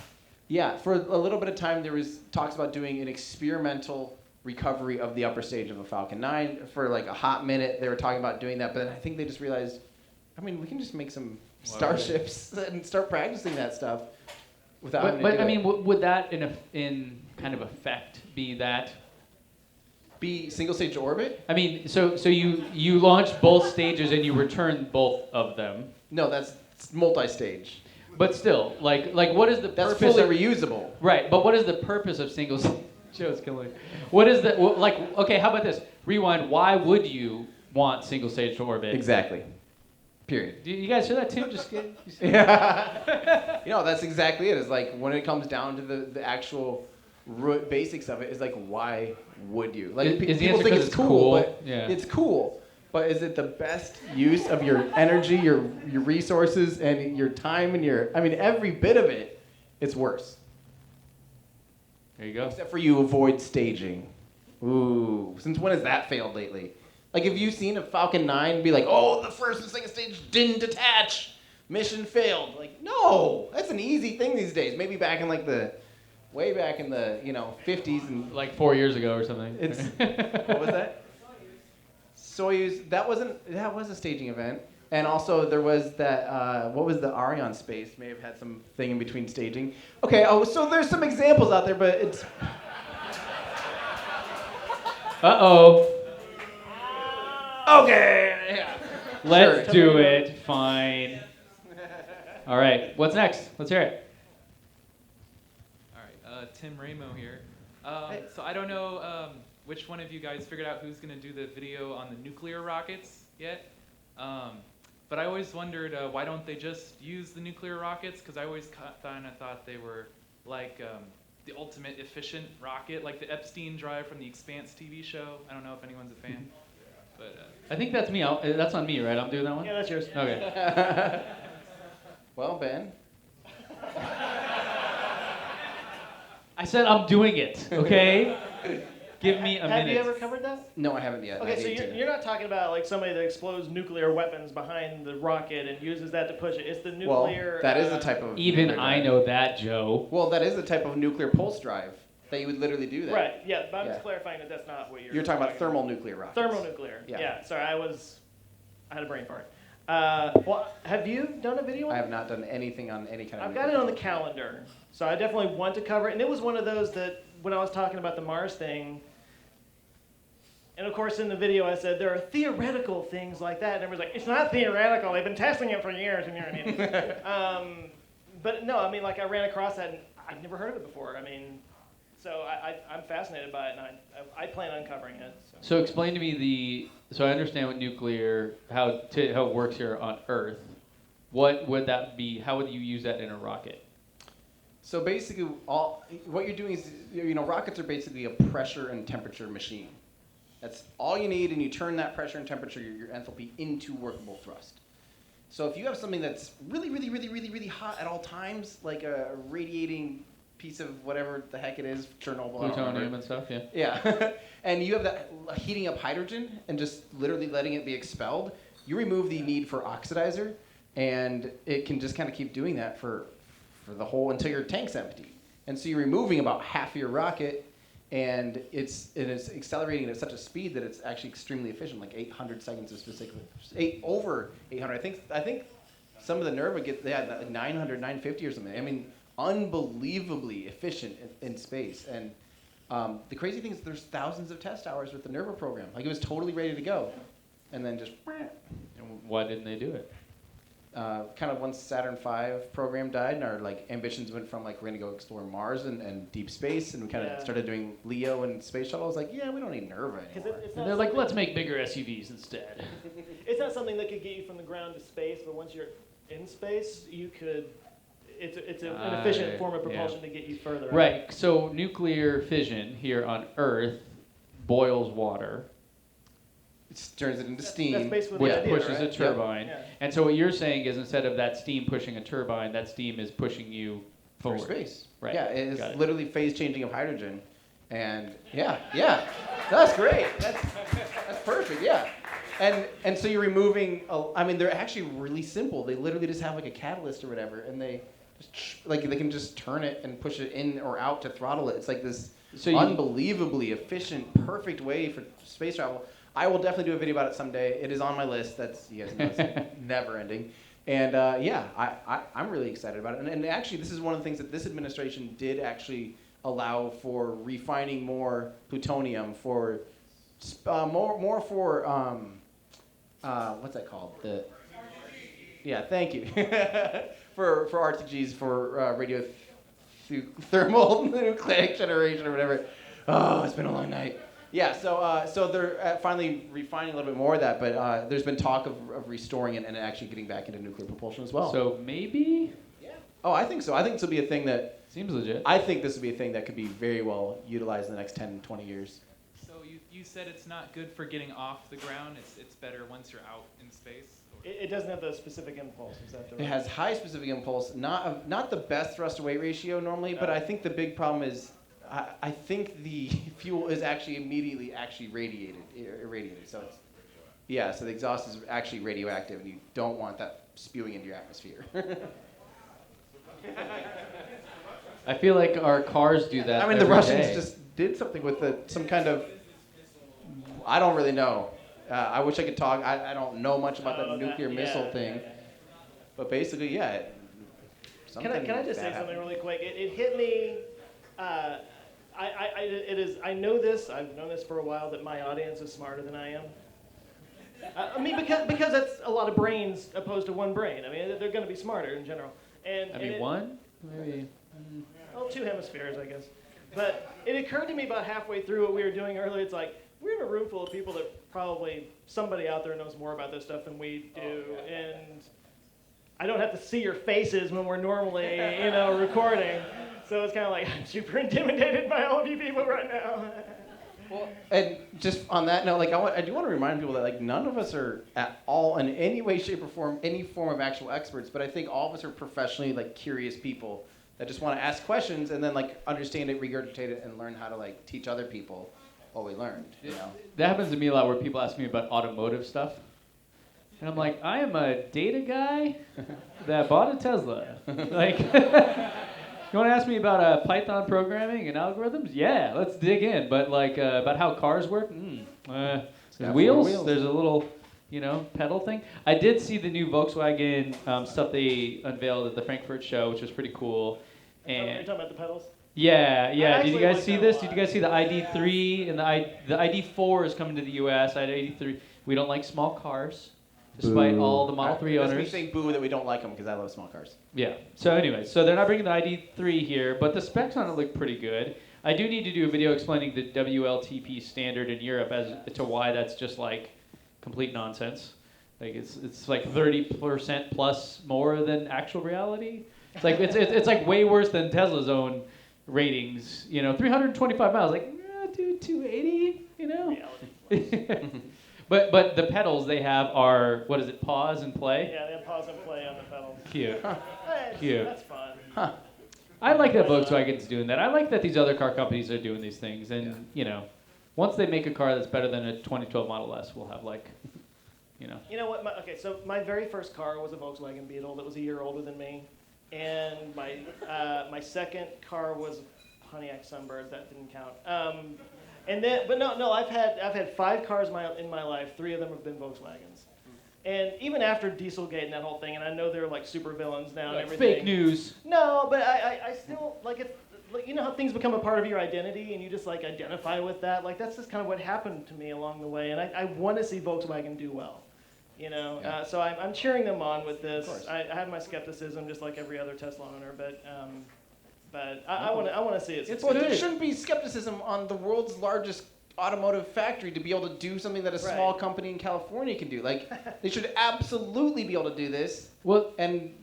Yeah, for a little bit of time there was talks about doing an experimental recovery of the upper stage of a Falcon 9. For a hot minute they were talking about doing that, but then I think they just realized, we can just make some Starships and start practicing that stuff without having to do it. Would that in kind of effect be that? Be single stage to orbit? So you launch both stages and you return both of them. No, that's multi-stage. But still, what is the That's purpose? fully reusable. Right, but what is the purpose of single stage? Joe's killing me. What is the okay? How about this? Rewind. Why would you want single stage to orbit? Exactly. Period. Do you guys hear that too? Just kidding. Yeah. That's exactly it. It's when it comes down to the actual basics of it, is why would you? People think it's cool, but yeah. It's cool. But is it the best use of your energy, your resources, and your time, and every bit of it? It's worse. There you go. Except for you avoid staging. Ooh, since when has that failed lately? Have you seen a Falcon 9 be oh, the first and second stage didn't attach, mission failed? No, that's an easy thing these days. Maybe back in way back in the 50s and 4 years ago or something. It's what was that? Soyuz. That was a staging event, and also there was that. What was the Ariane space? May have had some thing in between staging. Okay. Oh, so there's some examples out there, but it's. Uh-oh. Okay. Yeah. Let's do it. Fine. All right. What's next? Let's hear it. All right. Tim Ramo here. So I don't know which one of you guys figured out who's going to do the video on the nuclear rockets yet. But I always wondered, why don't they just use the nuclear rockets? Because I always kind of thought they were the ultimate efficient rocket, like the Epstein drive from the Expanse TV show. I don't know if anyone's a fan. But I think that's me. That's on me, right? I'm doing that one? Yeah, that's yours. Okay. Well, Ben. I said I'm doing it, okay? Give me a minute. Have you ever covered that? No, I haven't yet. Okay, so you're not talking about somebody that explodes nuclear weapons behind the rocket and uses that to push it. It's the nuclear. Well, that is a type of. Even I know that, Joe. Well, that is a type of nuclear pulse drive that you would literally do that. Right. Yeah, but I'm just clarifying that that's not what you're. You're talking about thermonuclear rockets. Thermonuclear. Yeah. Yeah. Sorry, I had a brain fart. Well, have you done a video on I it? have not done anything on any kind of. I've got it on the calendar, so I definitely want to cover it. And it was one of those that when I was talking about the Mars thing, and of course in the video I said there are theoretical things like that, and everyone's like, it's not theoretical. They've been testing it for years, and you're an idiot. But no, I mean, like I ran across that, and I'd never heard of it before. I mean, so I'm fascinated by it, and I plan on covering it. So explain to me so I understand what nuclear, how it works here on Earth. What would that be? How would you use that in a rocket? So basically, what you're doing is, rockets are basically a pressure and temperature machine. That's all you need, and you turn that pressure and temperature, your enthalpy, into workable thrust. So if you have something that's really, really, really, really, really hot at all times, like a radiating piece of whatever the heck it is, Chernobyl, Plutonium and stuff, yeah. Yeah, and you have that heating up hydrogen and just literally letting it be expelled, you remove the need for oxidizer, and it can just kind of keep doing that for the whole until your tank's empty. And so you're removing about half of your rocket, and it's accelerating at such a speed that it's actually extremely efficient, like 800 seconds of specifically, over 800. I think some of the Nerva they had like 900, 950 or something. I mean, unbelievably efficient in space. And the crazy thing is there's thousands of test hours with the Nerva program. Like it was totally ready to go, and then just. And why didn't they do it? Kind of once Saturn V program died, and our ambitions went from we're gonna go explore Mars and deep space, and we kind of started doing Leo and space shuttle. I was like, yeah, we don't need Nerva anymore. And they're like, let's make bigger SUVs instead. It's not something that could get you from the ground to space, but once you're in space, you could. It's an efficient form of propulsion to get you further. Right. So nuclear fission here on Earth boils water. It turns it into steam, That's basically which the idea, pushes right? a turbine. Yeah. And so what you're saying is instead of that steam pushing a turbine, that steam is pushing you for forward. space. Right. Yeah, it is Got it. literally phase changing of hydrogen, and yeah, that's great. That's perfect. Yeah, and so you're removing. They're actually really simple. They literally just have a catalyst or whatever, and they just they can just turn it and push it in or out to throttle it. It's like this unbelievably efficient, perfect way for space travel. I will definitely do a video about it someday. It is on my list. You guys know it's never ending. And I'm really excited about it. And actually, this is one of the things that this administration did actually allow for refining more plutonium for more for what's that called? Thank you. for RTGs for thermal nucleic generation or whatever. Oh, it's been a long night. Yeah, so they're finally refining a little bit more of that, but there's been talk of restoring it and actually getting back into nuclear propulsion as well. So maybe? Yeah. Oh, I think so. I think this will be a thing that... Seems legit. I think this will be a thing that could be very well utilized in the next 10, 20 years. So you said it's not good for getting off the ground. It's better once you're out in space? It doesn't have the specific impulse. Is that the right? It has high specific impulse, not the best thrust-to-weight ratio normally, but I think the big problem is... I think the fuel is actually immediately irradiated. So so the exhaust is actually radioactive, and you don't want that spewing into your atmosphere. I feel like our cars do that. The Russians just did something with some kind of. I don't really know. I wish I could talk. I don't know much about that nuclear missile thing, but basically, yeah. Can I just say something really quick? It hit me. I know this. I've known this for a while that my audience is smarter than I am. Because it's a lot of brains opposed to one brain. They're going to be smarter in general. One? Maybe. Well, two hemispheres, I guess. But it occurred to me about halfway through what we were doing earlier. It's like we're in a room full of people that probably somebody out there knows more about this stuff than we do, and I don't have to see your faces when we're normally, recording. So it's kind of like, I'm super intimidated by all of you people right now. Well, and just on that note, I do want to remind people that none of us are at all in any way, shape, or form any form of actual experts. But I think all of us are professionally curious people that just want to ask questions and then understand it, regurgitate it, and learn how to teach other people what we learned. That happens to me a lot, where people ask me about automotive stuff, and I'm like, I am a data guy that bought a Tesla. You want to ask me about Python programming and algorithms? Yeah, let's dig in. But about how cars work? There's wheels. There's a little pedal thing. I did see the new Volkswagen stuff they unveiled at the Frankfurt show, which was pretty cool. Are you And talking about the pedals? yeah. Did you actually guys like see that a this? lot. Did you guys see the ID3 and the ID4 is coming to the U.S. ID3. We don't like small cars, despite all the Model 3 That's me owners. saying boo that we don't like them because I love small cars. Yeah. So anyway, so they're not bringing the ID3 here, but the specs on it look pretty good. I do need to do a video explaining the WLTP standard in Europe as to why that's just like complete nonsense. Like it's like 30% plus more than actual reality. It's like it's like way worse than Tesla's own ratings. 325 miles. Like, dude, 280. But the pedals they have are, what is it? Pause and play. Yeah, they have pause and play on the pedals. Cute. Hey, Cute. That's fun. Huh. I like that Volkswagen's doing that. I like that these other car companies are doing these things. And, once they make a car that's better than a 2012 Model S, we'll have You know what? So my very first car was a Volkswagen Beetle that was a year older than me, and my second car was Pontiac Sunbird. That didn't count. I've had 5 cars in my life. 3 of them have been Volkswagens. And even after Dieselgate and that whole thing, and I know they're like super villains now and everything. Fake news. No, but I still like it. Like, you know how things become a part of your identity and you just like identify with that? Like that's just kind of what happened to me along the way, and I want to see Volkswagen do well. Yeah. So I'm cheering them on with this. Of course. I have my skepticism just like every other Tesla owner, but I want to see it succeed. Well, there shouldn't be skepticism on the world's largest automotive factory to be able to do something that a small Right. company in California can do. Like, they should absolutely be able to do this. Well, And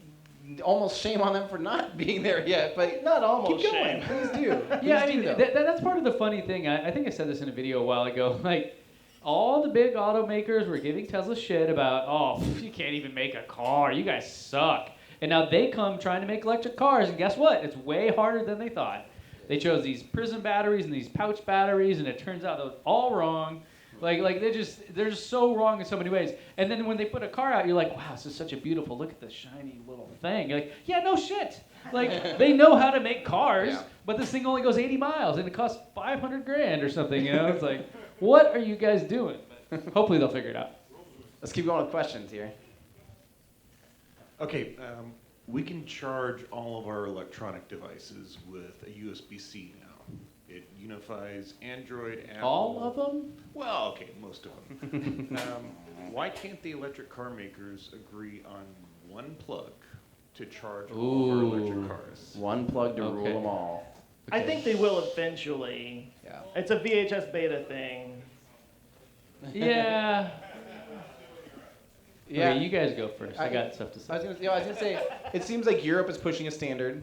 almost shame on them for not being there yet. But Not almost keep going. shame. Please do. yeah, Please I mean, do, though. that's part of the funny thing. I think I said this in a video a while ago. Like, all the big automakers were giving Tesla shit about, you can't even make a car. You guys suck. And now they come trying to make electric cars, and guess what? It's way harder than they thought. They chose these prism batteries and these pouch batteries, and it turns out they're all wrong. Like they're just so wrong in so many ways. And then when they put a car out, you're like, wow, this is such a beautiful, look at this shiny little thing. You're like, yeah, no shit. Like, they know how to make cars, Yeah. but this thing only goes 80 miles, and it costs $500,000 or something, It's like, what are you guys doing? But hopefully they'll figure it out. Let's keep going with questions here. Okay, we can charge all of our electronic devices with a USB-C now. It unifies Android, Apple. All of them? Well, okay, most of them. Why can't the electric car makers agree on one plug to charge all of our electric cars? One plug to rule Okay. them all. I think they will eventually. Yeah. It's a VHS beta thing. Yeah. Yeah. Okay, you guys go first. I got stuff to I say. was gonna say, it seems like Europe is pushing a standard.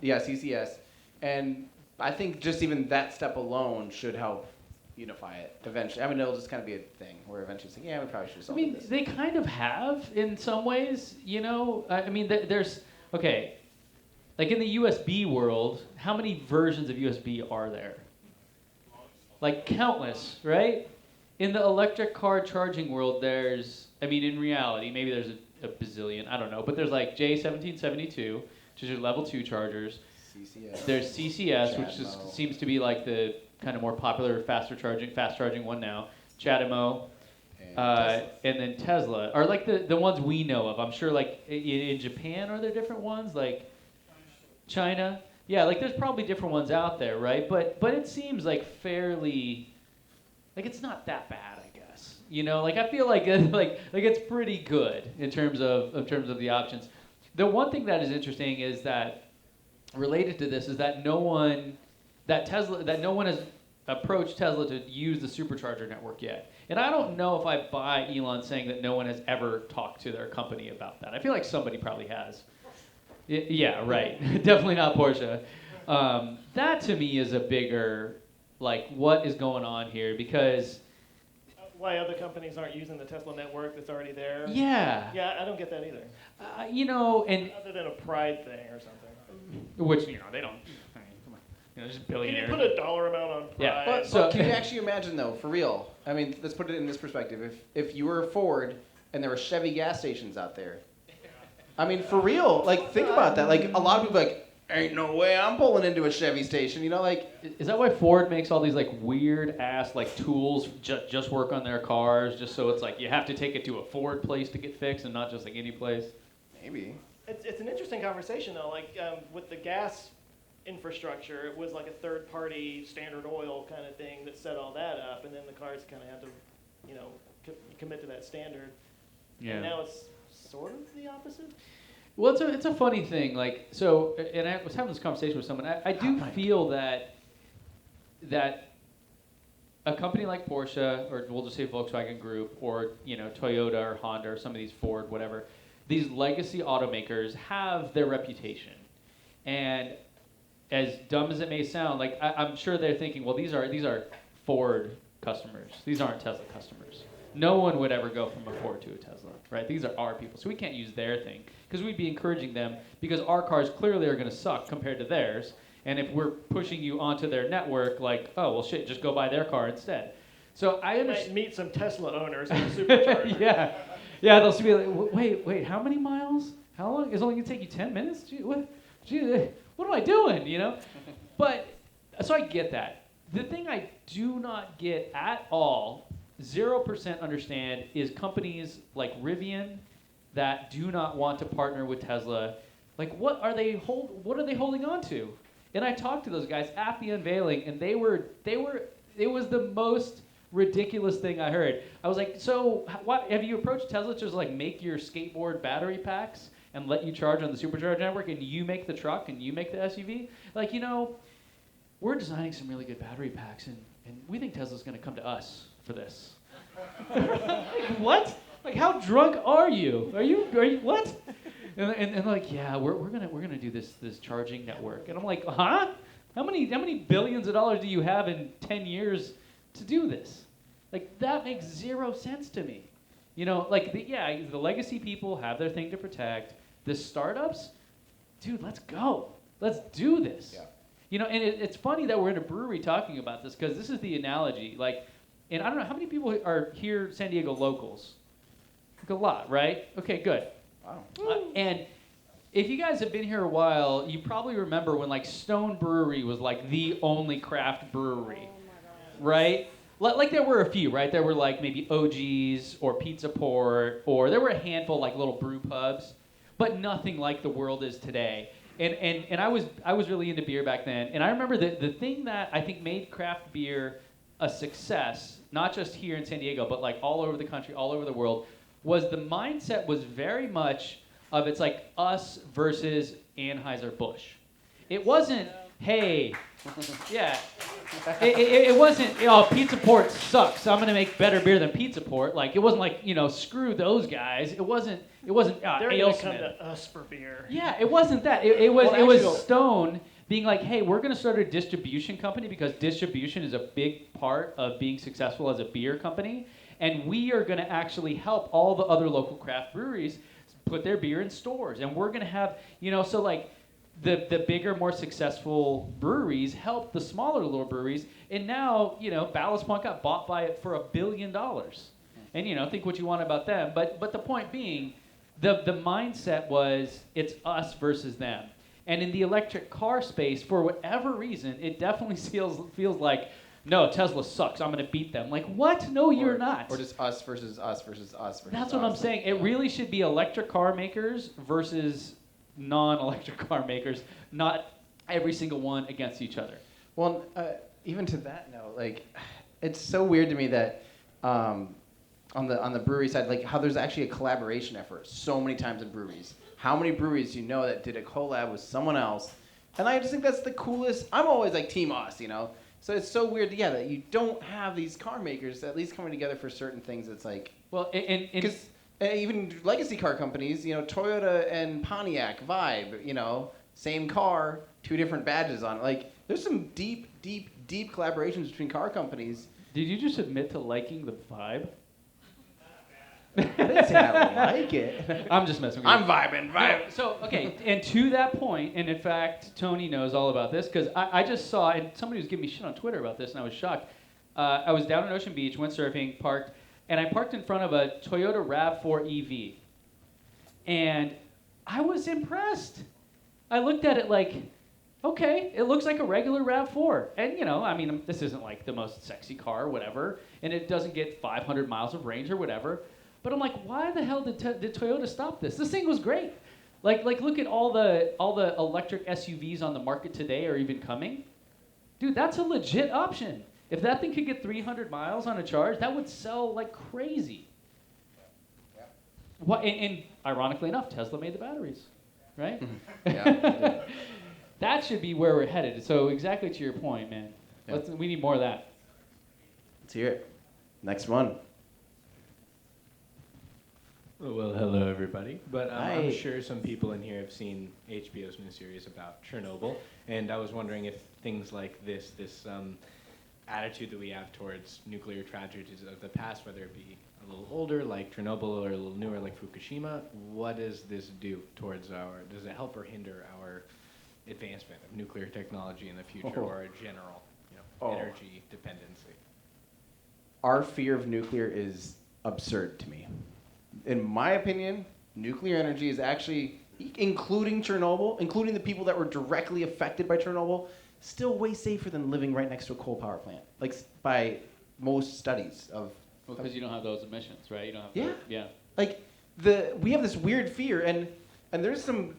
CCS. And I think just even that step alone should help unify it eventually. I mean, it'll just kind of be a thing where eventually it's like, yeah, we probably should have I solved mean, this. they kind of have in some ways, I mean, there's, okay, like in the USB world, how many versions of USB are there? Like countless, right? In the electric car charging world, there's, I mean, in reality, maybe there's a bazillion, I don't know, but there's like J1772, which is your level 2 chargers. CCS. There's CCS, which Chatmo. seems to be like the kind of more popular, fast charging one now. Chatmo, And and then Tesla are like the ones we know of. I'm sure like in Japan are there different ones, like China. Yeah, like there's probably different ones out there, right? But it seems like fairly, like it's not that bad, I guess. Like I feel like like it's pretty good in terms of the options. The one thing that is interesting is that related to this is that no one has approached Tesla to use the supercharger network yet. And I don't know if I buy Elon saying that no one has ever talked to their company about that. I feel like somebody probably has. Yeah, right. Definitely not Porsche. That to me is a bigger, like, what is going on here? Because Why other companies aren't using the Tesla network that's already there? yeah, Yeah, I don't get that either. and Other than a pride thing or something. which they don't. I mean, come on, just Can billionaires. you put a dollar amount on pride? Yeah, But So- can you actually imagine, though, for real? I mean, let's put it in this perspective. If you were Ford and there were Chevy gas stations out there, I mean, for real, like, think about that. Like, a lot of people are like, ain't no way I'm pulling into a Chevy station. You know, like, Is that why Ford makes all these like weird ass like tools just work on their cars, just so it's like you have to take it to a Ford place to get fixed and not just like any place? maybe. It's an interesting conversation though. Like with the gas infrastructure, it was like a third-party Standard Oil kind of thing that set all that up, and then the cars kind of had to, you know, commit to that standard. Yeah. And now it's sort of the opposite. Well, it's a funny thing. Like, so, and I was having this conversation with someone. I do feel that a company like Porsche, or we'll just say Volkswagen Group, or you know Toyota or Honda or some of these Ford, whatever, these legacy automakers have their reputation. And as dumb as it may sound, like I'm sure they're thinking, well, these are Ford customers. These aren't Tesla customers. No one would ever go from a Ford to a Tesla, right? These are our people, so we can't use their thing because we'd be encouraging them because our cars clearly are going to suck compared to theirs. And if we're pushing you onto their network, like, oh well, shit, just go buy their car instead. So I You might understand. meet some Tesla owners in the supercharger. Yeah, they'll be like, wait, how many miles? How long? It's only gonna take you 10 minutes? Gee, what am I doing? You know? But so I get that. The thing I do not get at all, 0% understand, is companies like Rivian that do not want to partner with Tesla. Like, what are they holding on to? And I talked to those guys at the unveiling, and it was the most ridiculous thing I heard. I was like, so what, have you approached Tesla to just like make your skateboard battery packs and let you charge on the supercharger network, and you make the truck and you make the SUV? Like, you know, we're designing some really good battery packs, and we think Tesla's going to come to us for this. Like, what? Like, how drunk are you? Are you what? And like, yeah, we're gonna do this charging network. And I'm like, huh? How many billions of dollars do you have in 10 years to do this? Like, that makes 0 sense to me. You know, like, the legacy people have their thing to protect. The startups, dude, let's go. Let's do this. Yeah. You know, and it's funny that we're in a brewery talking about this because this is the analogy. Like, and I don't know, how many people are here San Diego locals? Like a lot, right? Okay, good. Wow. And if you guys have been here a while, you probably remember when like Stone Brewery was like the only craft brewery, right? Like there were a few, right? There were like maybe OG's or Pizza Port, or there were a handful like little brew pubs, but nothing like the world is today. And I was really into beer back then, and I remember the thing that I think made craft beer a success, not just here in San Diego, but like all over the country, all over the world, was the mindset was very much of it's like us versus Anheuser-Busch. It wasn't, hey, yeah. It wasn't, oh, Pizza Port sucks, so I'm gonna make better beer than Pizza Port. Like, it wasn't like, you know, screw those guys. It wasn't They're gonna come AleSmith. to us for beer. Yeah, it wasn't that. It was Well, actually- Stone being like, hey, we're going to start a distribution company because distribution is a big part of being successful as a beer company. And we are going to actually help all the other local craft breweries put their beer in stores. And we're going to have, you know, so like the bigger, more successful breweries help the smaller little breweries. And now, you know, Ballast Point got bought by it for $1 billion. And, you know, think what you want about them. But the point being, the mindset was it's us versus them. And in the electric car space, for whatever reason, it definitely feels like, no, Tesla sucks. I'm going to beat them. Like, what? No, you're not. Or just us versus us versus us versus That's us. what I'm saying. It really should be electric car makers versus non-electric car makers, not every single one against each other. Well, even to that note, like, it's so weird to me that on the brewery side, like how there's actually a collaboration effort so many times in breweries. How many breweries do you know that did a collab with someone else? And I just think that's the coolest. I'm always like Team Us, you know? So it's so weird, yeah, that you don't have these car makers at least coming together for certain things. It's like, well, because even legacy car companies, you know, Toyota and Pontiac vibe, you know, same car, 2 different badges on it. Like, there's some deep collaborations between car companies. Did you just admit to liking the vibe? I didn't say I don't like it. I'm just messing with you. I'm vibing. No, so, okay, and to that point, and in fact, Tony knows all about this, because I just saw, and somebody was giving me shit on Twitter about this, and I was shocked. I was down in Ocean Beach, went surfing, parked, and I parked in front of a Toyota RAV4 EV. And I was impressed. I looked at it like, Okay, it looks like a regular RAV4. And, I mean, this isn't like the most sexy car or whatever, and it doesn't get 500 miles of range or whatever. But I'm like, why the hell did Toyota stop this? This thing was great. Like look at all the electric SUVs on the market today or even coming. Dude, that's a legit option. If that thing could get 300 miles on a charge, that would sell like crazy. What, and ironically enough, Tesla made the batteries, right? Yeah. That should be where we're headed. So exactly to your point, man. Yeah. We need more of that. Let's hear it. Next one. Well, hello everybody. But Hi. I'm sure some people in here have seen HBO's new series about Chernobyl, and I was wondering if things like this attitude that we have towards nuclear tragedies of the past, whether it be a little older like Chernobyl or a little newer like Fukushima, what does this do towards does it help or hinder our advancement of nuclear technology in the future or a general, energy dependency? Our fear of nuclear is absurd to me. In my opinion, nuclear energy is actually, including Chernobyl, including the people that were directly affected by Chernobyl, still way safer than living right next to a coal power plant. Like by most studies of. Well, because you don't have those emissions, right? You don't have. Yeah. Yeah. Like we have this weird fear, and there's some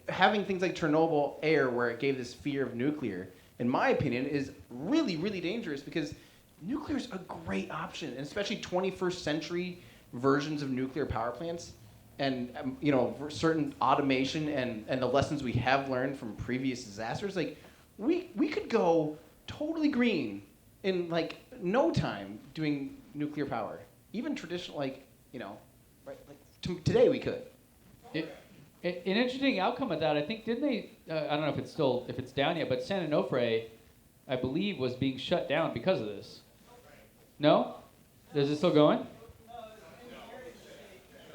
having things like Chernobyl air where it gave this fear of nuclear. In my opinion, is really really dangerous because nuclear is a great option, and especially 21st century versions of nuclear power plants, and certain automation and the lessons we have learned from previous disasters. Like we could go totally green in like no time doing nuclear power. Even traditional, right? Like today we could. An interesting outcome of that, I think, didn't they? I don't know if it's down yet, but San Onofre, I believe, was being shut down because of this. No? Is it still going?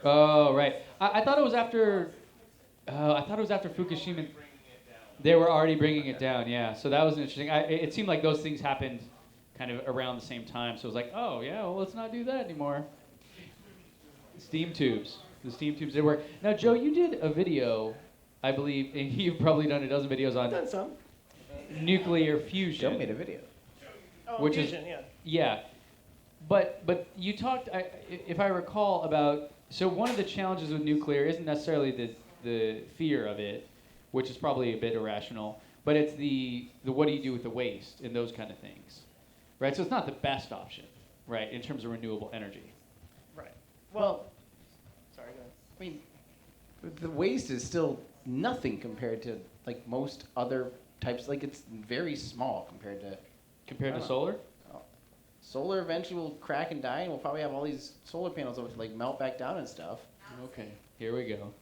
Oh, right. I thought it was after. I thought it was after Fukushima. They were already bringing it down. Yeah. So that was interesting. It seemed like those things happened kind of around the same time. So it was like, oh yeah, well let's not do that anymore. Steam tubes. The steam tubes did work. Now, Joe, you did a video, I believe, and you've probably done a dozen videos on Done some. nuclear fusion. Joe made a video. Oh, Which fusion, is, yeah. Yeah. But you talked, if I recall, about, so one of the challenges with nuclear isn't necessarily the fear of it, which is probably a bit irrational, but it's the what do you do with the waste and those kind of things, right? So it's not the best option, right, in terms of renewable energy. Right. Well, sorry, go ahead. I mean, the waste is still nothing compared to like most other types. Like it's very small compared to. Compared to solar? Solar eventually will crack and die, and we'll probably have all these solar panels that would like melt back down and stuff. Okay, here we go.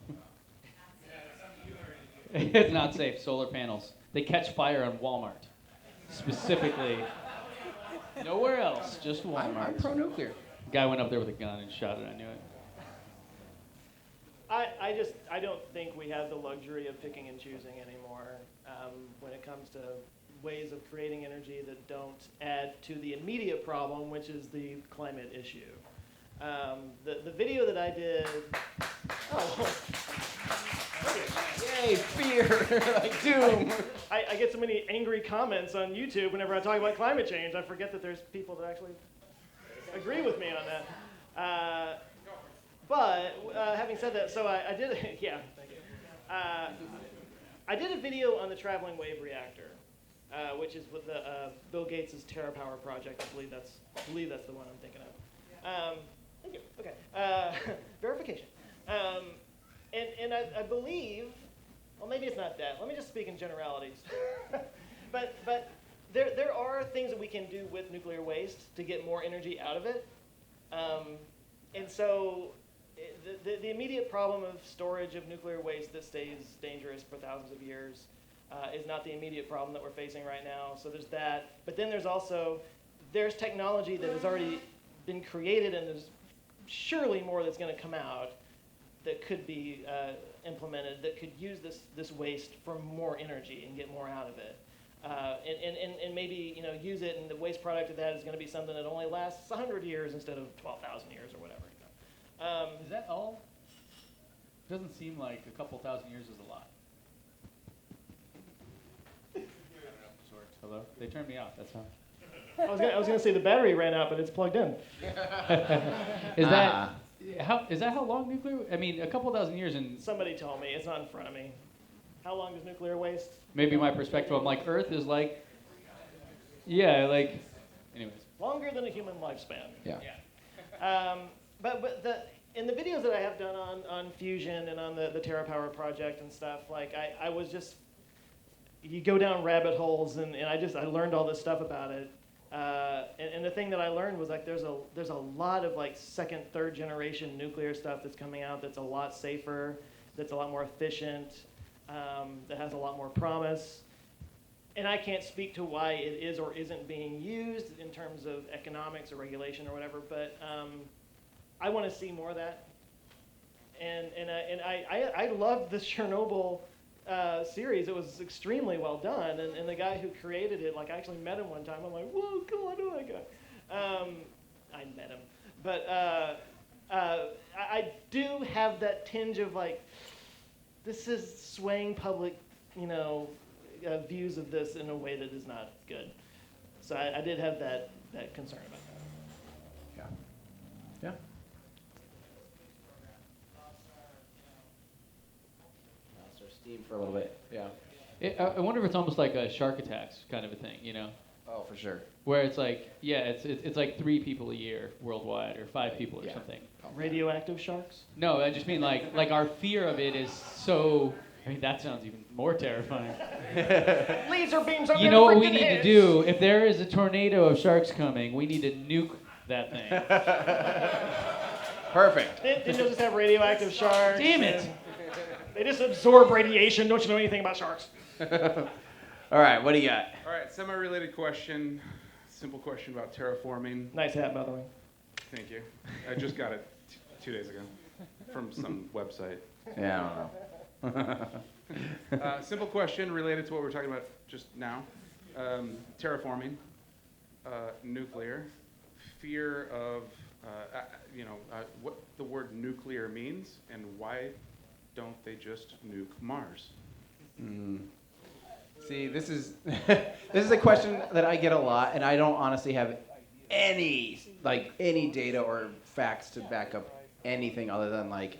It's not safe, solar panels. They catch fire on Walmart, specifically. Nowhere else, just Walmart. I'm pro-nuclear. Guy went up there with a gun and shot it, I knew it. I don't think we have the luxury of picking and choosing anymore when it comes to ways of creating energy that don't add to the immediate problem, which is the climate issue. The video that I did. Oh. Yay, fear, like doom. I get so many angry comments on YouTube whenever I talk about climate change. I forget that there's people that actually agree with me on that. But having said that, so I did, yeah, thank you. I did a video on the traveling wave reactor, which is with the Bill Gates' TerraPower project. I believe that's the one I'm thinking of. Thank you. Okay. Verification. And I believe, well, maybe it's not that. Let me just speak in generalities. but there are things that we can do with nuclear waste to get more energy out of it. And so the immediate problem of storage of nuclear waste that stays dangerous for thousands of years is not the immediate problem that we're facing right now. So there's that. But then there's technology that has already been created, and there's surely more that's going to come out that could be implemented that could use this waste for more energy and get more out of it. And maybe use it, and the waste product of that is going to be something that only lasts 100 years instead of 12,000 years or whatever. Is that all? It doesn't seem like a couple thousand years is a lot. Hello? They turned me off. That's how. I was gonna say the battery ran out, but it's plugged in. Is that how long nuclear? I mean, a couple thousand years and Somebody told me. It's not in front of me. How long does nuclear waste? maybe my perspective. I'm like, Earth is like, yeah, like, anyways. Longer than a human lifespan. Yeah. But in the videos that I have done on fusion and on the TerraPower project and stuff, like I was just, you go down rabbit holes and I learned all this stuff about it. And the thing that I learned was like there's a lot of like second, third generation nuclear stuff that's coming out that's a lot safer, that's a lot more efficient, that has a lot more promise. And I can't speak to why it is or isn't being used in terms of economics or regulation or whatever, but I want to see more of that. And I loved this Chernobyl series. It was extremely well done, and the guy who created it, like I actually met him one time. I'm like, whoa, come on, who that guy? I met him, but I do have that tinge of like, this is swaying public, views of this in a way that is not good. So I did have that concern about that. Yeah. Lost our steam for a little bit. Yeah. I wonder if it's almost like a shark attacks kind of a thing, Oh, for sure. Where it's like, yeah, it's like 3 people a year worldwide, or 5 people or something. Radioactive sharks? No, I just mean like our fear of it is so. I mean, that sounds even more terrifying. Laser beams up You know what we need to do? If there is a tornado of sharks coming, we need to nuke that thing. Perfect. Didn't they just have radioactive sharks? Damn it! They just absorb radiation. Don't you know anything about sharks? All right, what do you got? All right, semi-related question, simple question about terraforming. Nice hat, by the way. Thank you. I just got it 2 days ago from some website. Yeah, I don't know. Simple question related to what we were talking about just now. Terraforming, nuclear, fear of, what the word nuclear means, and why don't they just nuke Mars? See, this is this is a question that I get a lot, and I don't honestly have any data or facts to back up anything other than like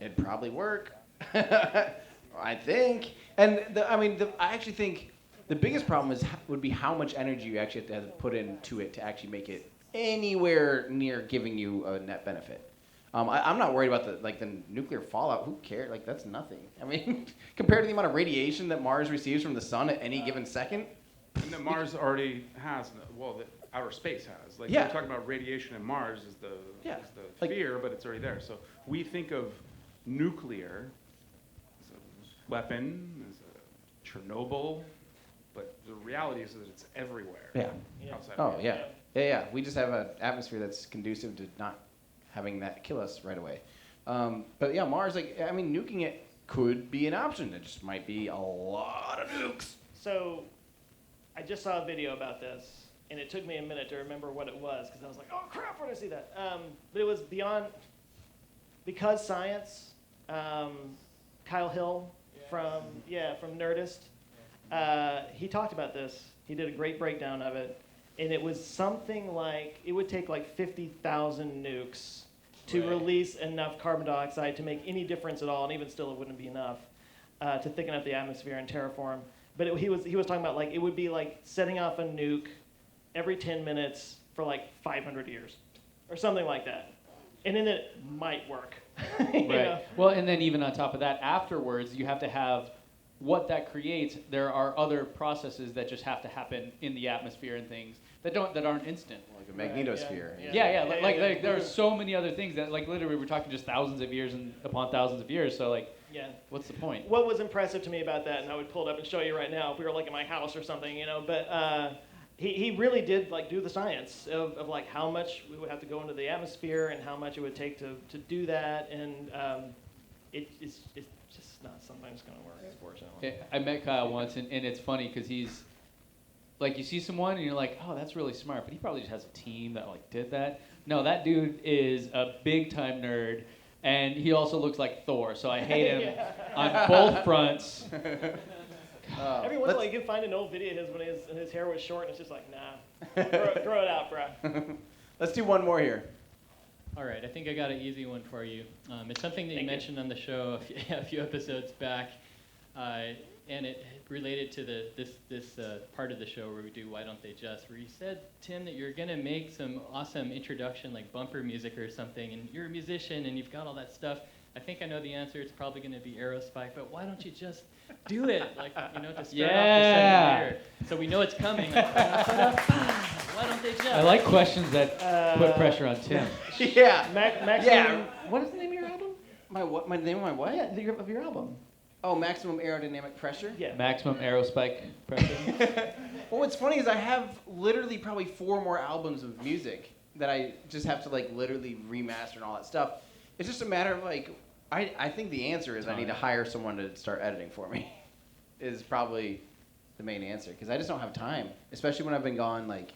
it'd probably work. I think, and I actually think the biggest problem would be how much energy you actually have to put into it to actually make it anywhere near giving you a net benefit. I'm not worried about the nuclear fallout. Who cares? Like, that's nothing. I mean, compared to the amount of radiation that Mars receives from the sun at any given second. And that Mars already has, that outer space has. Like, Yeah. we're talking about radiation in Mars is the fear, but it's already there. So we think of nuclear as a weapon, as a Chernobyl, but the reality is that it's everywhere. Yeah. Outside Oh, of Earth. yeah. Yeah. We just have an atmosphere that's conducive to not having that kill us right away. But yeah, Mars, nuking it could be an option. It just might be a lot of nukes. So I just saw a video about this, and it took me a minute to remember what it was, because I was like, oh crap, where did I see that? But it was Because Science, Kyle Hill from Nerdist, he talked about this. He did a great breakdown of it. And it was something like, it would take like 50,000 nukes to release enough carbon dioxide to make any difference at all, and even still it wouldn't be enough to thicken up the atmosphere and terraform. But he was talking about like, it would be like setting off a nuke every 10 minutes for like 500 years or something like that. And then it might work. You know? Well, and then even on top of that, afterwards, you have to have what that creates. There are other processes that just have to happen in the atmosphere and things that aren't instant. Like a magnetosphere. There are so many other things that literally we're talking just thousands of years and upon thousands of years. So what's the point? What was impressive to me about that, and I would pull it up and show you right now if we were like in my house or something, but he really did do the science of like how much we would have to go into the atmosphere and how much it would take to do that, and it's just not something that's going to work, unfortunately. I met Kyle once, and it's funny because he's like, you see someone and you're like, oh, that's really smart, but he probably just has a team that did that. No, that dude is a big time nerd, and he also looks like Thor, so I hate him on both fronts. Every once in a while you can find an old video of his when his hair was short and it's just like, nah, grow it out, bro. Let's do one more here. All right, I think I got an easy one for you. It's something that you mentioned on the show a few episodes back, and it related to this part of the show where we do Why Don't They Just, where you said, Tim, that you're going to make some awesome introduction, like bumper music or something, and you're a musician and you've got all that stuff. I think I know the answer. It's probably going to be Aerospike, but why don't you just do it, like, to start off the second year, so we know it's coming. Like, why don't they just? I like questions that put pressure on Tim. Yeah. Maximum. What is the name of your album? My what? My name of my what? Yeah, of your album. Oh, Maximum Aerodynamic Pressure? Yeah. Maximum Aerospike pressure. Well, what's funny is I have literally probably 4 more albums of music that I just have to like literally remaster and all that stuff. It's just a matter of like, I think the answer is I need to hire someone to start editing for me. Is probably the main answer, because I just don't have time, especially when I've been gone like,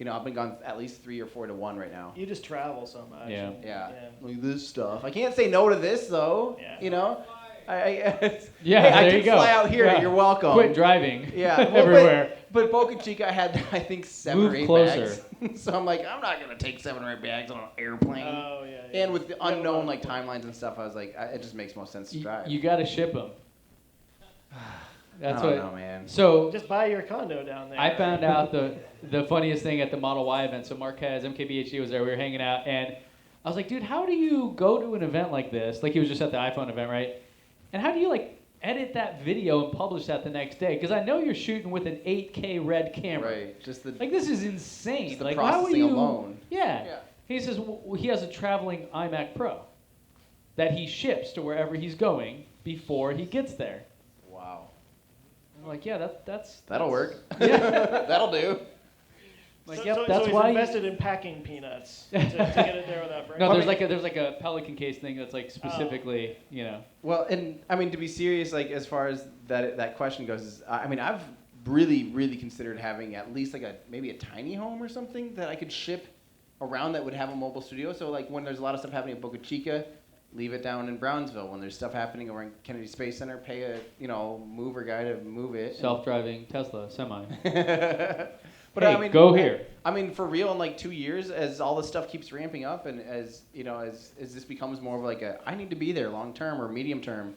I've been gone at least 3 or 4 to 1 right now. You just travel so much. Yeah. Like this stuff. I can't say no to this though. Yeah. Hey, there I you go. Fly out here. Yeah. You're welcome. Quit driving. Yeah. Everywhere. But Boca Chica, I had I think 7 Move or 8 closer. bags. So I'm like, I'm not gonna take 7 or 8 bags on an airplane. Oh yeah. And with the unknown like timelines and stuff, I was like, it just makes more sense to drive. You got to ship them. That's I don't what. know, man. So just buy your condo down there. I found out the funniest thing at the Model Y event. So Marquez, MKBHD was there. We were hanging out, and I was like, dude, how do you go to an event like this? Like he was just at the iPhone event, right? And how do you like edit that video and publish that the next day? Because I know you're shooting with an 8K red camera. Right. Just the like this is insane. just the like processing how are you? alone. Yeah. He says he has a traveling iMac Pro that he ships to wherever he's going before he gets there. Wow. I'm like, yeah, That'll work. Yeah. That'll do. Like, so, yep, so, that's so he's why. invested in packing peanuts to get it there without breaking. No, there's like a Pelican case thing that's like specifically, Well, and I mean to be serious, like as far as that question goes, is I mean I've really considered having at least like maybe a tiny home or something that I could ship around that would have a mobile studio. So like when there's a lot of stuff happening at Boca Chica, leave it down in Brownsville. When there's stuff happening over in Kennedy Space Center, pay a mover guy to move it. Self-driving Tesla semi. But hey, I mean, go here. I mean, for real, in like 2 years, as all this stuff keeps ramping up, and as as this becomes more of like I need to be there long term or medium term.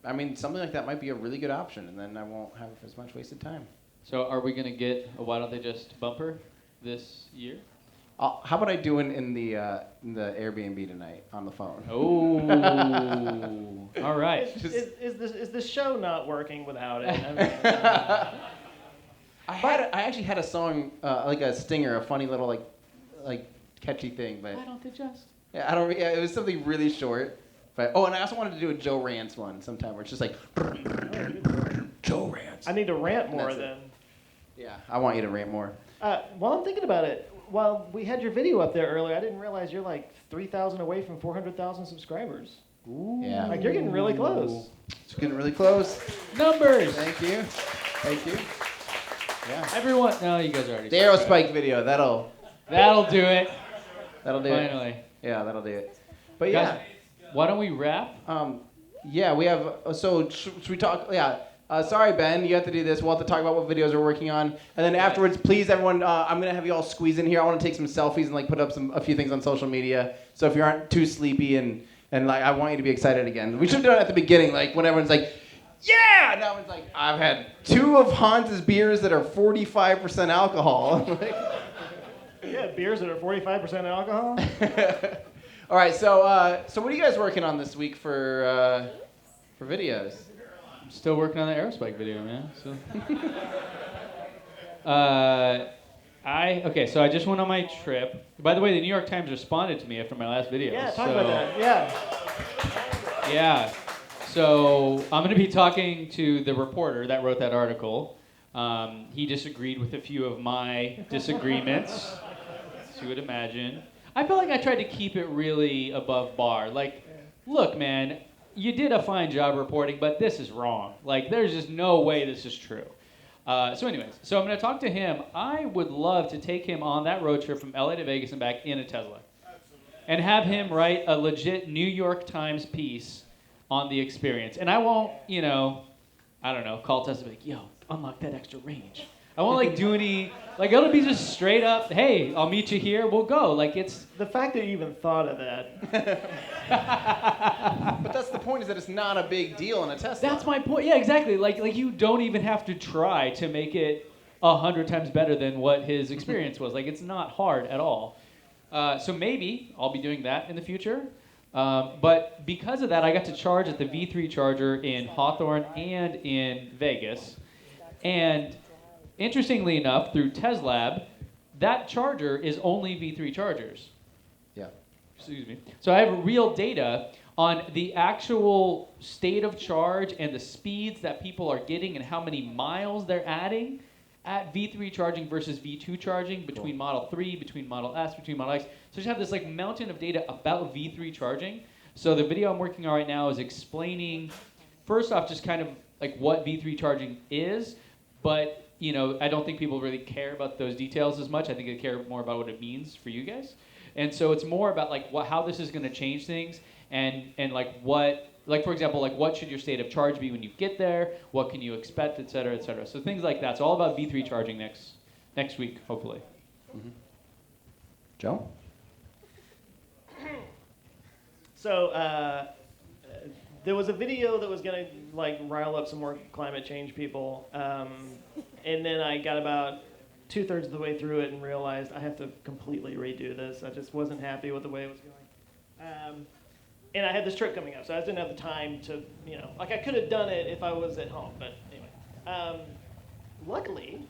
I mean, something like that might be a really good option, and then I won't have as much wasted time. So, are we gonna get a Why Don't They Just bumper this year? How about I do it in the Airbnb tonight on the phone? Oh, all right. Is this show not working without it? I mean, I actually had a song like a stinger, a funny little like catchy thing, but Why don't they just? yeah, it was something really short. But and I also wanted to do a Joe Rants one sometime where it's just like Joe Rants. I need to rant more That's it. then. Yeah, I want you to rant more. While I'm thinking about it, while we had your video up there earlier, I didn't realize you're like 3,000 away from 400,000 subscribers. Ooh. Yeah. Like you're getting really close. It's getting really close. Numbers. Thank you. Yeah. Everyone. No, you guys are already. The Aerospike video. That'll do it. That'll do it. Finally. Yeah, that'll do it. But Guys, why don't we wrap? Yeah, we have. So should we talk? Yeah. Sorry, Ben, you have to do this. We'll have to talk about what videos we're working on, and then afterwards, please, everyone, I'm gonna have you all squeeze in here. I want to take some selfies and like put up a few things on social media. So if you aren't too sleepy and like, I want you to be excited again. We should have done it at the beginning, like when everyone's like, yeah. Now it's like I've had 2 of Hans's beers that are 45% alcohol. Yeah, beers that are 45% alcohol. All right, so what are you guys working on this week for videos? I'm still working on the Aerospike video, man. So. So I just went on my trip. By the way, the New York Times responded to me after my last video. Yeah, talk about that. Yeah. Yeah. So I'm going to be talking to the reporter that wrote that article. He disagreed with a few of my disagreements, as you would imagine. I felt like I tried to keep it really above bar. Like, look, man, you did a fine job reporting, but this is wrong. Like, there's just no way this is true. So I'm going to talk to him. I would love to take him on that road trip from LA to Vegas and back in a Tesla. And have him write a legit New York Times piece on the experience. And I won't I don't know, call Tesla and be like, yo, unlock that extra range. I won't like do any, like it'll be just straight up, hey, I'll meet you here, we'll go. Like it's. The fact that you even thought of that. But that's the point, is that it's not a big deal in a Tesla. That's my point. Yeah, exactly. Like you don't even have to try to make it 100 times better than what his experience was. Like it's not hard at all. So maybe I'll be doing that in the future. But because of that, I got to charge at the V3 charger in Hawthorne and in Vegas. And interestingly enough, through TesLab, that charger is only V3 chargers. Yeah. Excuse me. So I have real data on the actual state of charge and the speeds that people are getting and how many miles they're adding at V3 charging versus V2 charging between Model 3, between Model S, between Model X. So just have this like mountain of data about V3 charging. So the video I'm working on right now is explaining, first off, just kind of like what V3 charging is, but you know, I don't think people really care about those details as much. I think they care more about what it means for you guys. And so it's more about like how this is going to change things and like what, like for example, like what should your state of charge be when you get there? What can you expect, et cetera, et cetera. So things like that. It's all about V3 charging next week, hopefully. Mm-hmm. Joe? So there was a video that was gonna like rile up some more climate change people, and then I got about 2/3 of the way through it and realized I have to completely redo this. I just wasn't happy with the way it was going. And I had this trip coming up, so I just didn't have the time to, you know, like I could have done it if I was at home, but anyway. Luckily,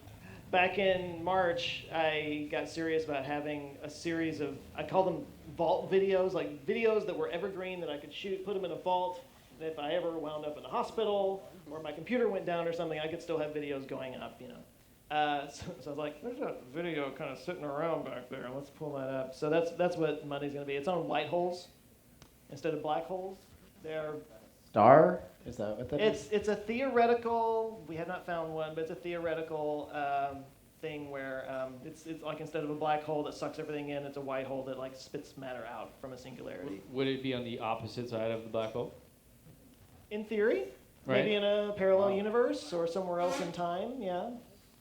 back in March, I got serious about having a series of, I call them vault videos, like videos that were evergreen that I could shoot, put them in a vault, and if I ever wound up in the hospital or my computer went down or something, I could still have videos going up, you know. So I was like, there's a video kind of sitting around back there. Let's pull that up. So that's what Monday's going to be. It's on white holes instead of black holes. They're Star? Is that what that is? It's a theoretical. We have not found one, but it's a theoretical thing where it's like instead of a black hole that sucks everything in, it's a white hole that like spits matter out from a singularity. Would it be on the opposite side of the black hole? In theory, Right. maybe in a parallel universe or somewhere else in time. Yeah.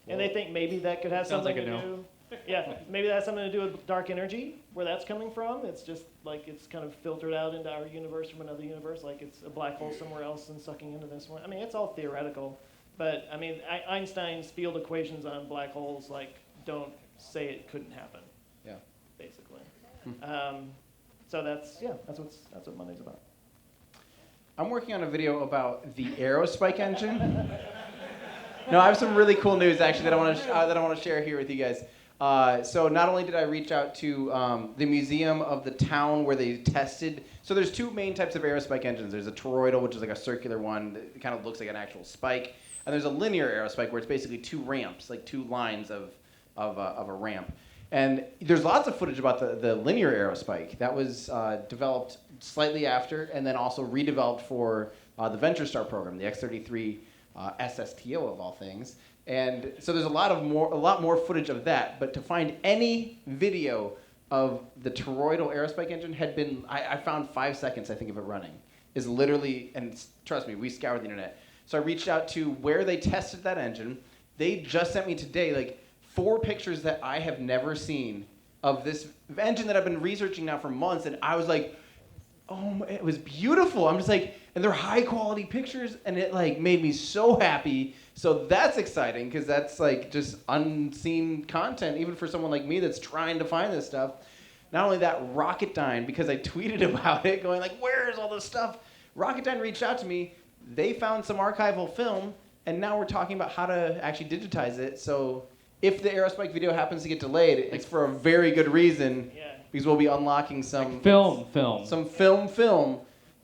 And they think maybe that could have Sounds something like a to no. do. Yeah, maybe that has something to do with dark energy, where that's coming from. It's just like it's kind of filtered out into our universe from another universe, like it's a black hole somewhere else and sucking into this one. I mean, it's all theoretical, but I mean, Einstein's field equations on black holes like don't say it couldn't happen. Yeah. Basically. So that's what Monday's about. I'm working on a video about the Aerospike engine. No, I have some really cool news actually that I want to share here with you guys. So not only did I reach out to the museum of the town where they tested. So there's two main types of Aerospike engines. There's a toroidal, which is like a circular one that kind of looks like an actual spike, and there's a linear Aerospike where it's basically two ramps, like two lines of a ramp. And there's lots of footage about the linear Aerospike that was developed slightly after, and then also redeveloped for the Venture Star program, the X-33 SSTO of all things. And so there's a lot more footage of that. But to find any video of the toroidal Aerospike engine had been, I found 5 seconds, I think, of it running. Is literally, and trust me, we scoured the internet. So I reached out to where they tested that engine. They just sent me today like 4 pictures that I have never seen of this engine that I've been researching now for months, and I was like, oh, it was beautiful. I'm just like, and they're high quality pictures, and it like made me so happy. So that's exciting because that's like just unseen content, even for someone like me that's trying to find this stuff. Not only that, Rocketdyne, because I tweeted about it, going like, where's all this stuff? Rocketdyne reached out to me. They found some archival film, and now we're talking about how to actually digitize it. So if the Aerospike video happens to get delayed, it's for a very good reason, because we'll be unlocking some film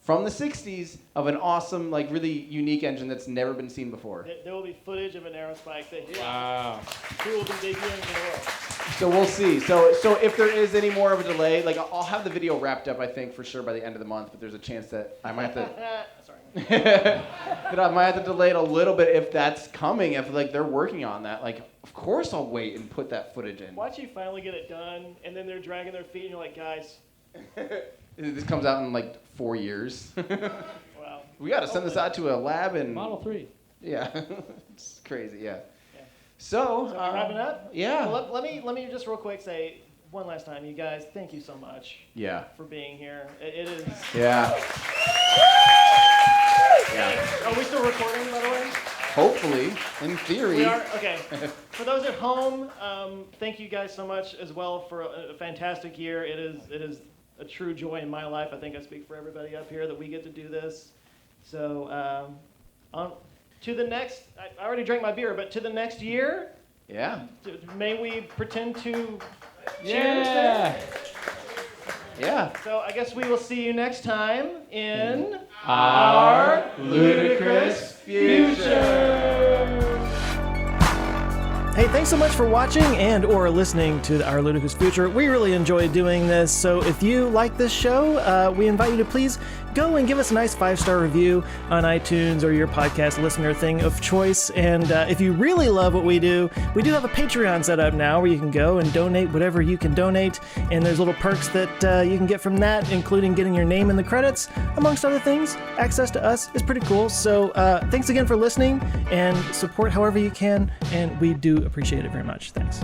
from the 60s of an awesome, like really unique engine that's never been seen before. There will be footage of an Aerospike that wow. Who will be debuting in the world. So we'll see. So if there is any more of a delay, like I'll have the video wrapped up, I think, for sure by the end of the month, but there's a chance that I might have to that I might have to delay it a little bit if that's coming, if like they're working on that. Like, of course I'll wait and put that footage in. Watch you finally get it done, and then they're dragging their feet, and you're like, guys. This comes out in like 4 years. Wow. We got to send this out to a lab and Model 3. Yeah, it's crazy. Yeah. Yeah. So, So we're wrapping up? Yeah. Well, let me just real quick say one last time, you guys, thank you so much. Yeah. For being here. It is. Yeah. Yeah. Are we still recording, by the way? Hopefully, in theory. We are? Okay. For those at home, thank you guys so much as well for a fantastic year. It is a true joy in my life. I think I speak for everybody up here that we get to do this. So, on to the next, I already drank my beer, but to the next year, Yeah. may we pretend to cheers Yeah. there? Yeah. So I guess we will see you next time in Our ludicrous future. Hey, thanks so much for watching and or listening to Our Ludicrous Future. We really enjoy doing this, so if you like this show, we invite you to please go and give us a nice 5-star review on iTunes or your podcast listener thing of choice. And if you really love what we do have a Patreon set up now where you can go and donate whatever you can donate, and there's little perks that you can get from that, including getting your name in the credits, amongst other things. Access to us is pretty cool, so thanks again for listening, and support however you can, and we do appreciate it very much. Thanks.